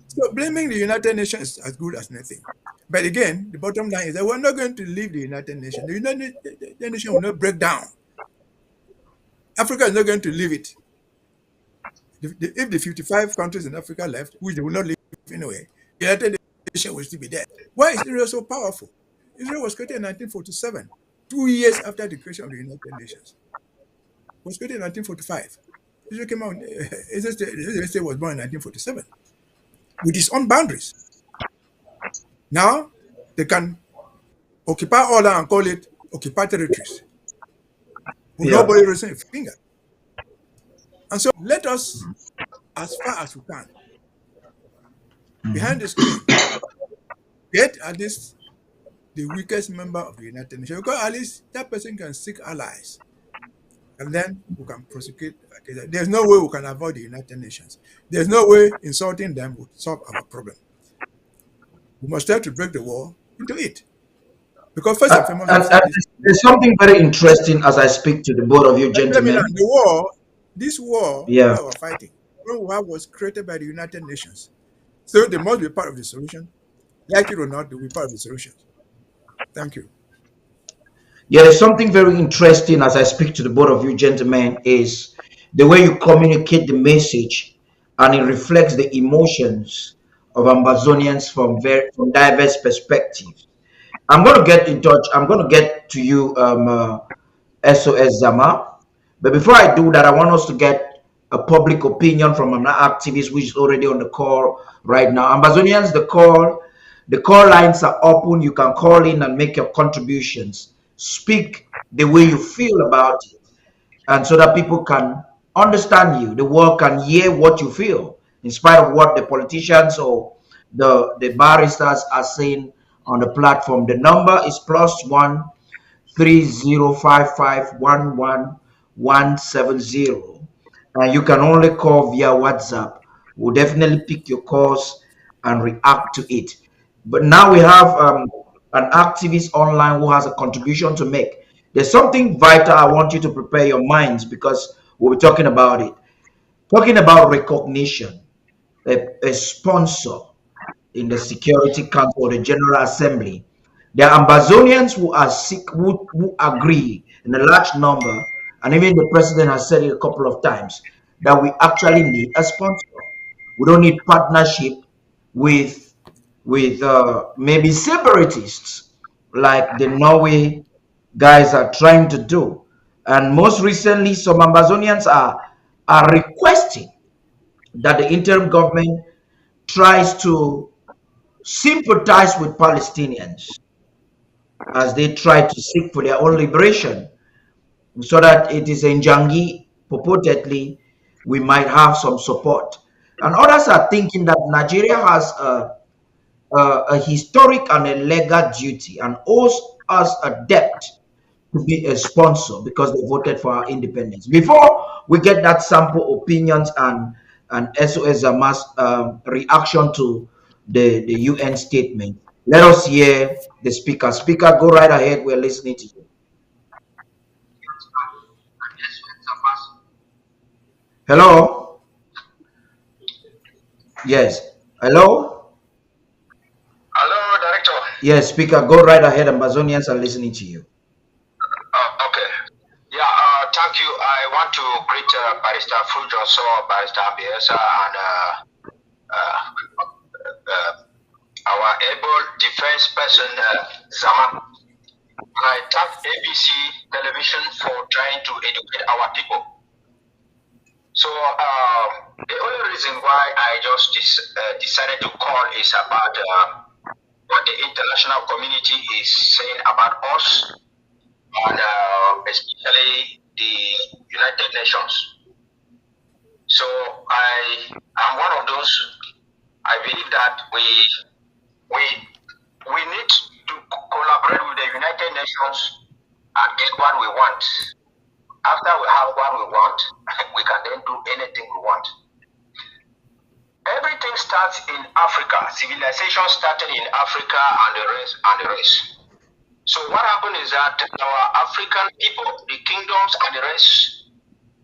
So blaming the United Nations is as good as nothing. But again, the bottom line is that we're not going to leave the United Nations. The United Nations will not break down. Africa is not going to leave it. If the 55 countries in Africa left, which they will not leave anyway, the United Nations will still be there. Why is Israel so powerful? Israel was created in 1947, 2 years after the creation of the United Nations. It was created in 1945. Israel came out. Israel State was born in 1947 with its own boundaries. Now they can occupy all that and call it occupied territories. With nobody raising a finger. And so let us, as far as we can, behind the screen, get at least the weakest member of the United Nations, because at least that person can seek allies. And then we can prosecute. There's no way we can avoid the United Nations. There's no way insulting them would solve our problem. We must try to break the war into it. Because first and foremost, there's something very interesting as I speak to the both of you gentlemen. This war we are fighting, was created by the United Nations. So they must be part of the solution. Like it or not, they will be part of the solution. Thank you. Yeah, there's something very interesting as I speak to the both of you gentlemen is the way you communicate the message, and it reflects the emotions of Ambazonians from diverse perspectives. I'm going to get in touch. I'm going to get to you, SOS Zama. But before I do that, I want us to get a public opinion from an activist which is already on the call right now. Ambazonians, the call lines are open. You can call in and make your contributions. Speak the way you feel about it, and so that people can understand you. The world can hear what you feel, in spite of what the politicians or the barristers are saying on the platform. The number is +1 3055111170, and you can only call via WhatsApp. We'll definitely pick your calls and react to it. But now we have an activist online who has a contribution to make. There's something vital. I want you to prepare your minds because we'll be talking about it. Talking about recognition, a sponsor in the Security Council or the General Assembly. There are Ambazonians who are sick, who agree in a large number, and even the president has said it a couple of times, that we actually need a sponsor. We don't need partnership with maybe separatists like the Norway guys are trying to do. And most recently, some Ambazonians are requesting that the interim government tries to sympathize with Palestinians as they try to seek for their own liberation, so that it is in Jangi, purportedly, we might have some support. And others are thinking that Nigeria has a historic and a legal duty and owes us a debt to be a sponsor because they voted for our independence. Before we get that sample opinions and and SOS Hamas reaction to the UN statement. Let us hear the speaker. Speaker, go right ahead. We're listening to you. Hello? Yes. Hello? Hello, Director. Yes, speaker, go right ahead. Ambazonians are listening to you. Okay. Yeah, thank you. I want to greet Barrister Fuljoso, Barrister Biesa, and our able defense person, Zaman. I thank ABC television for trying to educate our people. So the only reason why I just decided to call is about what the international community is saying about us, and especially the United Nations. So I am one of those. I believe that we need to collaborate with the United Nations and get what we want. After we have what we want, we can then do anything we want. Everything starts in Africa. Civilization started in Africa and the rest. So what happened is that our African people, the kingdoms and the rest,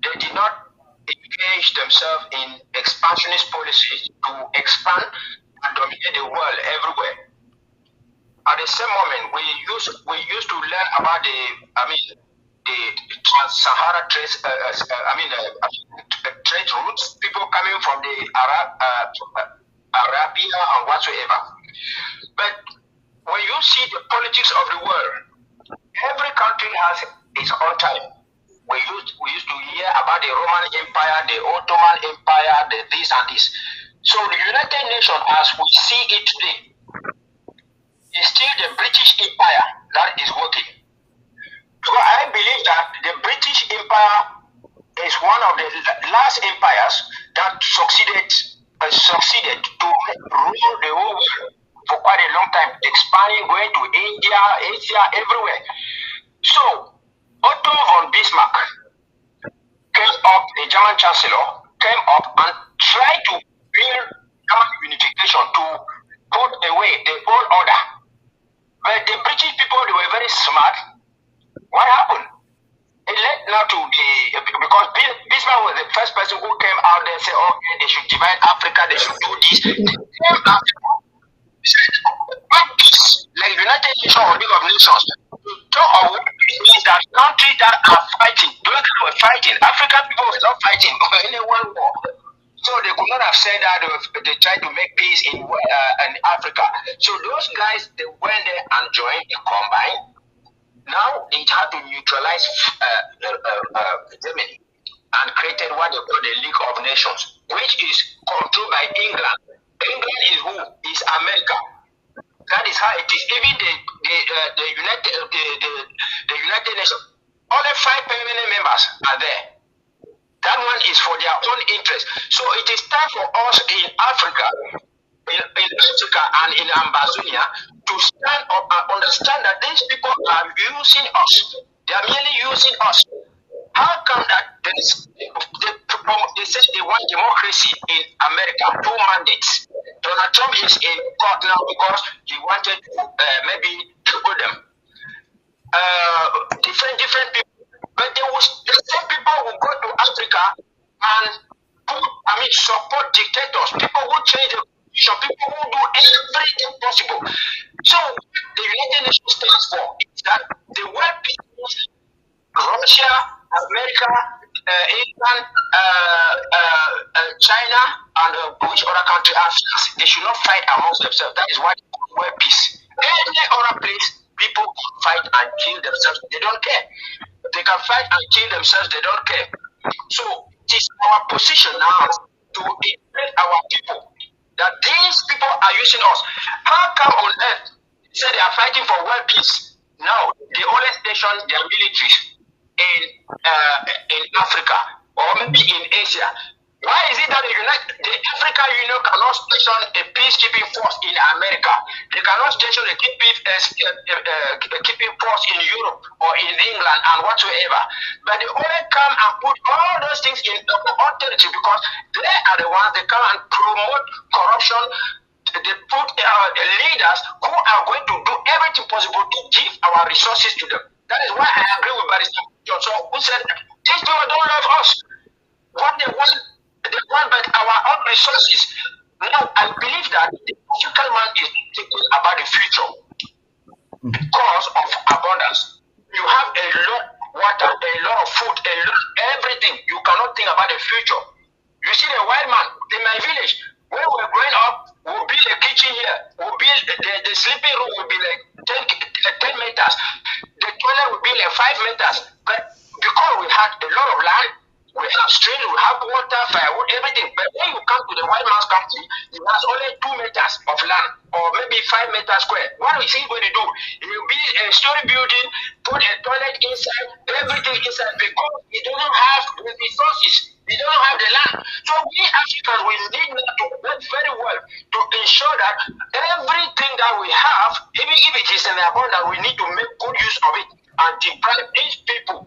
they did not engage themselves in expansionist policies to expand and dominate the world everywhere. At the same moment, we used to learn about the trans-Sahara trade routes, people coming from the Arabia and whatsoever. But when you see the politics of the world, every country has its own time. We used to hear about the Roman Empire, the Ottoman Empire, the this and this. So the United Nations, as we see it today, is still the British Empire that is working. So I believe that the British Empire is one of the last empires that succeeded to rule the whole world for quite a long time, expanding, going to India, Asia, everywhere. So Otto von Bismarck came up, the German Chancellor, came up and tried to build German unification to put away the old order. But the British people, they were very smart. What happened? It led now to because Bismarck was the first person who came out there and said, okay, they should divide Africa, they should do this. Like United Nations or League of Nations, talk of what means that countries that are fighting, those that were fighting, African people were not fighting in a world war. So they could not have said that they tried to make peace in Africa. So those guys, they went there and joined the combine. Now they had to neutralize Germany and created what they call the League of Nations, which is controlled by England. England is who? Is America. That is how it is. Even the United Nations, only 5 permanent members are there. That one is for their own interest. So it is time for us in Africa, in Africa and in Ambazonia, to stand up and understand that these people are using us. They are merely using us. How come that they say they want democracy in America, 2 mandates? Donald Trump is in court now because he wanted to maybe kill them. Different people. But the same people who go to Africa and support dictators, people who change the constitution, people who do everything possible. So the United Nations stands for is that the world people, Russia, America, England, China, and which other country are France, they should not fight amongst themselves. That is why they want peace. Any other place, people fight and kill themselves. They don't care. They can fight and kill themselves. They don't care. So it is our position now to educate our people that these people are using us. How come on earth say they are fighting for world peace? Now they only station their militaries in Africa or maybe in Asia. Why is it that the African Union cannot station a peacekeeping force in America? They cannot station a keeping force in Europe or in England and whatsoever. But they only come and put all those things in the authority because they are the ones that come and promote corruption. They put leaders who are going to do everything possible to give our resources to them. That is why I agree with Barrister Johnson, who said these people don't love us. What they want but our own resources. Now, I believe that the African man is thinking about the future because of abundance. You have a lot of water, a lot of food, a lot of everything. You cannot think about the future. You see the white man in my village, when we were growing up, we'll build a kitchen here, we'll build the sleeping room will be like 10 meters. The toilet will be like 5 meters. But because we had a lot of land, we have streams, we have water, firewood, everything. But when you come to the white man's country, he has only 2 meters of land, or maybe 5 meters square. What is he going to do? He will build a story building, put a toilet inside, everything inside, because he doesn't have the resources. He doesn't have the land. So we Africans, we need to work very well to ensure that everything that we have, even if it is in abundance, we need to make good use of it and deprive these people.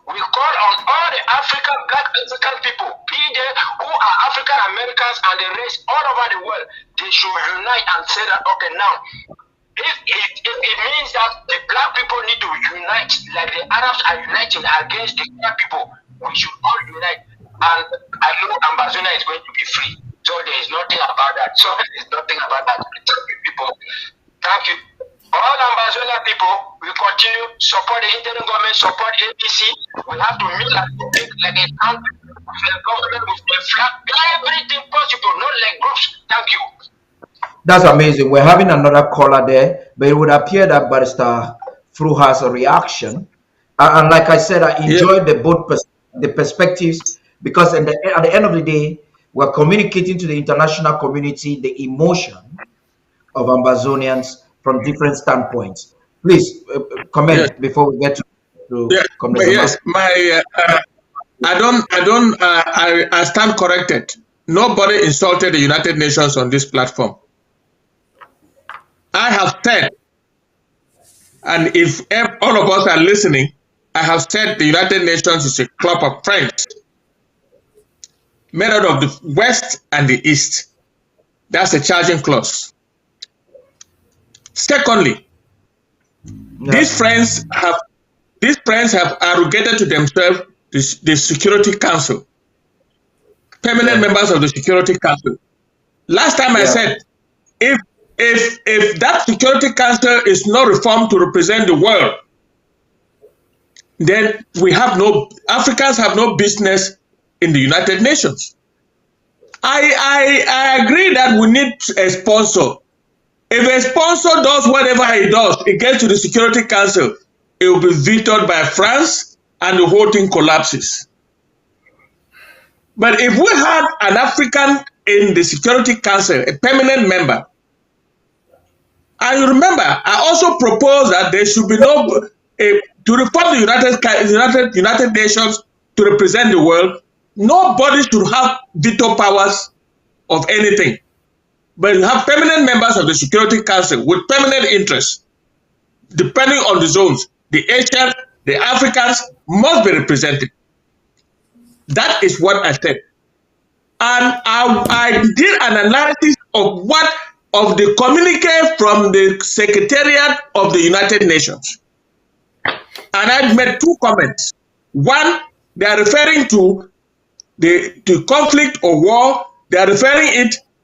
We call on all the black African people, be they who are African Americans and the rest all over the world, they should unite and say that, okay, now, if it means that the black people need to unite, like the Arabs are uniting against the black people, we should all unite. And I know Ambazonia is going to be free. So there is nothing about that. So there is nothing about that. Thank you, people. Thank you. All Ambazonia people will continue support the interim government, support ABC. We have to meet like a country with the government, with the flag, everything possible, not like groups. Thank you. That's amazing. We're having another caller there, but it would appear that Barrister Fru has a reaction. And like I said, I enjoyed the perspectives because at the end of the day, we're communicating to the international community the emotion of Ambazonians from different standpoints. Please comment before we get to yes, I stand corrected. Nobody insulted the United Nations on this platform. I have said, and if all of us are listening, I have said the United Nations is a club of friends made out of the West and the East. That's a charging clause. Secondly, these friends have arrogated to themselves the Security Council, permanent members of the Security Council. Last time I said, if that Security Council is not reformed to represent the world, then Africans have no business in the United Nations. I agree that we need a sponsor. If a sponsor does whatever he does, it gets to the Security Council, it will be vetoed by France and the whole thing collapses. But if we had an African in the Security Council, a permanent member, and you remember, I also proposed that there should be to reform the United Nations to represent the world, nobody should have veto powers of anything. But you have permanent members of the Security Council with permanent interests, depending on the zones. The Asians, the Africans must be represented. That is what I said. And I did an analysis of the communique from the Secretariat of the United Nations. And I made 2 comments. One, they are referring to the conflict or war. They are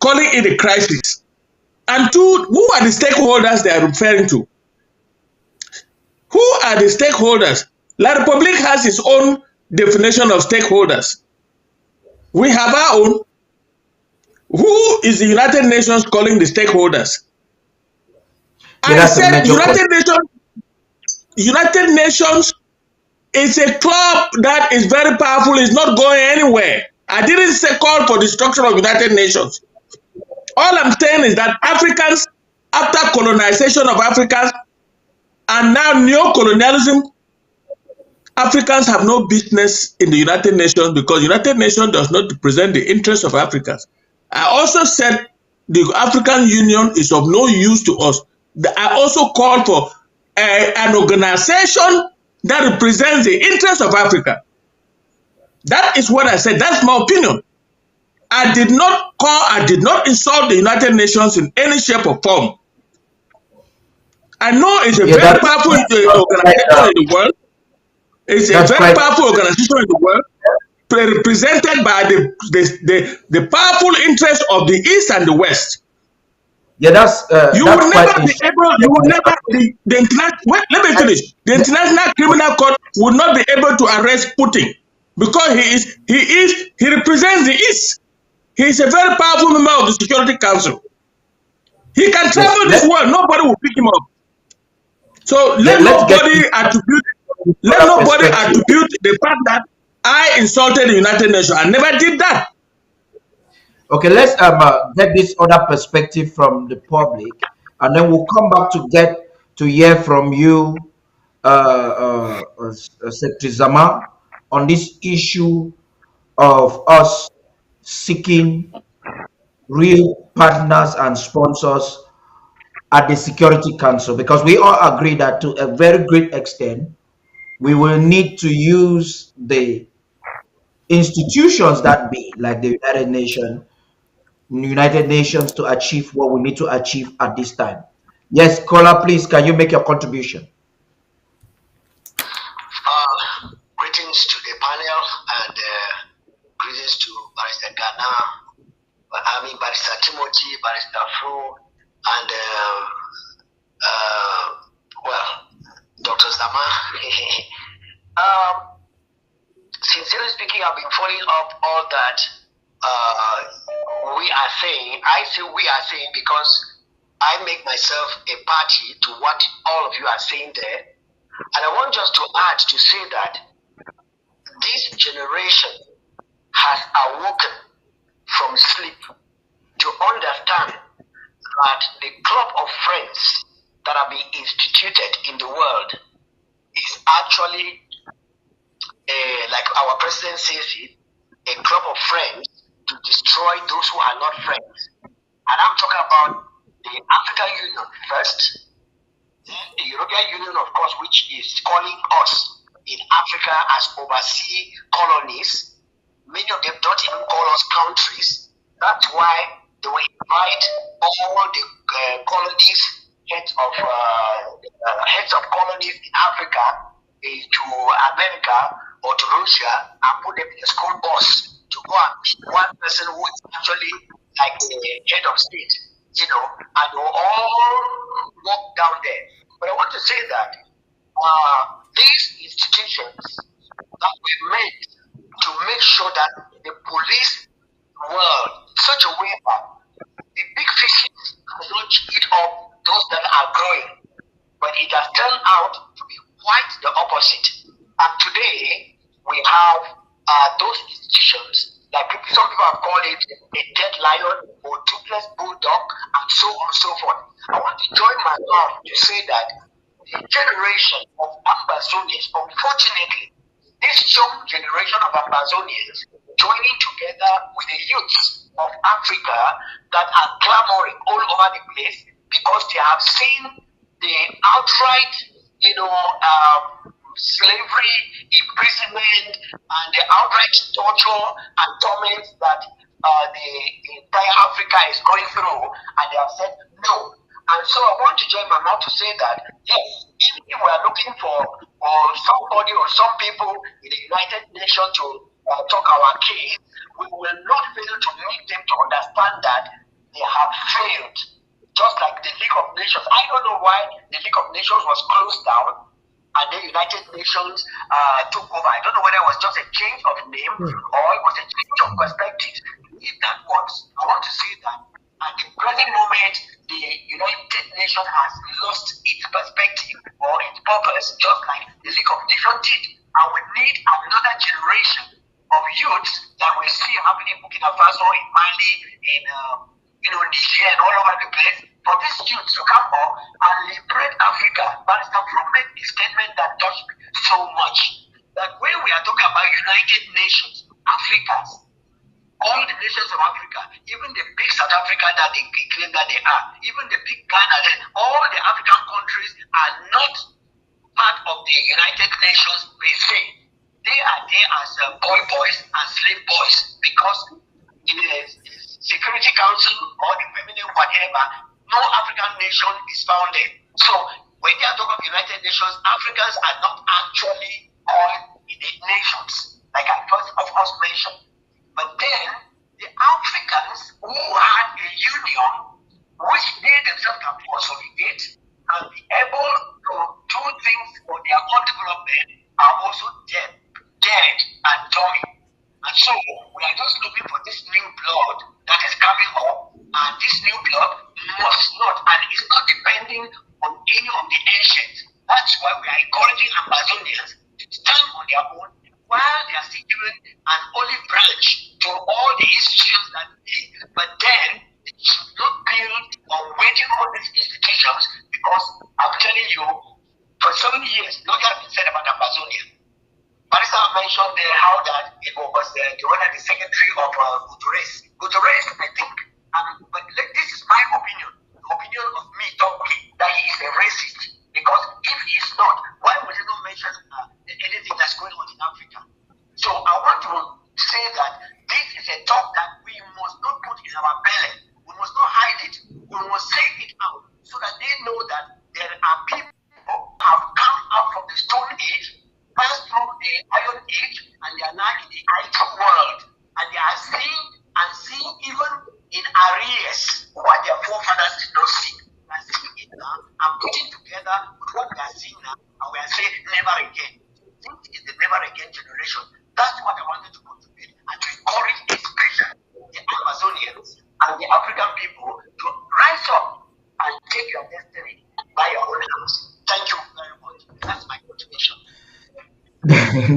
calling it a crisis. And 2, who are the stakeholders they are referring to? Who are the stakeholders? La Republique has its own definition of stakeholders. We have our own. Who is the United Nations calling the stakeholders? I said United Nations is a club that is very powerful, is not going anywhere. I didn't say call for destruction of United Nations. All I'm saying is that Africans, after colonization of Africans, and now neo-colonialism, Africans have no business in the United Nations because the United Nations does not represent the interests of Africans. I also said the African Union is of no use to us. I also called for an organization that represents the interests of Africa. That is what I said. That's my opinion. I did not insult the United Nations in any shape or form. I know it's a very powerful organization in the world. It's a very powerful organization in the world, represented by the powerful interests of the East and the West. Yeah, that's you will never be able. You will never the international. Wait, let me finish. The International Criminal Court will not be able to arrest Putin because he represents the East. He is a very powerful member of the Security Council. He can travel this world. Nobody will pick him up. So let nobody attribute the fact that I insulted the United Nations. I never did that. Okay, let's get this other perspective from the public, and then we'll come back to hear from you, Secretary Zama, on this issue of us seeking real partners and sponsors at the Security Council, because we all agree that to a very great extent, we will need to use the institutions that be like the United Nations to achieve what we need to achieve at this time. Yes, caller, please, can you make your contribution? Greetings to the panel and greetings to Barrister Ghana, Barrister Timothy, Barrister Fro, and Dr. Zama. Sincerely speaking, I've been following up all that we are saying. I say we are saying because I make myself a party to what all of you are saying there. And I want just to add to say that this generation has awoken from sleep to understand that the club of friends that have been instituted in the world is actually, like our president says it, a club of friends to destroy those who are not friends. And I'm talking about the African Union first, then the European Union, of course, which is calling us in Africa as overseas colonies. Many of them don't even call us countries. That's why they will invite all the colonies, heads of colonies in Africa to America or to Russia and put them in a school bus to go and meet one person who is actually like the head of state, and they will all walk down there. But I want to say that these institutions that were made to make sure that the police world such a way that the big fishes do not eat up those that are growing. But it has turned out to be quite the opposite. And today we have those institutions, like some people have called it a dead lion or toothless bulldog, and so on and so forth. I want to join my mouth to say that the generation of Ambazonians, unfortunately, this young generation of Ambazonians joining together with the youths of Africa that are clamoring all over the place because they have seen the outright, slavery, imprisonment, and the outright torture and torment that the entire Africa is going through, and they have said no. And so I want to join my mouth to say that, yes, if we are looking for somebody or some people in the United Nations to talk our case, we will not fail to make them to understand that they have failed. Just like the League of Nations. I don't know why the League of Nations was closed down and the United Nations took over. I don't know whether it was just a change of name or it was a change of perspective. If that works, I want to say that at the present moment, the United Nations has lost its perspective or its purpose, just like the League of Nations did. And we need another generation of youths that we see happening in Burkina Faso, in Mali, in Niger, and all over the place. For these youths to come up and liberate Africa. But it's a made a statement that touched me so much. United Nations, Africans, all the nations of Africa, even the big South Africa that they claim that they are, even the big Ghana, all the African countries are not part of the United Nations per se. They are there as boys and slave boys, because in the Security Council or the feminine whatever, no African nation is found there. So when they are talking of United Nations, Africans are not actually called in the nations, like I first of course mentioned. But then the Africans who had a union which they themselves can consolidate and be able to do things for their own development are also dead and dying. And so we are just looking for this new blood that is coming up, and this new blood must not, and is not depending on any of the ancients. That's why we are encouraging Ambazonians to stand on their own while they are still given an olive branch to all the institutions that they, but then they should not build on waiting for these institutions, because I'm telling you, for so many years, nothing has been said about Ambazonia. Marisa mentioned there how that it was the one the secretary of Guterres, I think. But this is my opinion, the opinion of me talking, that he is a racist. Because if he is not, why would he not mention anything that's going on in Africa? So I want to say that this is a talk that we must not put in our belly. We must not hide it. We must say it out so that they know that there are people who have come out from the Stone Age, passed through the Iron Age, and they are now in the IT world. And they are seeing even in arrears what their forefathers did not see. We are seeing it now and putting together with what we are seeing now, and we are saying never again. This is the never again generation. That's what I wanted to contribute, and to encourage especially the Amazonians and the African people to rise up and take your destiny by your own hands. Thank you very much. That's my contribution.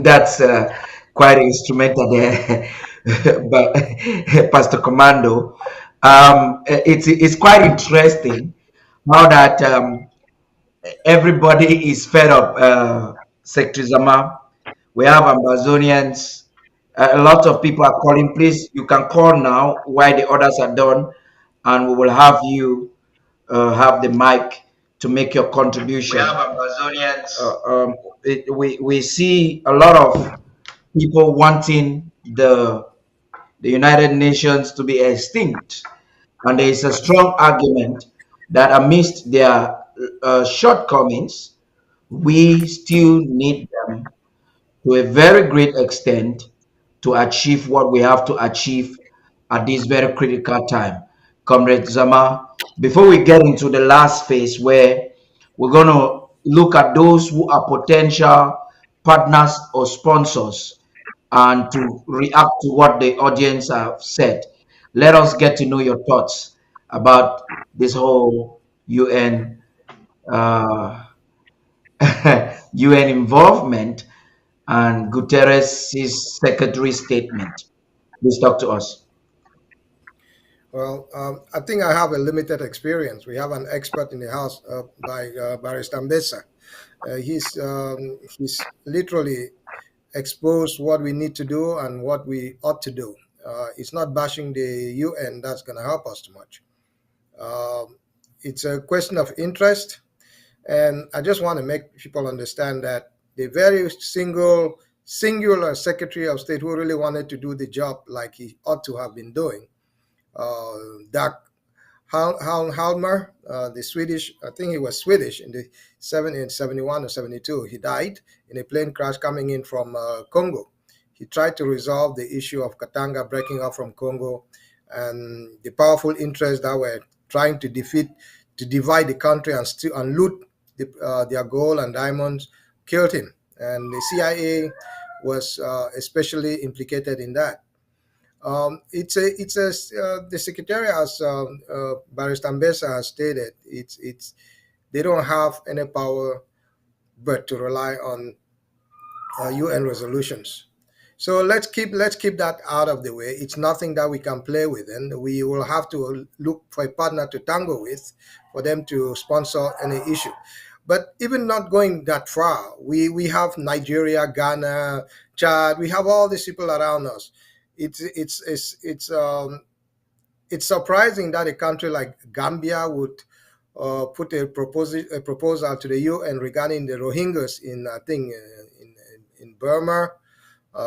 That's quite instrumental there, but Pastor Commando. It's quite interesting how that everybody is fed up. Secretary Zama, we have Ambazonians. A lot of people are calling. Please, you can call now while the others are done, and we will have you have the mic to make your contribution. We have Ambazonians. We see a lot of people wanting the United Nations to be extinct, and there is a strong argument that amidst their shortcomings, we still need them to a very great extent to achieve what we have to achieve at this very critical time. Comrade Zama, before we get into the last phase where we're going to look at those who are potential partners or sponsors and to react to what the audience have said, let us get to know your thoughts about this whole UN UN involvement and Guterres' secretary statement. Please talk to us. Well, I think I have a limited experience. We have an expert in the house by Barrister Mbesa. He's literally exposed what we need to do and what we ought to do. It's not bashing the UN that's going to help us too much. It's a question of interest, and I just want to make people understand that the very singular Secretary of State who really wanted to do the job like he ought to have been doing, Dag Halmer, the Swedish, I think he was Swedish in 71 or 72. He died in a plane crash coming in from Congo. He tried to resolve the issue of Katanga breaking up from Congo, and the powerful interests that were trying to divide the country and loot their gold and diamonds killed him. And the CIA was especially implicated in that. The secretary, as Barrister Mbesa has stated, they don't have any power but to rely on UN resolutions. So let's keep that out of the way. It's nothing that we can play with, and we will have to look for a partner to tango with for them to sponsor any issue. But even not going that far, we have Nigeria, Ghana, Chad. We have all these people around us. It's surprising that a country like Gambia would put a proposal to the UN regarding the Rohingyas in, I think, in Burma,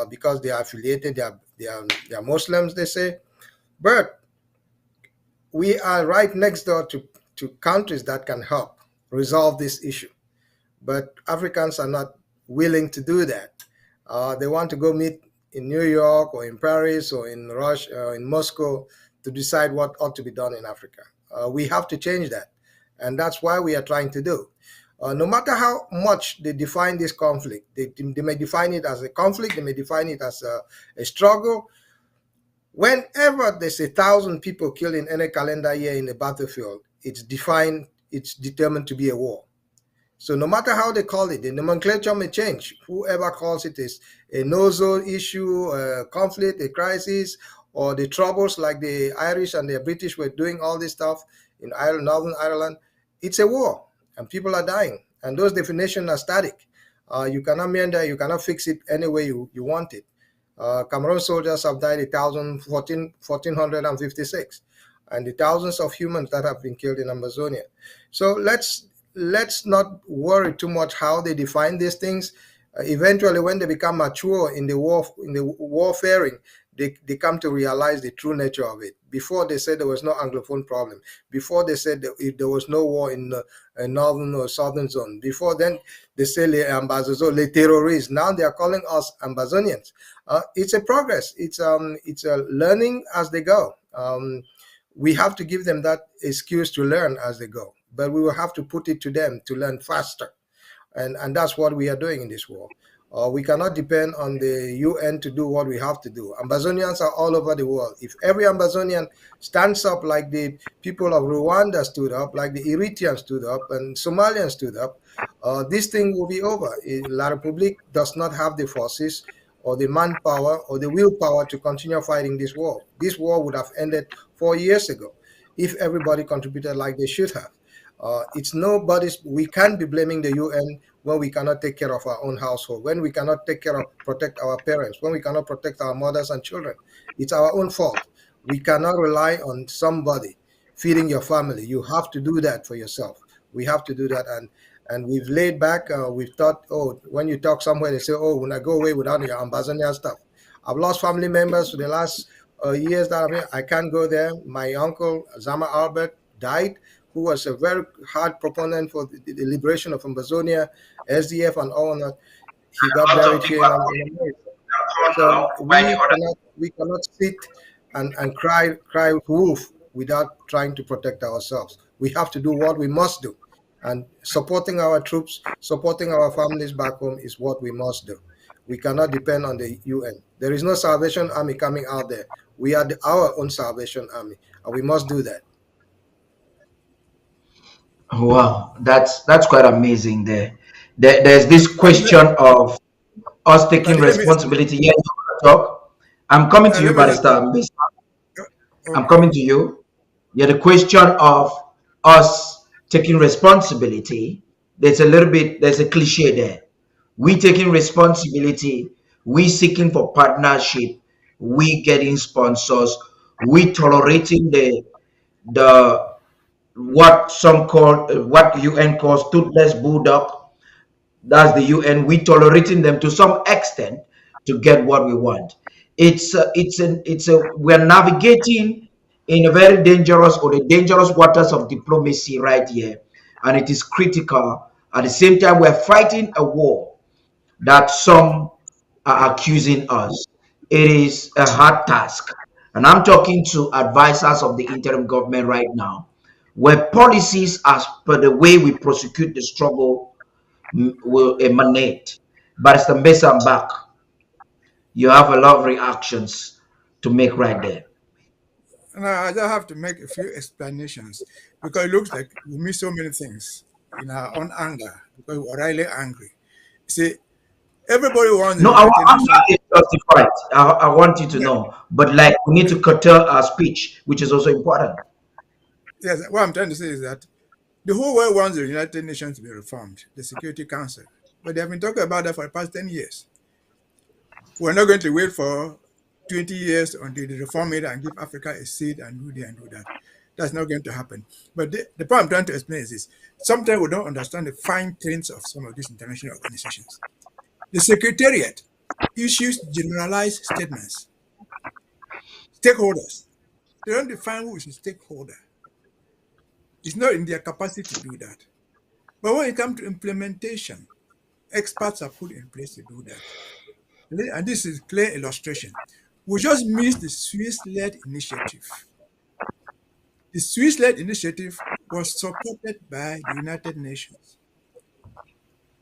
because they are affiliated, they are Muslims, they say. But we are right next door to countries that can help resolve this issue. But Africans are not willing to do that. They want to go meet in New York or in Paris or in Russia or in Moscow to decide what ought to be done in Africa. We have to change that. And that's why we are trying to do. No matter how much they define this conflict, they may define it as a conflict, they may define it as a struggle. Whenever there's 1,000 people killed in any calendar year in a battlefield, it's determined to be a war. So no matter how they call it, the nomenclature may change. Whoever calls it is a no-zone issue, a conflict, a crisis, or the troubles like the Irish and the British were doing all this stuff in Ireland, Northern Ireland, it's a war and people are dying. And those definitions are static. You cannot meander, you cannot fix it any way you want it. Cameroon soldiers have died 1,456, and the thousands of humans that have been killed in Ambazonia. So let's not worry too much how they define these things. Eventually, when they become mature in the warfaring, they come to realize the true nature of it. Before they said there was no Anglophone problem. Before they said that there was no war in the northern or southern zone. Before then, they say les ambassadeurs, les terroristes. Now they are calling us Ambazonians. It's a progress. It's a learning as they go. We have to give them that excuse to learn as they go, but we will have to put it to them to learn faster. And that's what we are doing in this war. We cannot depend on the UN to do what we have to do. Ambazonians are all over the world. If every Ambazonian stands up like the people of Rwanda stood up, like the Eritreans stood up, and Somalians stood up, this thing will be over. La République does not have the forces or the manpower or the willpower to continue fighting this war. This war would have ended 4 years ago if everybody contributed like they should have. It's nobody's. We can't be blaming the UN when we cannot take care of our own household, when we cannot protect our parents, when we cannot protect our mothers and children. It's our own fault. We cannot rely on somebody feeding your family. You have to do that for yourself. We have to do that, and we've laid back. We've thought, when you talk somewhere, they say, when I go away without your Ambazonia stuff. I've lost family members for the last years that I'm here. I can't go there. My uncle Zama Albert died, who was a very hard proponent for the liberation of Ambazonia, SDF, and all that. He got buried here in America. So we cannot sit and cry wolf without trying to protect ourselves. We have to do what we must do. And supporting our troops, supporting our families back home is what we must do. We cannot depend on the UN. There is no Salvation Army coming out there. We are our own Salvation Army, and we must do that. Wow, that's quite amazing. There's this question of us taking responsibility. Yes, talk. I'm coming to you, Barrister. I'm coming to you. Yeah, the question of us taking responsibility. There's a cliche there. We taking responsibility. We seeking for partnership. We getting sponsors. We tolerating the what UN calls toothless bulldog. That's the UN. We tolerating them to some extent to get what we want. We're navigating in a very dangerous or the dangerous waters of diplomacy right here, and it is critical. At the same time, we're fighting a war that some are accusing us. It is a hard task, and I'm talking to advisors of the interim government right now, where policies as per the way we prosecute the struggle will emanate. Barrister Mbesa, I'm back. You have a lot of reactions to make right there. Now, I just have to make a few explanations because it looks like we miss so many things in our own anger because we're really angry. See, everybody wants. No, our anger is justified. I want you to know, but like we need to curtail our speech, which is also important. Yes, what I'm trying to say is that The whole world wants the United Nations to be reformed, the Security Council. But they have been talking about that for the past 10 years. We're not going to wait for 20 years until they reform it and give Africa a seat and do this and do that. That's not going to happen. But the point I'm trying to explain is this. Sometimes we don't understand the fine points of some of these international organizations. The Secretariat issues generalized statements. Stakeholders. They don't define who is a stakeholder. It's not in their capacity to do that. But when it comes to implementation, experts are put in place to do that. And this is a clear illustration. We just missed the Swiss-led initiative. The Swiss-led initiative was supported by the United Nations.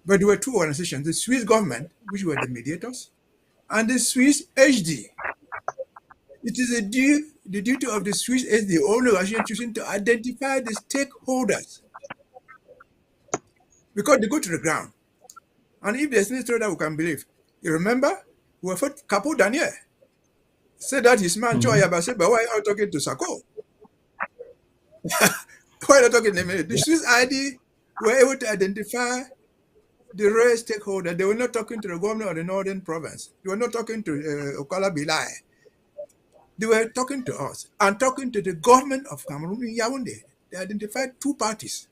But there were two organizations, the Swiss government, which were the mediators, and the Swiss HD. It is the duty of the Swiss HD, only organization choosing to identify the stakeholders because they go to the ground. And if there's any story that we can believe, you remember, we were Capo Daniel said that his man Choi Yaba said, but why are you talking to Sako? Why are you talking to him? The Swiss ID were able to identify the real stakeholder. They were not talking to the governor of the northern province. They were not talking to Okala Bilai. They were talking to us and talking to the government of Cameroon in Yaoundé. They identified two parties.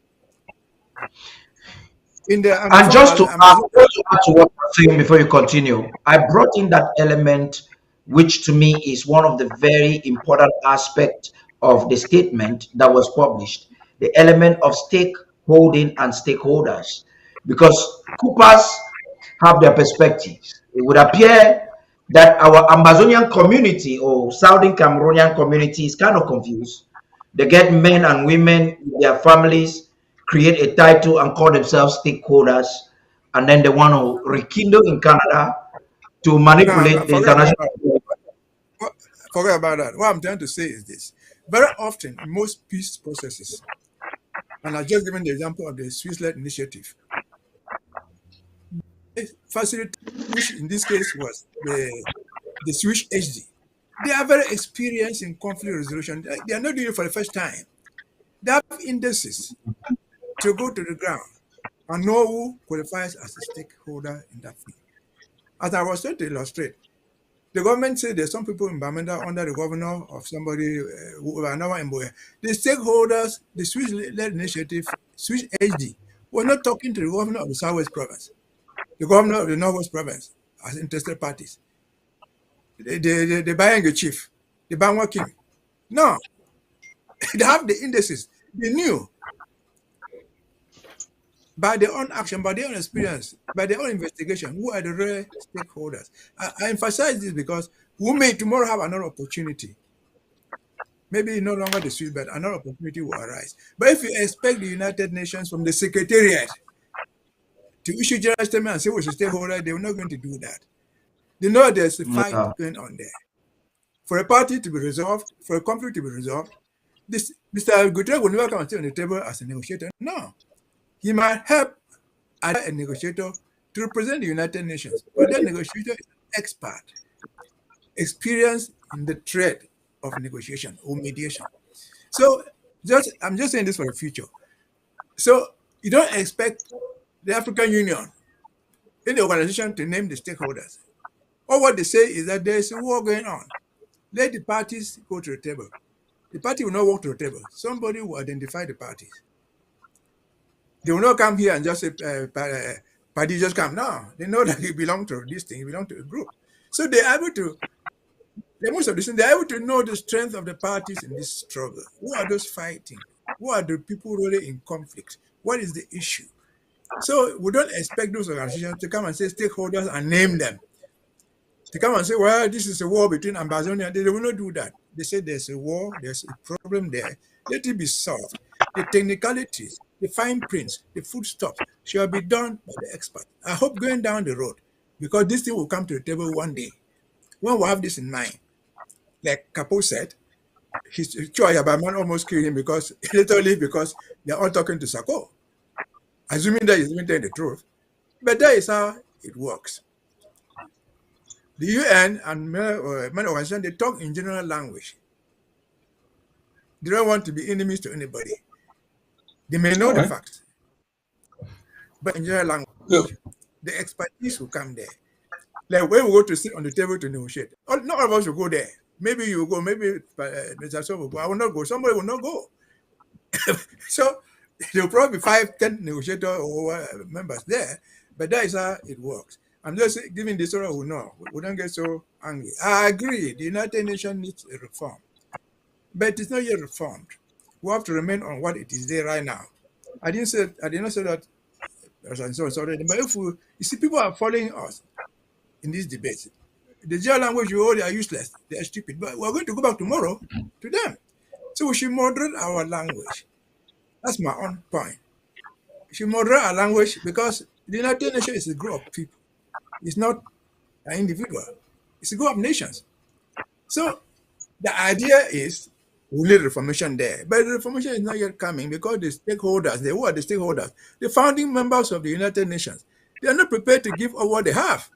In the And just to add to what you're saying before you continue, I brought in that element, which to me is one of the very important aspects of the statement that was published, the element of stakeholding and stakeholders, because Coopers have their perspectives. It would appear that our Ambazonian community or Southern Cameroonian community is kind of confused. They get men and women with their families, create a title and call themselves stakeholders, and then they want to rekindle in Canada to manipulate the international. Forget about that. What I'm trying to say is this. Very often, in most peace processes, and I've just given the example of the Swiss-led initiative, facility, which in this case was the Swiss HD, they are very experienced in conflict resolution. They are not doing it for the first time. They have indices to go to the ground and know who qualifies as a stakeholder in that field. As I was trying to illustrate, the government said there's some people in Bamenda under the governor of somebody who are now in Boya. The stakeholders, the Swiss-led initiative, Swiss HD, were not talking to the governor of the Southwest province, the governor of the Northwest province as interested parties. The Bayanga chief, the Bangwa king. No, they have the indices. They knew by their own action, by their own experience, by their own investigation, who are the real stakeholders. I emphasize this because we may tomorrow have another opportunity. Maybe no longer the Swiss, but another opportunity will arise. But if you expect the United Nations from the Secretariat to issue general statement and say who's a stakeholder, they're not going to do that. They know there's a fight going on there. For a party to be resolved, for a conflict to be resolved, this Mr. Guterres will never come and sit on the table as a negotiator. No. He might help as a negotiator to represent the United Nations, but that negotiator is an expert, experienced in the trade of negotiation or mediation. So I'm just saying this for the future. So you don't expect the African Union in the organization to name the stakeholders. All what they say is that there's a war going on. Let the parties go to the table. The party will not walk to the table. Somebody will identify the parties. They will not come here and just say, party just come. No, they know that you belong to this thing, you belong to a group. So they're able to, most of this, they're able to know the strength of the parties in this struggle. Who are those fighting? Who are the people really in conflict? What is the issue? So we don't expect those organizations to come and say stakeholders and name them. To come and say, well, this is a war between Ambazonia. They will not do that. They say there's a war, there's a problem there. Let it be solved. The technicalities, the fine prints, the foodstuffs shall be done by the experts. I hope going down the road, because this thing will come to the table one day. When we have this in mind, like Capo said, his Choi Yabaman almost killed him literally because they're all talking to Sako, assuming that he's telling the truth. But that is how it works. The UN and many organizations, they talk in general language. They don't want to be enemies to anybody. They may know All the right. facts, but in general language, Look, the expertise will come there. Like when we go to sit on the table to negotiate, not all of us will go there. Maybe you will go, maybe Mr. So will go. I will not go. Somebody will not go. So there will probably be 5, 10 negotiator or members there, but that is how it works. I'm just giving this so that we know. We don't get so angry. I agree. The United Nations needs a reform, but it's not yet reformed. We have to remain on what it is there right now. I did not say that. Sorry, but if we, you see, people are following us in these debates. The general language you all they are useless. They are stupid. But we're going to go back tomorrow to them. So we should moderate our language. That's my own point. We should moderate our language because the United Nations is a group of people. It's not an individual. It's a group of nations. So the idea is we need reformation there. But the reformation is not yet coming because the stakeholders, who are the stakeholders? The founding members of the United Nations. They are not prepared to give up what they have.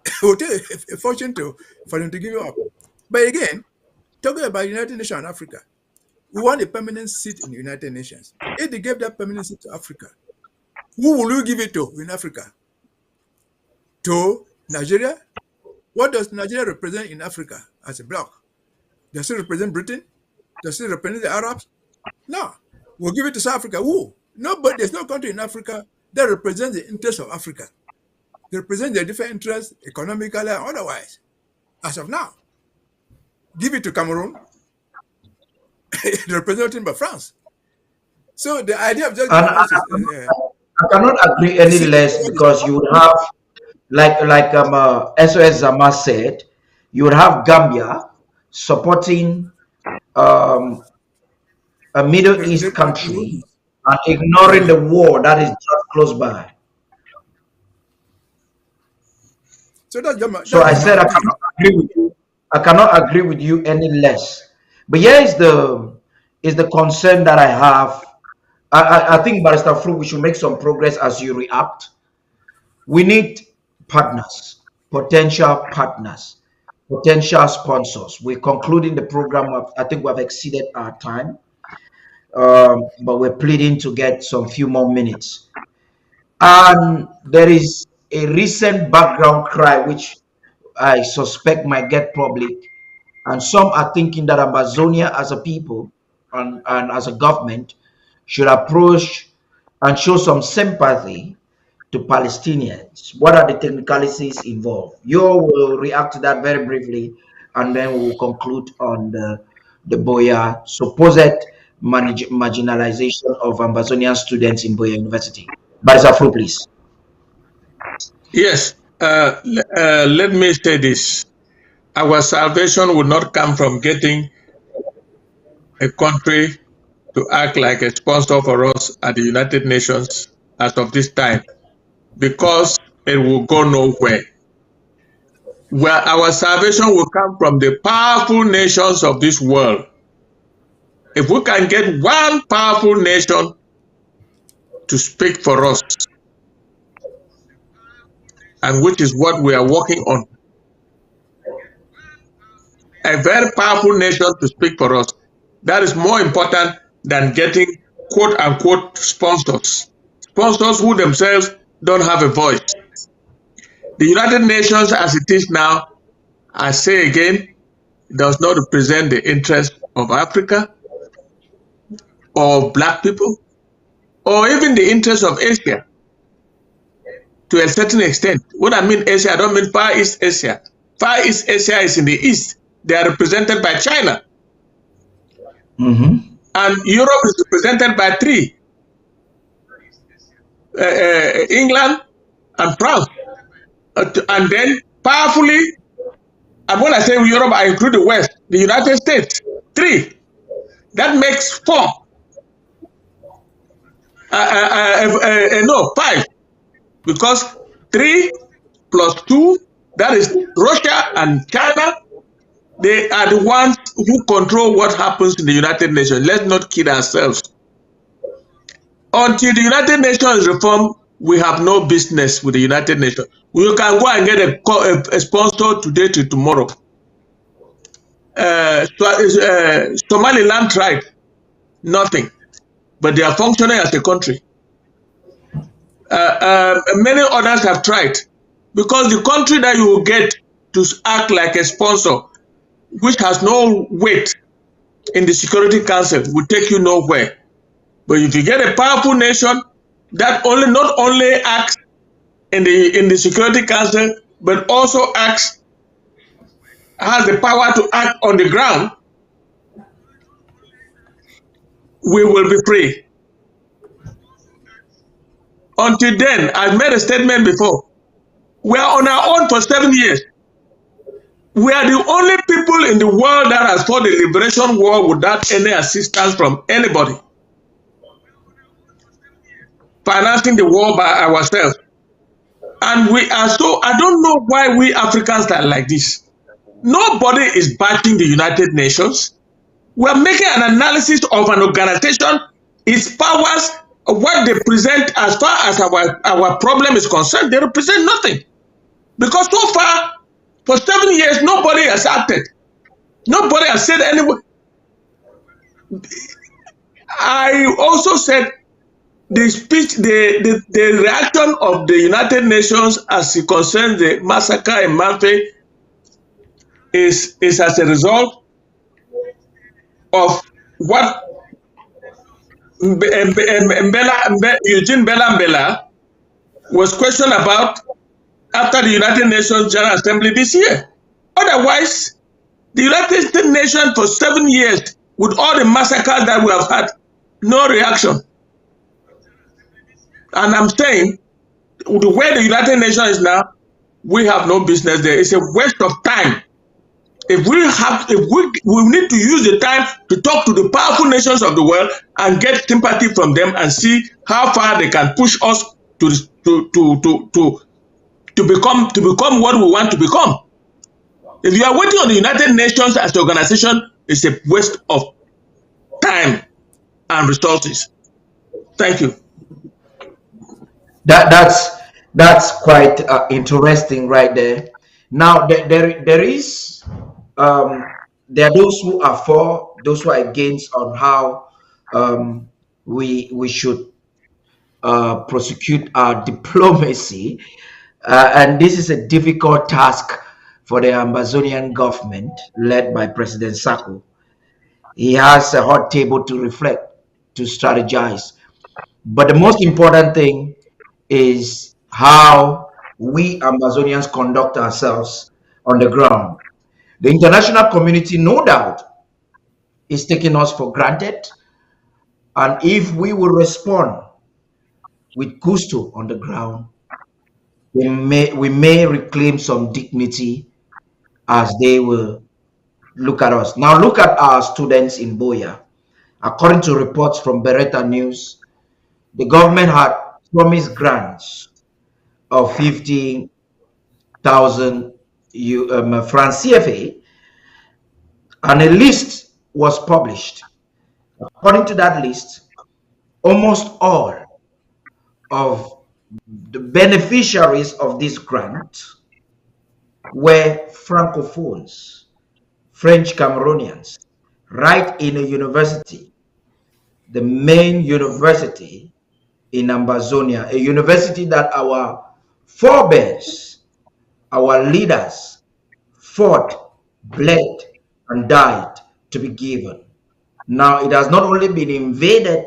It will take a fortune for them to give it up. But again, talking about United Nations and Africa, we want a permanent seat in the United Nations. If they gave that permanent seat to Africa, who will you give it to in Africa? To Nigeria? What does Nigeria represent in Africa as a bloc? Does it represent Britain? Does it represent the Arabs? No. We'll give it to South Africa. Who? No, but there's no country in Africa that represents the interests of Africa. They represent their different interests economically and otherwise, as of now. Give it to Cameroon, represented by France. So the idea of just And giving us I cannot agree any less because you would have, like SOS Zama said, you would have Gambia supporting a Middle East country and ignoring the war that is just close by. So that's So I said I cannot agree with you. I cannot agree with you any less. But here is the concern that I have. I think, Barrister Fruit, we should make some progress as you react. We need partners, potential partners, potential sponsors. We're concluding the program. I think we have exceeded our time, but we're pleading to get some few more minutes. And there is a recent background cry which I suspect might get public, and some are thinking that Ambazonia as a people and as a government should approach and show some sympathy to Palestinians. What are the technicalities involved? You will react to that very briefly, and then we will conclude on the Boya supposed marginalization of Ambazonian students in Boya University. Barrister, please. yes, let me say this. Our salvation will not come from getting a country to act like a sponsor for us at the United Nations as of this time, because it will go nowhere. Where our salvation will come from the powerful nations of this world. If we can get one powerful nation to speak for us, and which is what we are working on, a very powerful nation to speak for us, that is more important than getting quote unquote sponsors. Sponsors who themselves don't have a voice. The United Nations as it is now, I say again, does not represent the interests of Africa or black people or even the interests of Asia to a certain extent. What I mean Asia, I don't mean Far East Asia. Far East Asia is in the East. They are represented by China. Mm-hmm. And Europe is represented by three. England and France. And then powerfully, and when I say Europe, I include the West, the United States. Three. That makes four. No, five. Because 3 plus 2, that is Russia and China. They are the ones who control what happens in the United Nations. Let's not kid ourselves. Until the United Nations is reformed, we have no business with the United Nations. We can go and get a sponsor today to tomorrow. Somaliland tried, nothing. but they are functioning as a country. Many others have tried, because the country that you will get to act like a sponsor, which has no weight in the Security Council, will take you nowhere. But if you get a powerful nation that not only acts in the Security Council, but also has the power to act on the ground, we will be free. Until then, I've made a statement before. We are on our own for 7 years. We are the only people in the world that has fought the liberation war without any assistance from anybody. Financing the war by ourselves. And we are I don't know why we Africans are like this. Nobody is backing the United Nations. We are making an analysis of an organization, its powers, what they present as far as our problem is concerned. They represent nothing. Because so far, for 7 years, nobody has acted. Nobody has said anything. I also said the speech, the reaction of the United Nations as it concerns the massacre in Mamfe is as a result of what Eugene Bella Mbella was questioned about after the United Nations General Assembly this year. Otherwise, the United Nations for 7 years, with all the massacres that we have had, no reaction. And I'm saying, the way the United Nations is now, we have no business there. It's a waste of time. If we need to use the time to talk to the powerful nations of the world and get sympathy from them and see how far they can push us to become what we want to become. If you are waiting on the United Nations as an organization, it's a waste of time and resources. Thank you. That's quite interesting right there. Now there are those who are for, those who are against on how we should prosecute our diplomacy, and this is a difficult task for the Ambazonian government led by President Sako. He has a hot table to reflect, to strategize. But the most important thing is how we Amazonians conduct ourselves on the ground. The international community, no doubt, is taking us for granted. And if we will respond with gusto on the ground, we may reclaim some dignity as they will look at us. Now look at our students in Boya. According to reports from Beretta News, the government had promised grants of 50,000 francs CFA, and a list was published. According to that list, almost all of the beneficiaries of this grant were Francophones, French Cameroonians, right in a university, the main university in Ambazonia, a university that our forebears, our leaders fought, bled, and died to be given. Now it has not only been invaded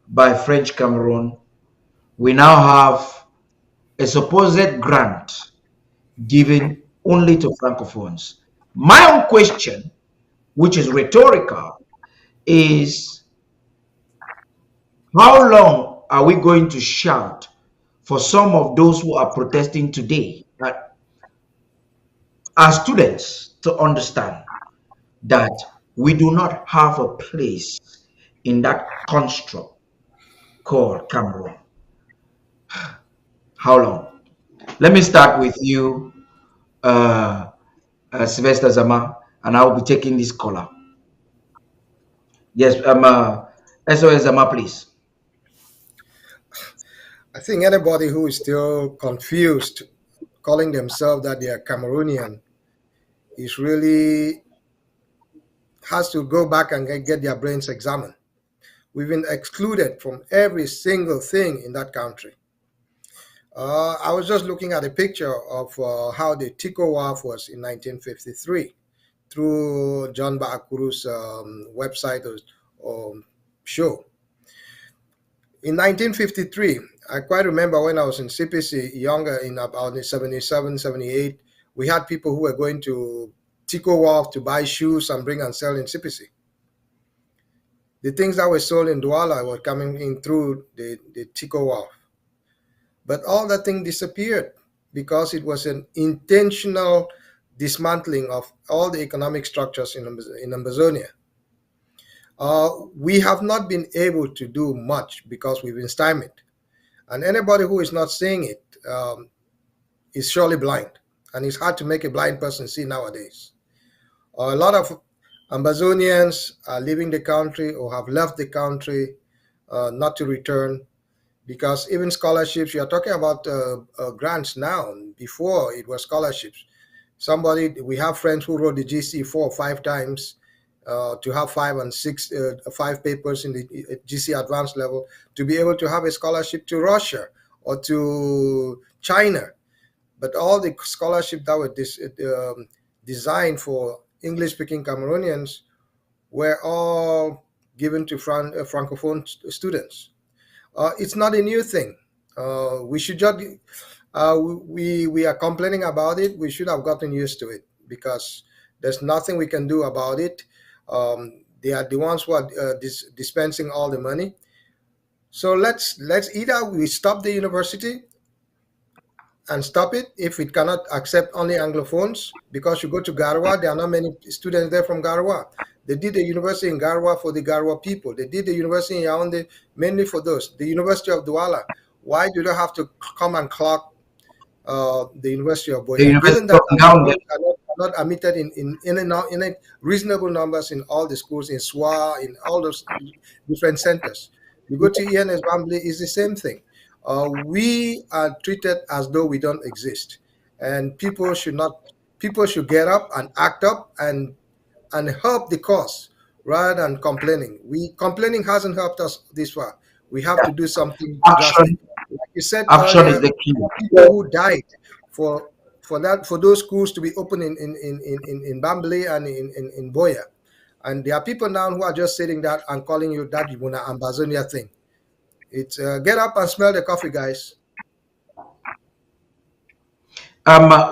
by French Cameroon, we now have a supposed grant given only to Francophones. My own question, which is rhetorical, is how long are we going to shout for some of those who are protesting today, that are students, to understand that we do not have a place in that construct called Cameroon? How long? Let me start with you, Sylvester Zama, and I will be taking this caller. Yes, SOS Zama, please. I think anybody who is still confused, calling themselves that they are Cameroonian, is really has to go back and get their brains examined. We've been excluded from every single thing in that country. I was just looking at a picture of how the Tico Wharf was in 1953 through John Baakuru's website or show. In 1953, I quite remember when I was in CPC, younger, in about 77, 78, we had people who were going to Tico Wharf to buy shoes and bring and sell in CPC. The things that were sold in Douala were coming in through the Tico Wharf. But all that thing disappeared because it was an intentional dismantling of all the economic structures in Ambazonia. We have not been able to do much because we've been stymied. And anybody who is not seeing it is surely blind. And it's hard to make a blind person see nowadays. A lot of Ambazonians are leaving the country or have left the country not to return, because even scholarships, you are talking about grants now. Before it was scholarships. We have friends who wrote the GC 4 or 5 times to have 5 and 6, 5 papers in the GC advanced level to be able to have a scholarship to Russia or to China. But all the scholarships that were designed for English-speaking Cameroonians were all given to Francophone students. It's not a new thing. We should just we are complaining about it. We should have gotten used to it because there's nothing we can do about it. They are the ones who are dispensing all the money. So let's either we stop the university and stop it if it cannot accept only Anglophones, because you go to Garwa, there are not many students there from Garwa. They did the university in Garwa for the Garwa people. They did the university in Yaoundé mainly for those. The University of Douala, why do they have to come and clock the University of Boya? Given that are not admitted in reasonable numbers in all the schools, in SWA, in all those different centers. You go to ENS Bambly, it's the same thing. We are treated as though we don't exist, and people should get up and act up and help the cause rather than complaining. Complaining hasn't helped us this far. We have to do something drastic. Like you said earlier, is the key. people who died for those schools to be open in Bambly and in Boya, and there are people now who are just sitting there and calling you that Yibuna Ambazonia thing. It's get up and smell the coffee, guys.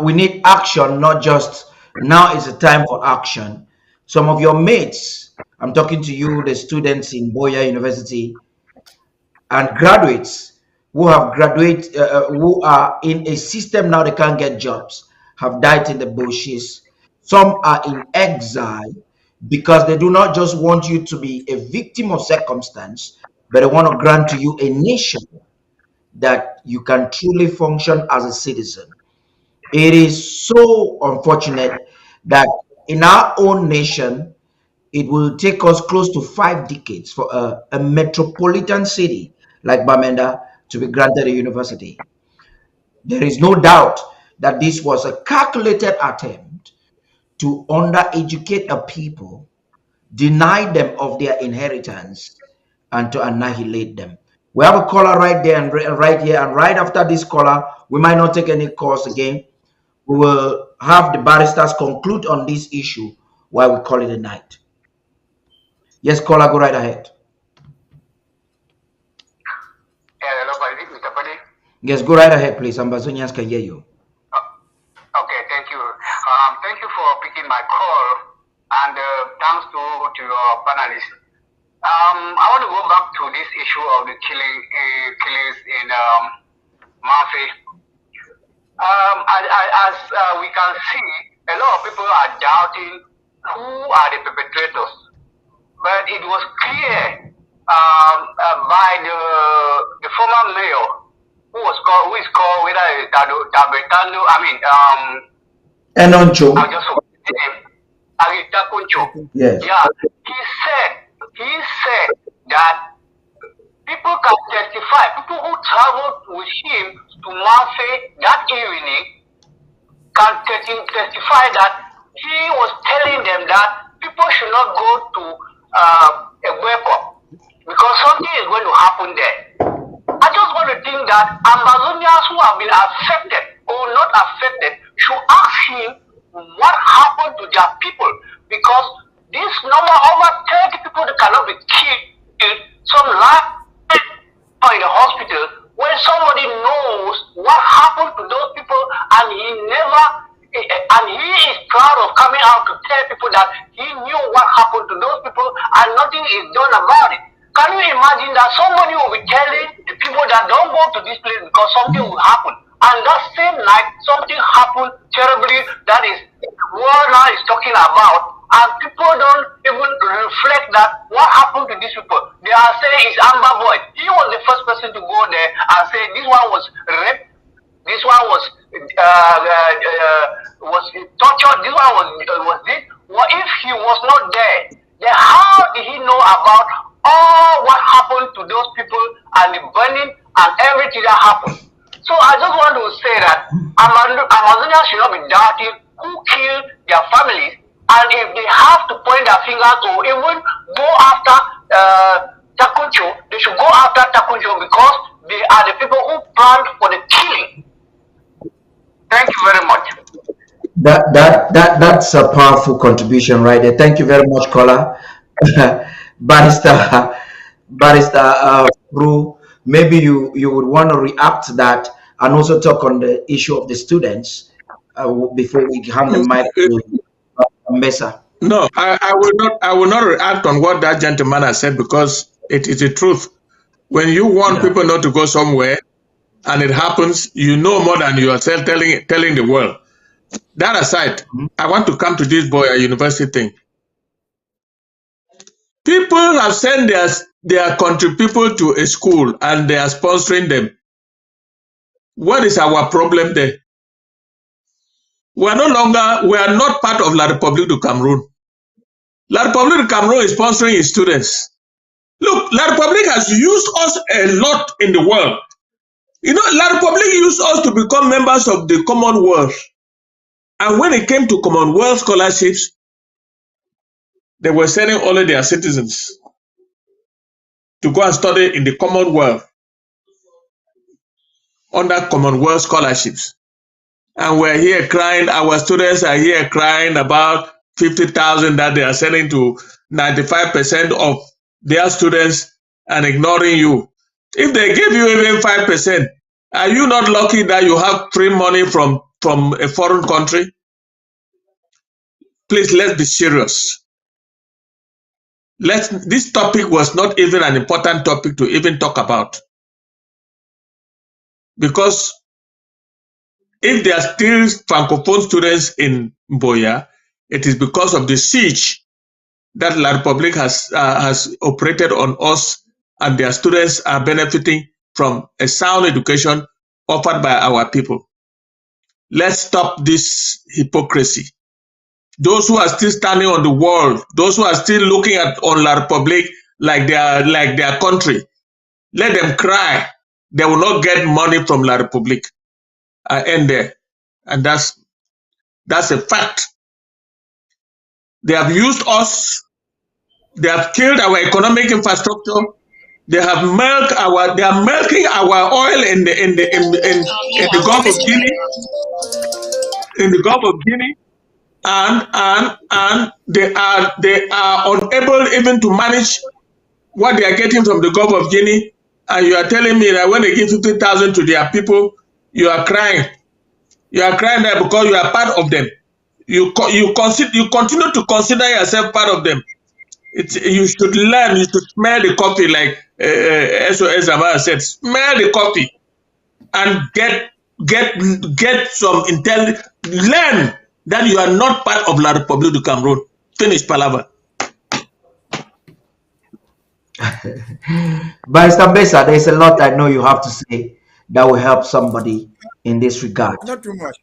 We need action, not just now is the time for action. Some of your mates, I'm talking to you, the students in Boya University and graduates who have graduated, who are in a system now they can't get jobs, have died in the bushes. Some are in exile because they do not just want you to be a victim of circumstance, but they want to grant to you a nation that you can truly function as a citizen. It is so unfortunate that in our own nation, it will take us close to 5 decades for a metropolitan city like Bamenda to be granted a university. There is no doubt that this was a calculated attempt to undereducate a people, deny them of their inheritance, and to annihilate them. We have a caller right there and right here, and right after this caller, we might not take any calls again. We will have the barristers conclude on this issue while we call it a night. Yes, caller, go right ahead. Hello, Mr. Padi. Yes, go right ahead, please. Ambazonians can hear you. Okay, thank you. Thank you for picking my call, and thanks to your panelists. I want to go back to this issue of the killings in Mamfe. As we can see, a lot of people are doubting who are the perpetrators, but it was clear by the former mayor who is called whether it's Tabetano, Enoncho. I just Aritakuncho. Yes. Yeah, he said that people can testify, people who traveled with him to Mamfe that evening can testify that he was telling them that people should not go to a workup because something is going to happen there. I just want to think that Ambazonians who have been affected or not affected should ask him what happened to their people, because this number over 30 people that cannot be killed, some lie in the hospital when somebody knows what happened to those people and he never and he is proud of coming out to tell people that he knew what happened to those people and nothing is done about it. Can you imagine that somebody will be telling the people that don't go to this place because something will happen, and that same night something happened terribly that is the world now is talking about, and people don't even reflect that what happened to these people. They are saying it's Amber Boy. He was the first person to go there and say this one was raped, this one was tortured, this one was this. What if he was not there? Then how did he know about all what happened to those people and the burning and everything that happened? So I just want to say that Amazonians should not be doubting who killed their families, and if they have to point their fingers or even go after Takuncho, they should go after Takuncho because they are the people who planned for the killing. Thank you very much. That's a powerful contribution right there. Thank you very much, caller. Barrister Ru, maybe you would want to react to that and also talk on the issue of the students before we hand the mic to Mesa. No, I will not. I will not react on what that gentleman has said because it is the truth. When you want people not to go somewhere, and it happens, you know more than yourself telling the world. That aside, I want to come to this boy at university thing. People have sent their country people to a school and they are sponsoring them. What is our problem there? We are not part of La République du Cameroon. La République du Cameroon is sponsoring its students. Look, La République has used us a lot in the world. You know, La République used us to become members of the Commonwealth. And when it came to Commonwealth scholarships, they were sending only their citizens to go and study in the Commonwealth under Commonwealth scholarships. And we're here crying, our students are here crying about 50,000 that they are sending to 95% of their students and ignoring you. If they give you even 5%, are you not lucky that you have free money from a foreign country? Please, let's be serious. This topic was not even an important topic to even talk about. Because if there are still Francophone students in Boya, it is because of the siege that La République has operated on us, and their students are benefiting from a sound education offered by our people. Let's stop this hypocrisy. Those who are still standing on the wall, those who are still looking on La République like their country, let them cry. They will not get money from La République. I end there. And that's a fact. They have used us. They have killed our economic infrastructure. They are milking our oil in the Gulf of Guinea. In the Gulf of Guinea. And they are unable even to manage what they are getting from the Gulf of Guinea. And you are telling me that when they give 50,000 to their people, you are crying. You are crying there because you are part of them. You continue to consider yourself part of them. You should learn. You should smell the coffee, like SOS Amara said. Smell the coffee and get some intelligence. Learn that you are not part of La République du Cameroon. Finish palaver. Barrister Besa, there's a lot I know you have to say that will help somebody in this regard. Not too much.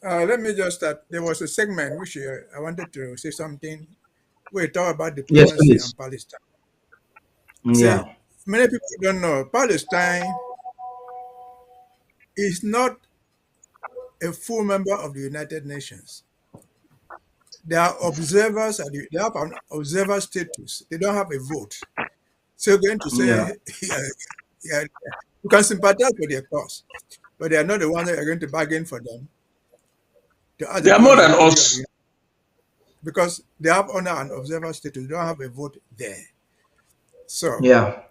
Let me just start. There was a segment which I wanted to say something. We talk about diplomacy and Palestine. Yeah. See, many people don't know Palestine is not a full member of the United Nations. They are observers. They have an observer status. They don't have a vote. So you're going to Yeah. say, yeah, you can sympathize with their cause, but they are not the ones that are going to bargain for them to ask the They are people more of the than country us. because they have honor and observer status. They don't have a vote there. So, Yeah.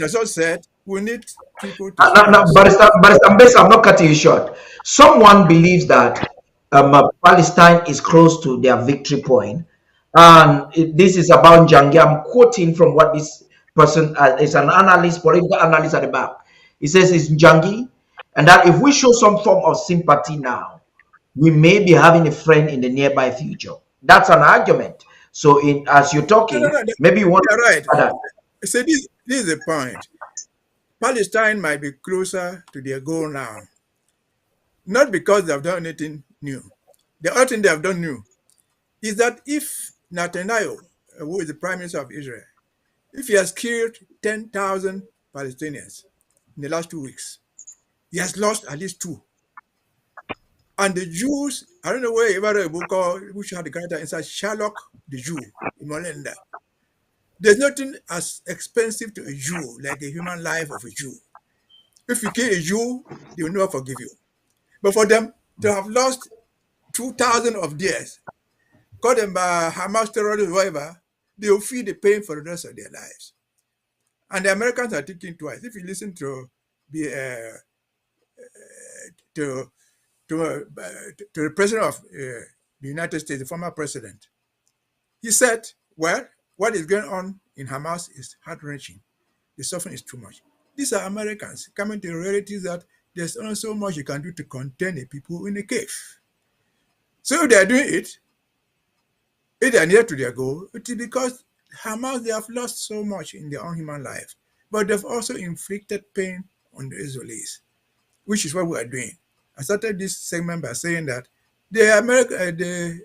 as I said, we need people to Now, focus. Barrister Mbesa, I'm not cutting you short. Someone believes that Palestine is close to their victory point, and this is about Jangi. I'm quoting from what this person is an analyst, political analyst at the back. He says it's Jangi, and that if we show some form of sympathy now, we may be having a friend in the nearby future. That's an argument. So, as you're talking, No, maybe you want they're right. to add that. So this is the point. Palestine might be closer to their goal now, not because they have done anything new. The other thing they have done new is that if Netanyahu, who is the prime minister of Israel, if he has killed 10,000 Palestinians in the last 2 weeks, he has lost at least two. And the Jews, I don't know where you ever a book called, which had the character inside Sherlock the Jew in Molenda. There's nothing as expensive to a Jew like the human life of a Jew. If you kill a Jew, they will never forgive you. But for them to have lost 2,000 of theirs, call them by Hamas terrorists, whatever, they will feel the pain for the rest of their lives. And the Americans are thinking twice. If you listen to the to to the president of the United States, the former president, he said, "Well, what is going on in Hamas is heart-wrenching. The suffering is too much." These are Americans coming to the reality that there's only so much you can do to contain the people in a cave. So if they are doing it, if they are near to their goal, it is because Hamas, they have lost so much in their own human life, but they've also inflicted pain on the Israelis, which is what we are doing. I started this segment by saying that the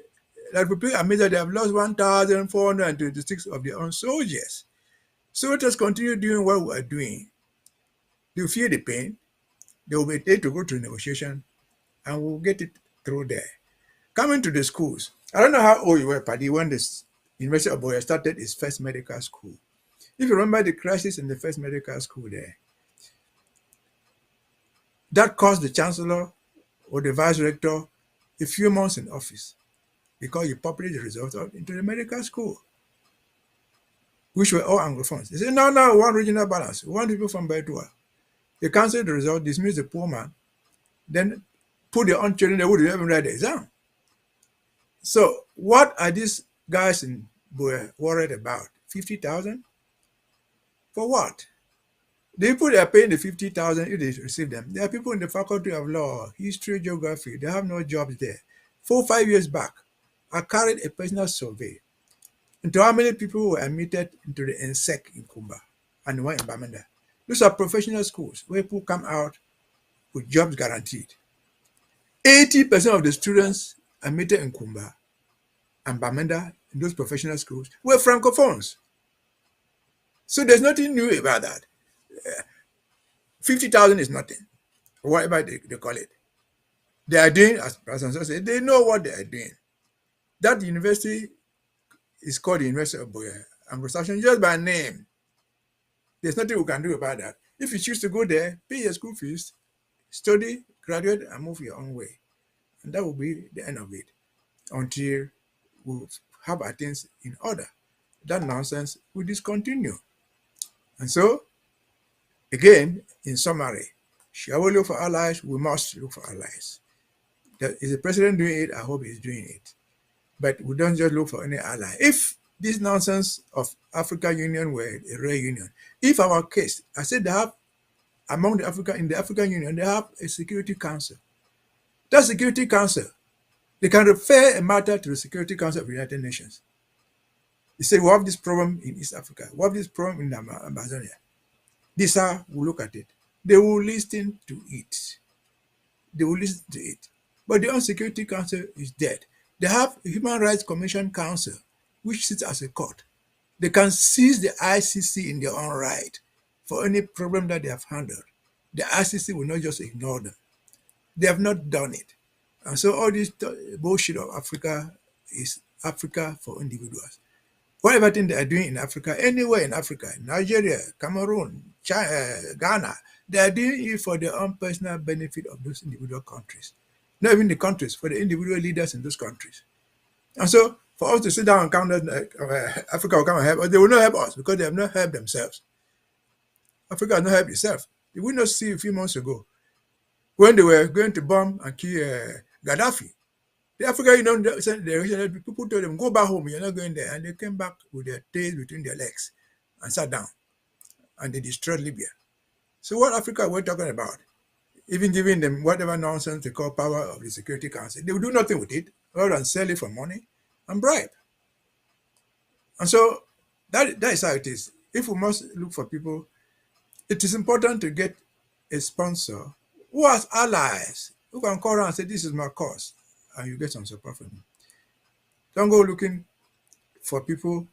Republic of America, they have lost 1,426 of their own soldiers. So let us continue doing what we are doing. They will feel the pain. They will be able to go to negotiation, and we'll get it through there. Coming to the schools, I don't know how old you were, Paddy, when this University of Boya started its first medical school. If you remember the crisis in the first medical school there, that cost the chancellor or the vice rector a few months in office because you published the results into the medical school, which were all Anglophones. They said, no, we want regional balance. We want people from Baitua. They canceled the result, dismissed the poor man, then put their own children there who didn't even write the exam. So what are these guys were worried about? 50,000? For what? The people that are paying the 50,000 if they receive them, there are people in the faculty of law, history, geography, they have no jobs there. 4 or 5 years back, I carried a personal survey into how many people were admitted into the NSEC in Kumba and one in Bamenda. Those are professional schools where people come out with jobs guaranteed. 80% of the students admitted in Kumba and Bamenda in those professional schools were francophones. So there's nothing new about that. 50,000 is nothing, whatever they call it. They are doing, as President said, they know what they are doing. That university is called the University of Boya and Reception just by name. There's nothing we can do about that. If you choose to go there, pay your school fees, study, graduate, and move your own way. And that will be the end of it until we have our things in order. That nonsense will discontinue. And so, again, in summary, shall we look for allies? We must look for allies. Is the president doing it? I hope he's doing it. But we don't just look for any ally. If this nonsense of African Union were a real union, if our case, I said they have among the African Union, they have a Security Council. That Security Council, they can refer a matter to the Security Council of the United Nations. They say, we have this problem in East Africa. We have this problem in Ambazonia. This how we look at it. They will listen to it. They will listen to it. But the UN Security Council is dead. They have a Human Rights Commission Council, which sits as a court. They can seize the ICC in their own right for any problem that they have handled. The ICC will not just ignore them. They have not done it. And so all this bullshit of Africa is Africa for individuals. Whatever thing they are doing in Africa, anywhere in Africa, Nigeria, Cameroon, China, Ghana, they are doing it for their own personal benefit of those individual countries. Not even the countries, for the individual leaders in those countries. And so, for us to sit down and count that Africa will come and help us, they will not help us because they have not helped themselves. Africa has not helped itself. Did we not see a few months ago when they were going to bomb and kill Gaddafi? The African Union sent the people told them, go back home, you're not going there. And they came back with their tails between their legs and sat down. And they destroyed Libya. So what Africa were talking about? Even giving them whatever nonsense they call power of the Security Council. They will do nothing with it other than sell it for money and bribe. And so that is how it is. If we must look for people, it is important to get a sponsor who has allies, who can call around and say, this is my cause, and you get some support from them. Don't go looking for people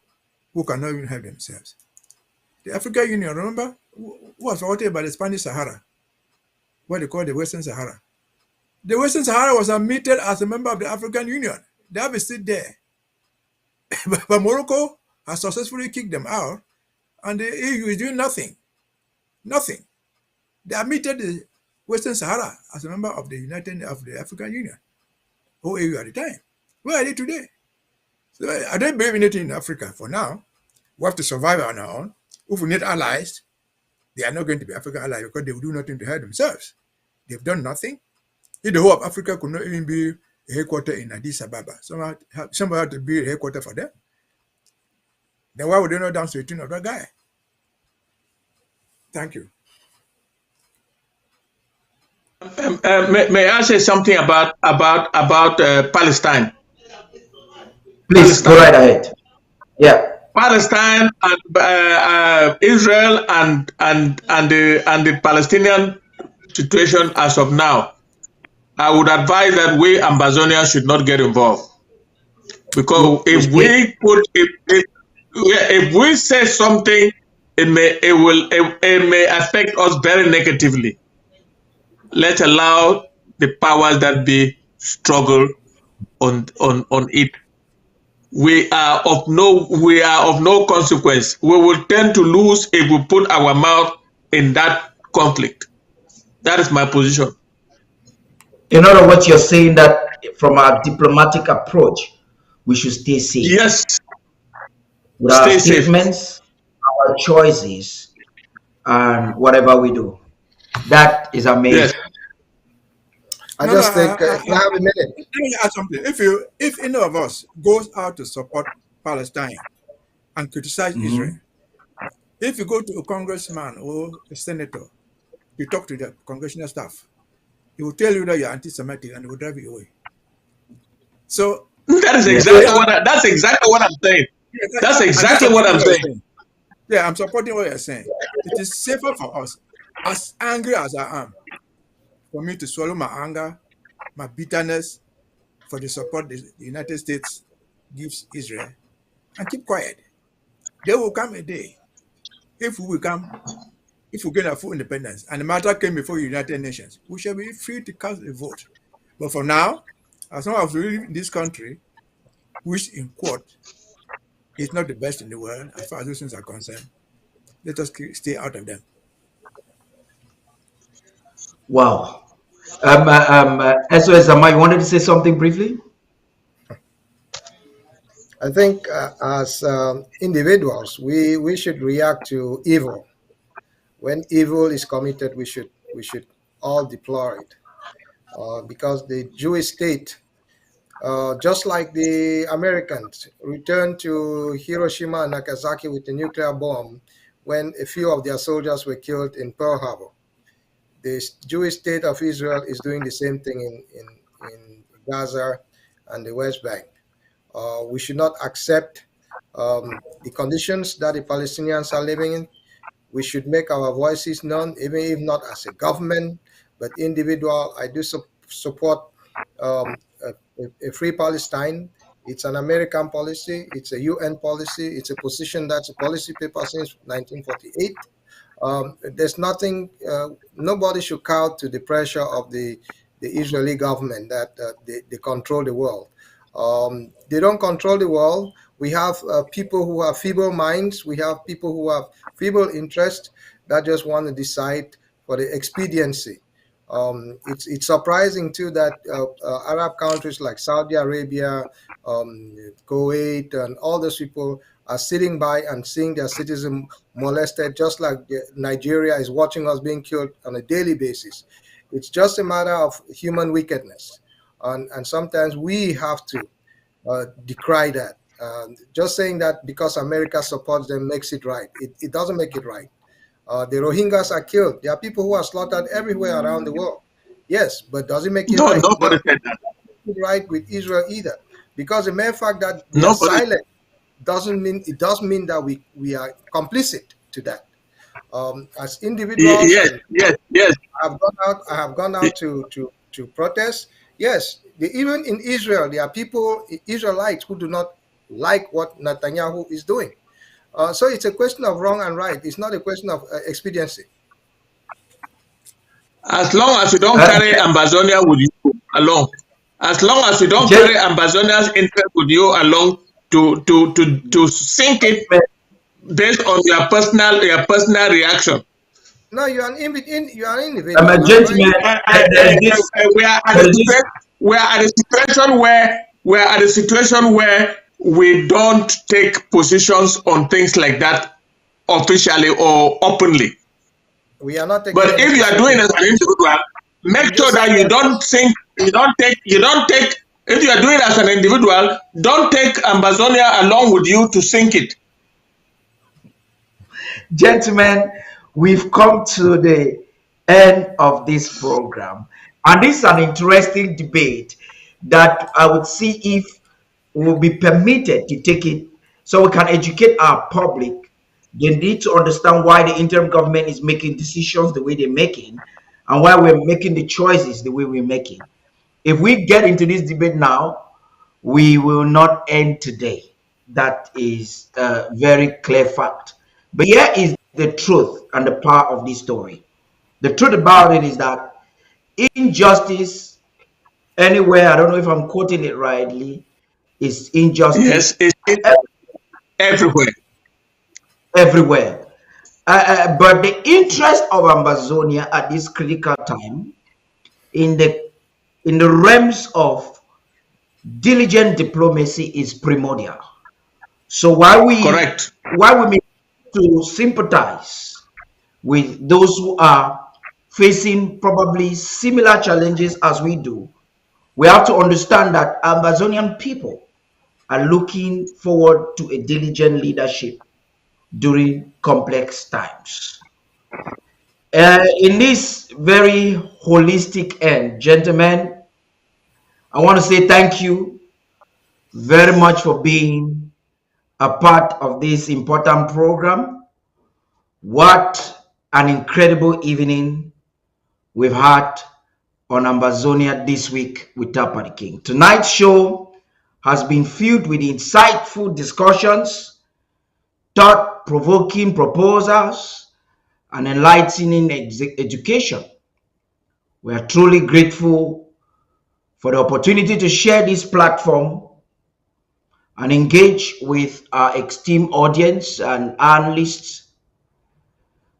who cannot even help themselves. The African Union, remember, who was voted by the Spanish Sahara, what they call the Western Sahara. The Western Sahara was admitted as a member of the African Union. They have a seat there. But Morocco has successfully kicked them out, and the EU is doing nothing. Nothing. They admitted the Western Sahara as a member of the African Union, OAU at the time. Where are they today? So I don't believe in anything in Africa for now. We have to survive on our own. If we need allies, they are not going to be African allies because they will do nothing to help themselves. They've done nothing. If the whole of Africa could not even be a headquarter in Addis Ababa, somebody had to be a headquarter for them. Then why would they not dance to the tune of that guy? Thank you. May I say something about Palestine? Please go right ahead. Yeah. Palestine and Israel and the Palestinian situation as of now, I would advise that we Ambazonians should not get involved, because if we say something, it may affect us very negatively. Let's allow the powers that be struggle on it. We are of no consequence. We will tend to lose if we put our mouth in that conflict. That is my position. In other words, you're saying that from our diplomatic approach, we should stay safe. Yes. With our statements, our choices, and whatever we do. That is amazing. Yes. I just think, can I have a minute? Let me add something. If any of us goes out to support Palestine and criticize Israel, if you go to a congressman or a senator, you talk to the congressional staff, he will tell you that you're anti-Semitic and he will drive you away. So that is exactly that's exactly what I'm saying. That's exactly what I'm saying. Yeah, I'm supporting what you're saying. It is safer for us, as angry as I am, for me to swallow my anger, my bitterness for the support the United States gives Israel and keep quiet. There will come a day, if we gain our full independence and the matter came before the United Nations, we shall be free to cast a vote. But for now, as long as we live in this country, which in quote is not the best in the world as far as those things are concerned, let us stay out of them. Wow. SOS Zama, you wanted to say something briefly? I think as individuals, we should react to evil. When evil is committed, we should all deplore it, because the Jewish state, just like the Americans returned to Hiroshima and Nagasaki with a nuclear bomb when a few of their soldiers were killed in Pearl Harbor, the Jewish state of Israel is doing the same thing in Gaza and the West Bank. We should not accept the conditions that the Palestinians are living in. We should make our voices known, even if not as a government, but individual. I do support a free Palestine. It's an American policy. It's a UN policy. It's a position that's a policy paper since 1948. There's nothing, nobody should cow to the pressure of the Israeli government that they control the world. They don't control the world. We have people who have feeble minds. We have people who have feeble interest that just want to decide for the expediency. It's surprising too that Arab countries like Saudi Arabia, Kuwait, and all those people are sitting by and seeing their citizens molested, just like Nigeria is watching us being killed on a daily basis. It's just a matter of human wickedness, and sometimes we have to decry that. Just saying that because America supports them makes it right. It doesn't make it right. The Rohingyas are killed. There are people who are slaughtered everywhere around the world. Yes, but does it make it No, right? nobody said that. It right with Israel either, because the mere fact that we are Nobody. silent doesn't mean that we are complicit to that. As individuals, Yes, and yes. I have gone out to protest. Yes, even in Israel, there are people, Israelites, who do not like what Netanyahu is doing. So it's a question of wrong and right. It's not a question of expediency. As long as you don't carry Ambazonia with you along, as long as you don't carry Ambazonia's interest with you along to sink it based on your personal reaction. No, you are an individual. Gentlemen, We are at a situation where we don't take positions on things like that officially or openly. We are not taking. But if you are doing it as an individual, make sure that you don't take. If you are doing it as an individual, don't take Ambazonia along with you to sink it. Gentlemen, we've come to the end of this program, and this is an interesting debate that I would see if we'll be permitted to take it so we can educate our public. They need to understand why the interim government is making decisions the way they're making and why we're making the choices the way we're making. If we get into this debate now, we will not end today. That is a very clear fact. But here is the truth and the power of this story. The truth about it is that injustice anywhere, I don't know if I'm quoting it rightly, is injustice. Yes, it's everywhere. Everywhere. But the interest of Ambazonia at this critical time in the realms of diligent diplomacy is primordial. So while we may to sympathize with those who are facing probably similar challenges as we do, we have to understand that Ambazonian people are looking forward to a diligent leadership during complex times. In this very holistic end, gentlemen, I want to say thank you very much for being a part of this important program. What an incredible evening we've had on Ambazonia this week with Tapa the King. Tonight's show has been filled with insightful discussions, thought-provoking proposals, and enlightening education. We are truly grateful for the opportunity to share this platform and engage with our esteemed audience and analysts.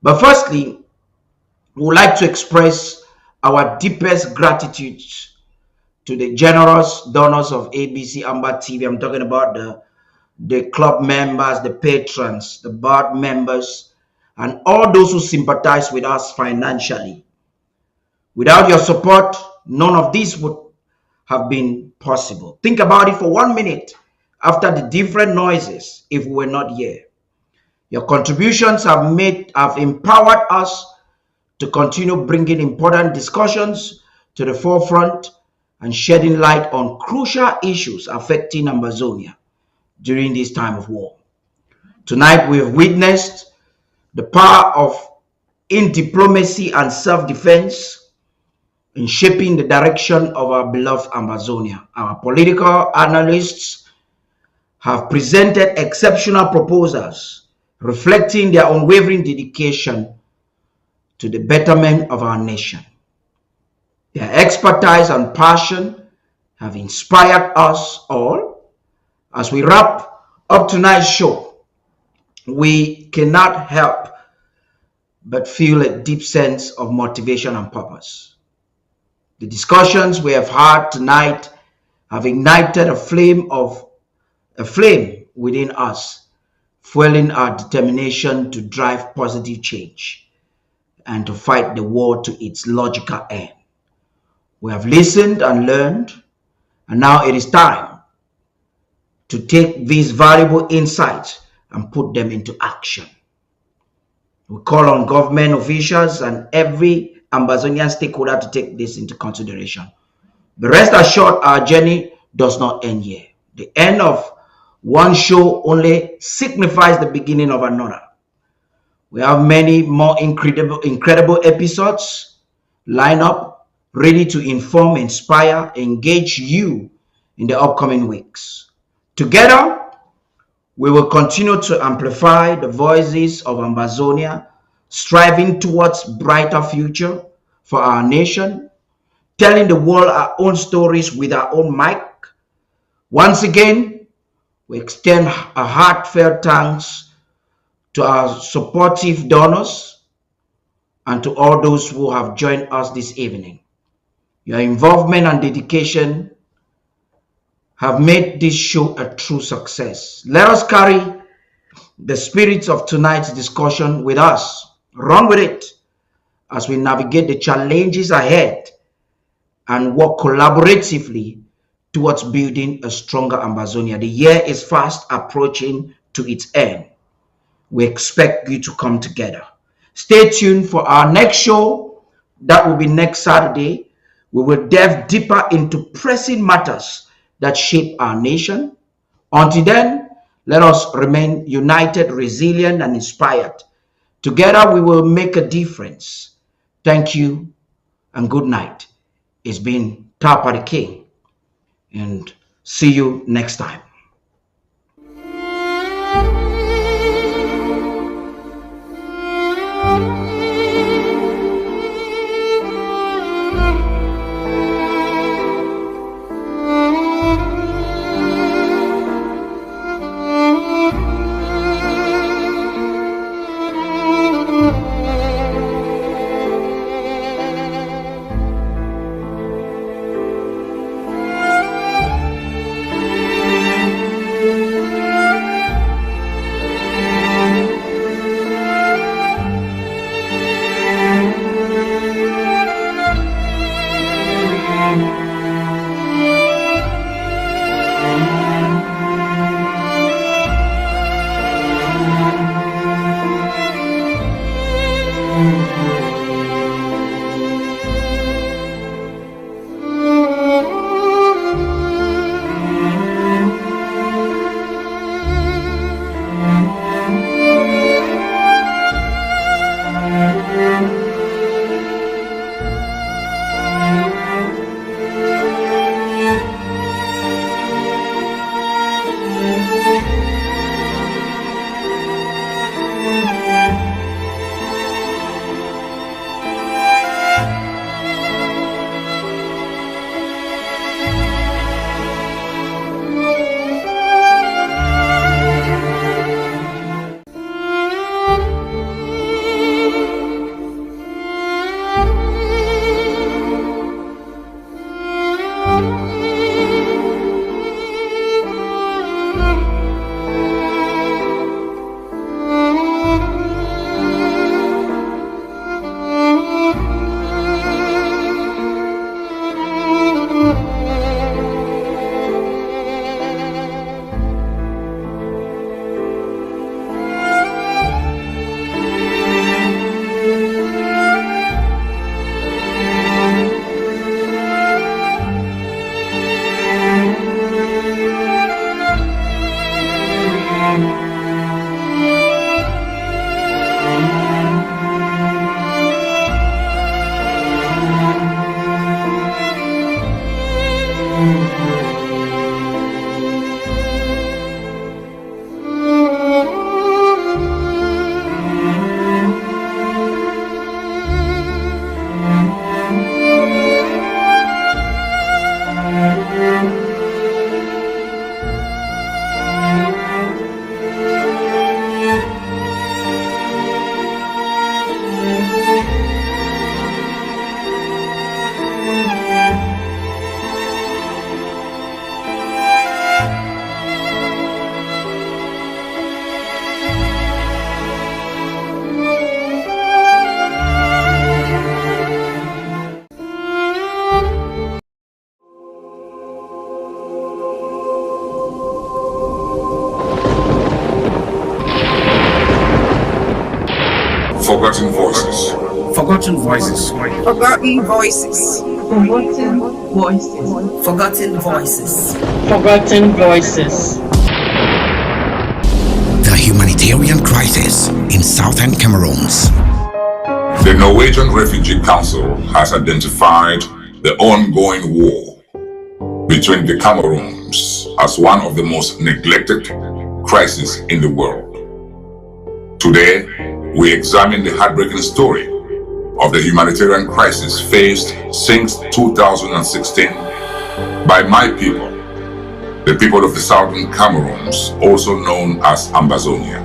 But firstly, we would like to express our deepest gratitude to the generous donors of ABC Amber TV. I'm talking about the club members, the patrons, the board members, and all those who sympathize with us financially. Without your support, none of this would have been possible. Think about it for 1 minute after the different noises if we were not here. Your contributions have empowered us to continue bringing important discussions to the forefront and shedding light on crucial issues affecting Ambazonia during this time of war. Tonight we have witnessed the power of diplomacy and self-defense in shaping the direction of our beloved Ambazonia. Our political analysts have presented exceptional proposals reflecting their unwavering dedication to the betterment of our nation. Their expertise and passion have inspired us all as we wrap of tonight's show, we cannot help but feel a deep sense of motivation and purpose. The discussions we have had tonight have ignited a flame within us, fueling our determination to drive positive change and to fight the war to its logical end. We have listened and learned, and now it is time to take these valuable insights and put them into action. We call on government officials and every Ambazonian stakeholder to take this into consideration. But rest assured, our journey does not end here. The end of one show only signifies the beginning of another. We have many more incredible episodes lined up, ready to inform, inspire, engage you in the upcoming weeks. Together, we will continue to amplify the voices of Ambazonia, striving towards brighter future for our nation, telling the world our own stories with our own mic. Once again, we extend a heartfelt thanks to our supportive donors and to all those who have joined us this evening. Your involvement and dedication have made this show a true success. Let us carry the spirit of tonight's discussion with us. Run with it as we navigate the challenges ahead and work collaboratively towards building a stronger Ambazonia. The year is fast approaching to its end. We expect you to come together. Stay tuned for our next show. That will be next Saturday. We will delve deeper into pressing matters that shape our nation. Until then, let us remain united, resilient, and inspired. Together, we will make a difference. Thank you and good night. It's been Tapa the King, and see you next time. Forgotten voices. Forgotten voices. Forgotten voices. Forgotten voices. Forgotten voices. Forgotten voices. The humanitarian crisis in southern Cameroon. The Norwegian Refugee Council has identified the ongoing war between the Cameroons as one of the most neglected crises in the world. Today, we examine the heartbreaking story of the humanitarian crisis faced since 2016 by my people, the people of the southern Cameroons, also known as Ambazonia.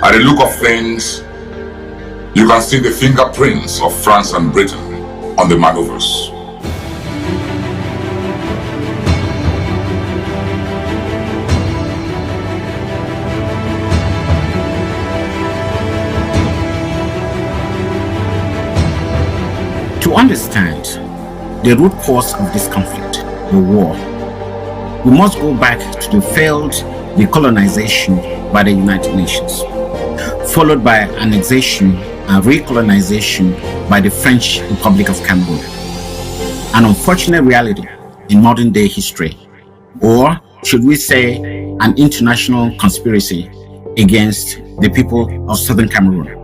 At the look of things, you can see the fingerprints of France and Britain on the maneuvers. To understand the root cause of this conflict, the war, we must go back to the failed decolonization by the United Nations, followed by annexation and recolonization by the French Republic of Cameroon, an unfortunate reality in modern day history, or should we say an international conspiracy against the people of southern Cameroon.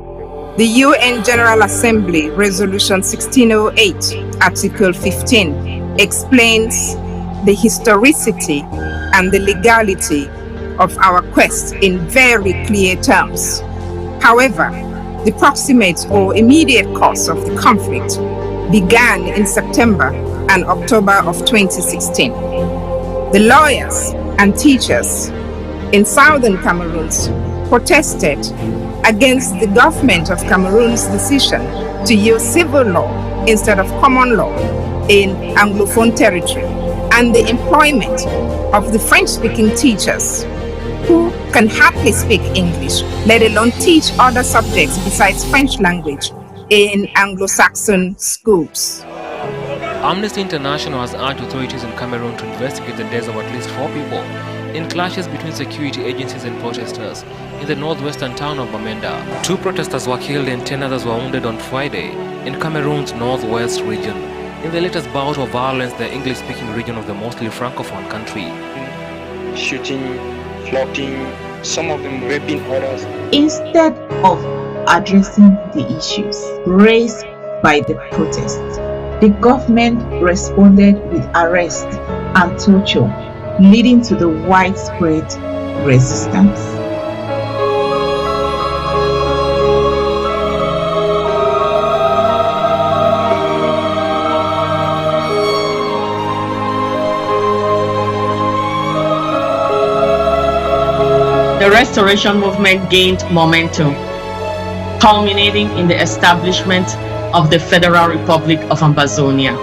The UN General Assembly Resolution 1608, Article 15, explains the historicity and the legality of our quest in very clear terms. However, the proximate or immediate cause of the conflict began in September and October of 2016. The lawyers and teachers in southern Cameroon protested against the government of Cameroon's decision to use civil law instead of common law in Anglophone territory, and the employment of the French-speaking teachers who can hardly speak English, let alone teach other subjects besides French language in Anglo-Saxon schools. Amnesty International has urged authorities in Cameroon to investigate the deaths of at least 4 people in clashes between security agencies and protesters in the northwestern town of Bamenda. 2 protesters were killed and 10 others were wounded on Friday in Cameroon's northwest region, in the latest bout of violence in the English-speaking region of the mostly francophone country. Shooting, flogging, some of them raping others. Instead of addressing the issues raised by the protests, the government responded with arrest and torture, leading to the widespread resistance. The restoration movement gained momentum, culminating in the establishment of the Federal Republic of Ambazonia.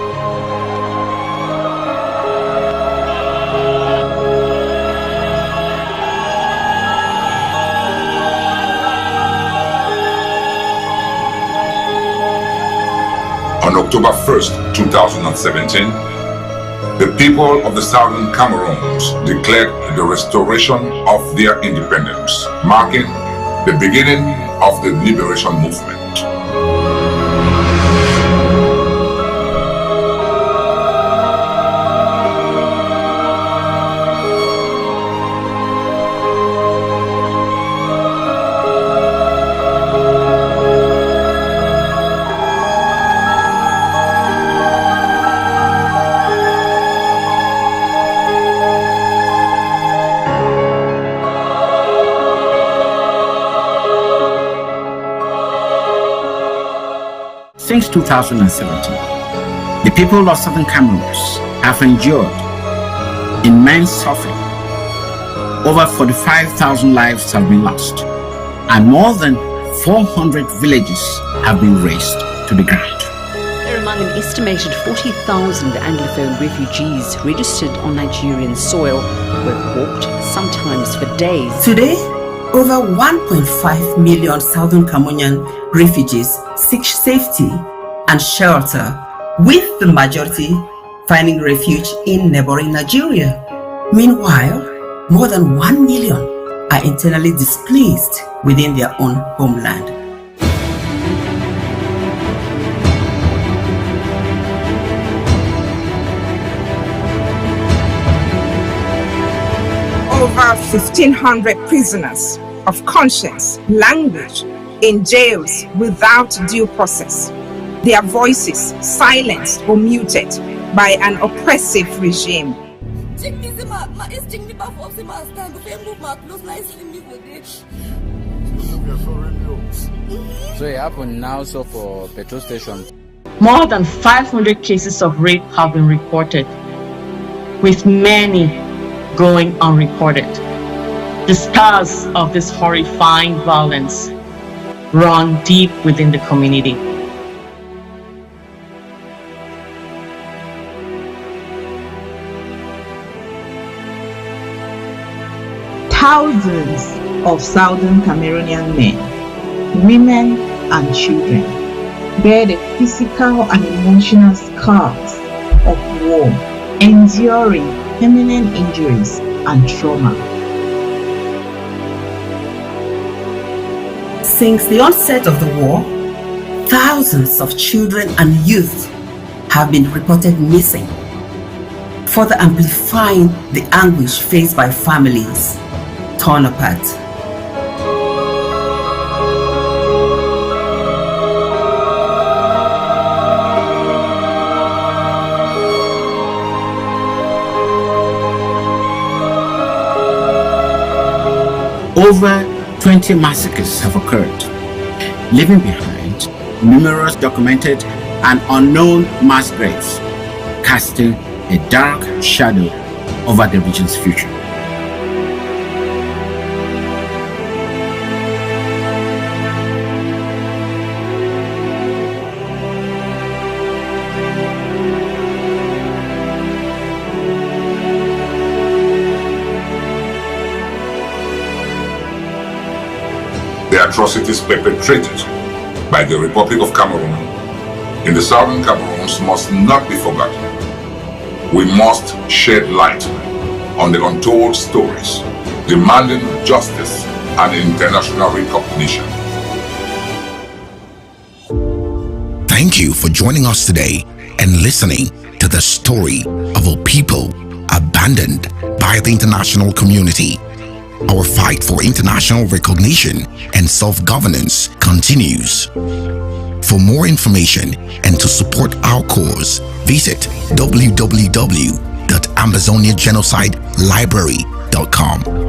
On October 1st, 2017, the people of the southern Cameroons declared the restoration of their independence, marking the beginning of the liberation movement. Since 2017, the people of southern Cameroon have endured immense suffering. Over 45,000 lives have been lost, and more than 400 villages have been razed to the ground. There are among an estimated 40,000 Anglophone refugees registered on Nigerian soil who have walked, sometimes for days. Today, over 1.5 million Southern Cameroonian refugees seek safety and shelter, with the majority finding refuge in neighboring Nigeria. Meanwhile, more than 1 million are internally displaced within their own homeland. over 1,500 prisoners of conscience languish in jails without due process, their voices silenced or muted by an oppressive regime. So it happened now so for petrol stations. More than 500 cases of rape have been reported, with many going unreported. The scars of this horrifying violence run deep within the community. Thousands of Southern Cameroonian men, women, and children bear the physical and emotional scars of war, enduring permanent injuries and trauma. Since the onset of the war, thousands of children and youth have been reported missing, further amplifying the anguish faced by families torn apart. Over 20 massacres have occurred, leaving behind numerous documented and unknown mass graves, casting a dark shadow over the region's future. The atrocities perpetrated by the Republic of Cameroon in the southern Cameroons must not be forgotten. We must shed light on the untold stories, demanding justice and international recognition. Thank you for joining us today and listening to the story of a people abandoned by the international community. Our fight for international recognition and self-governance continues. For more information and to support our cause, visit www.ambazoniagenocidellibrary.com.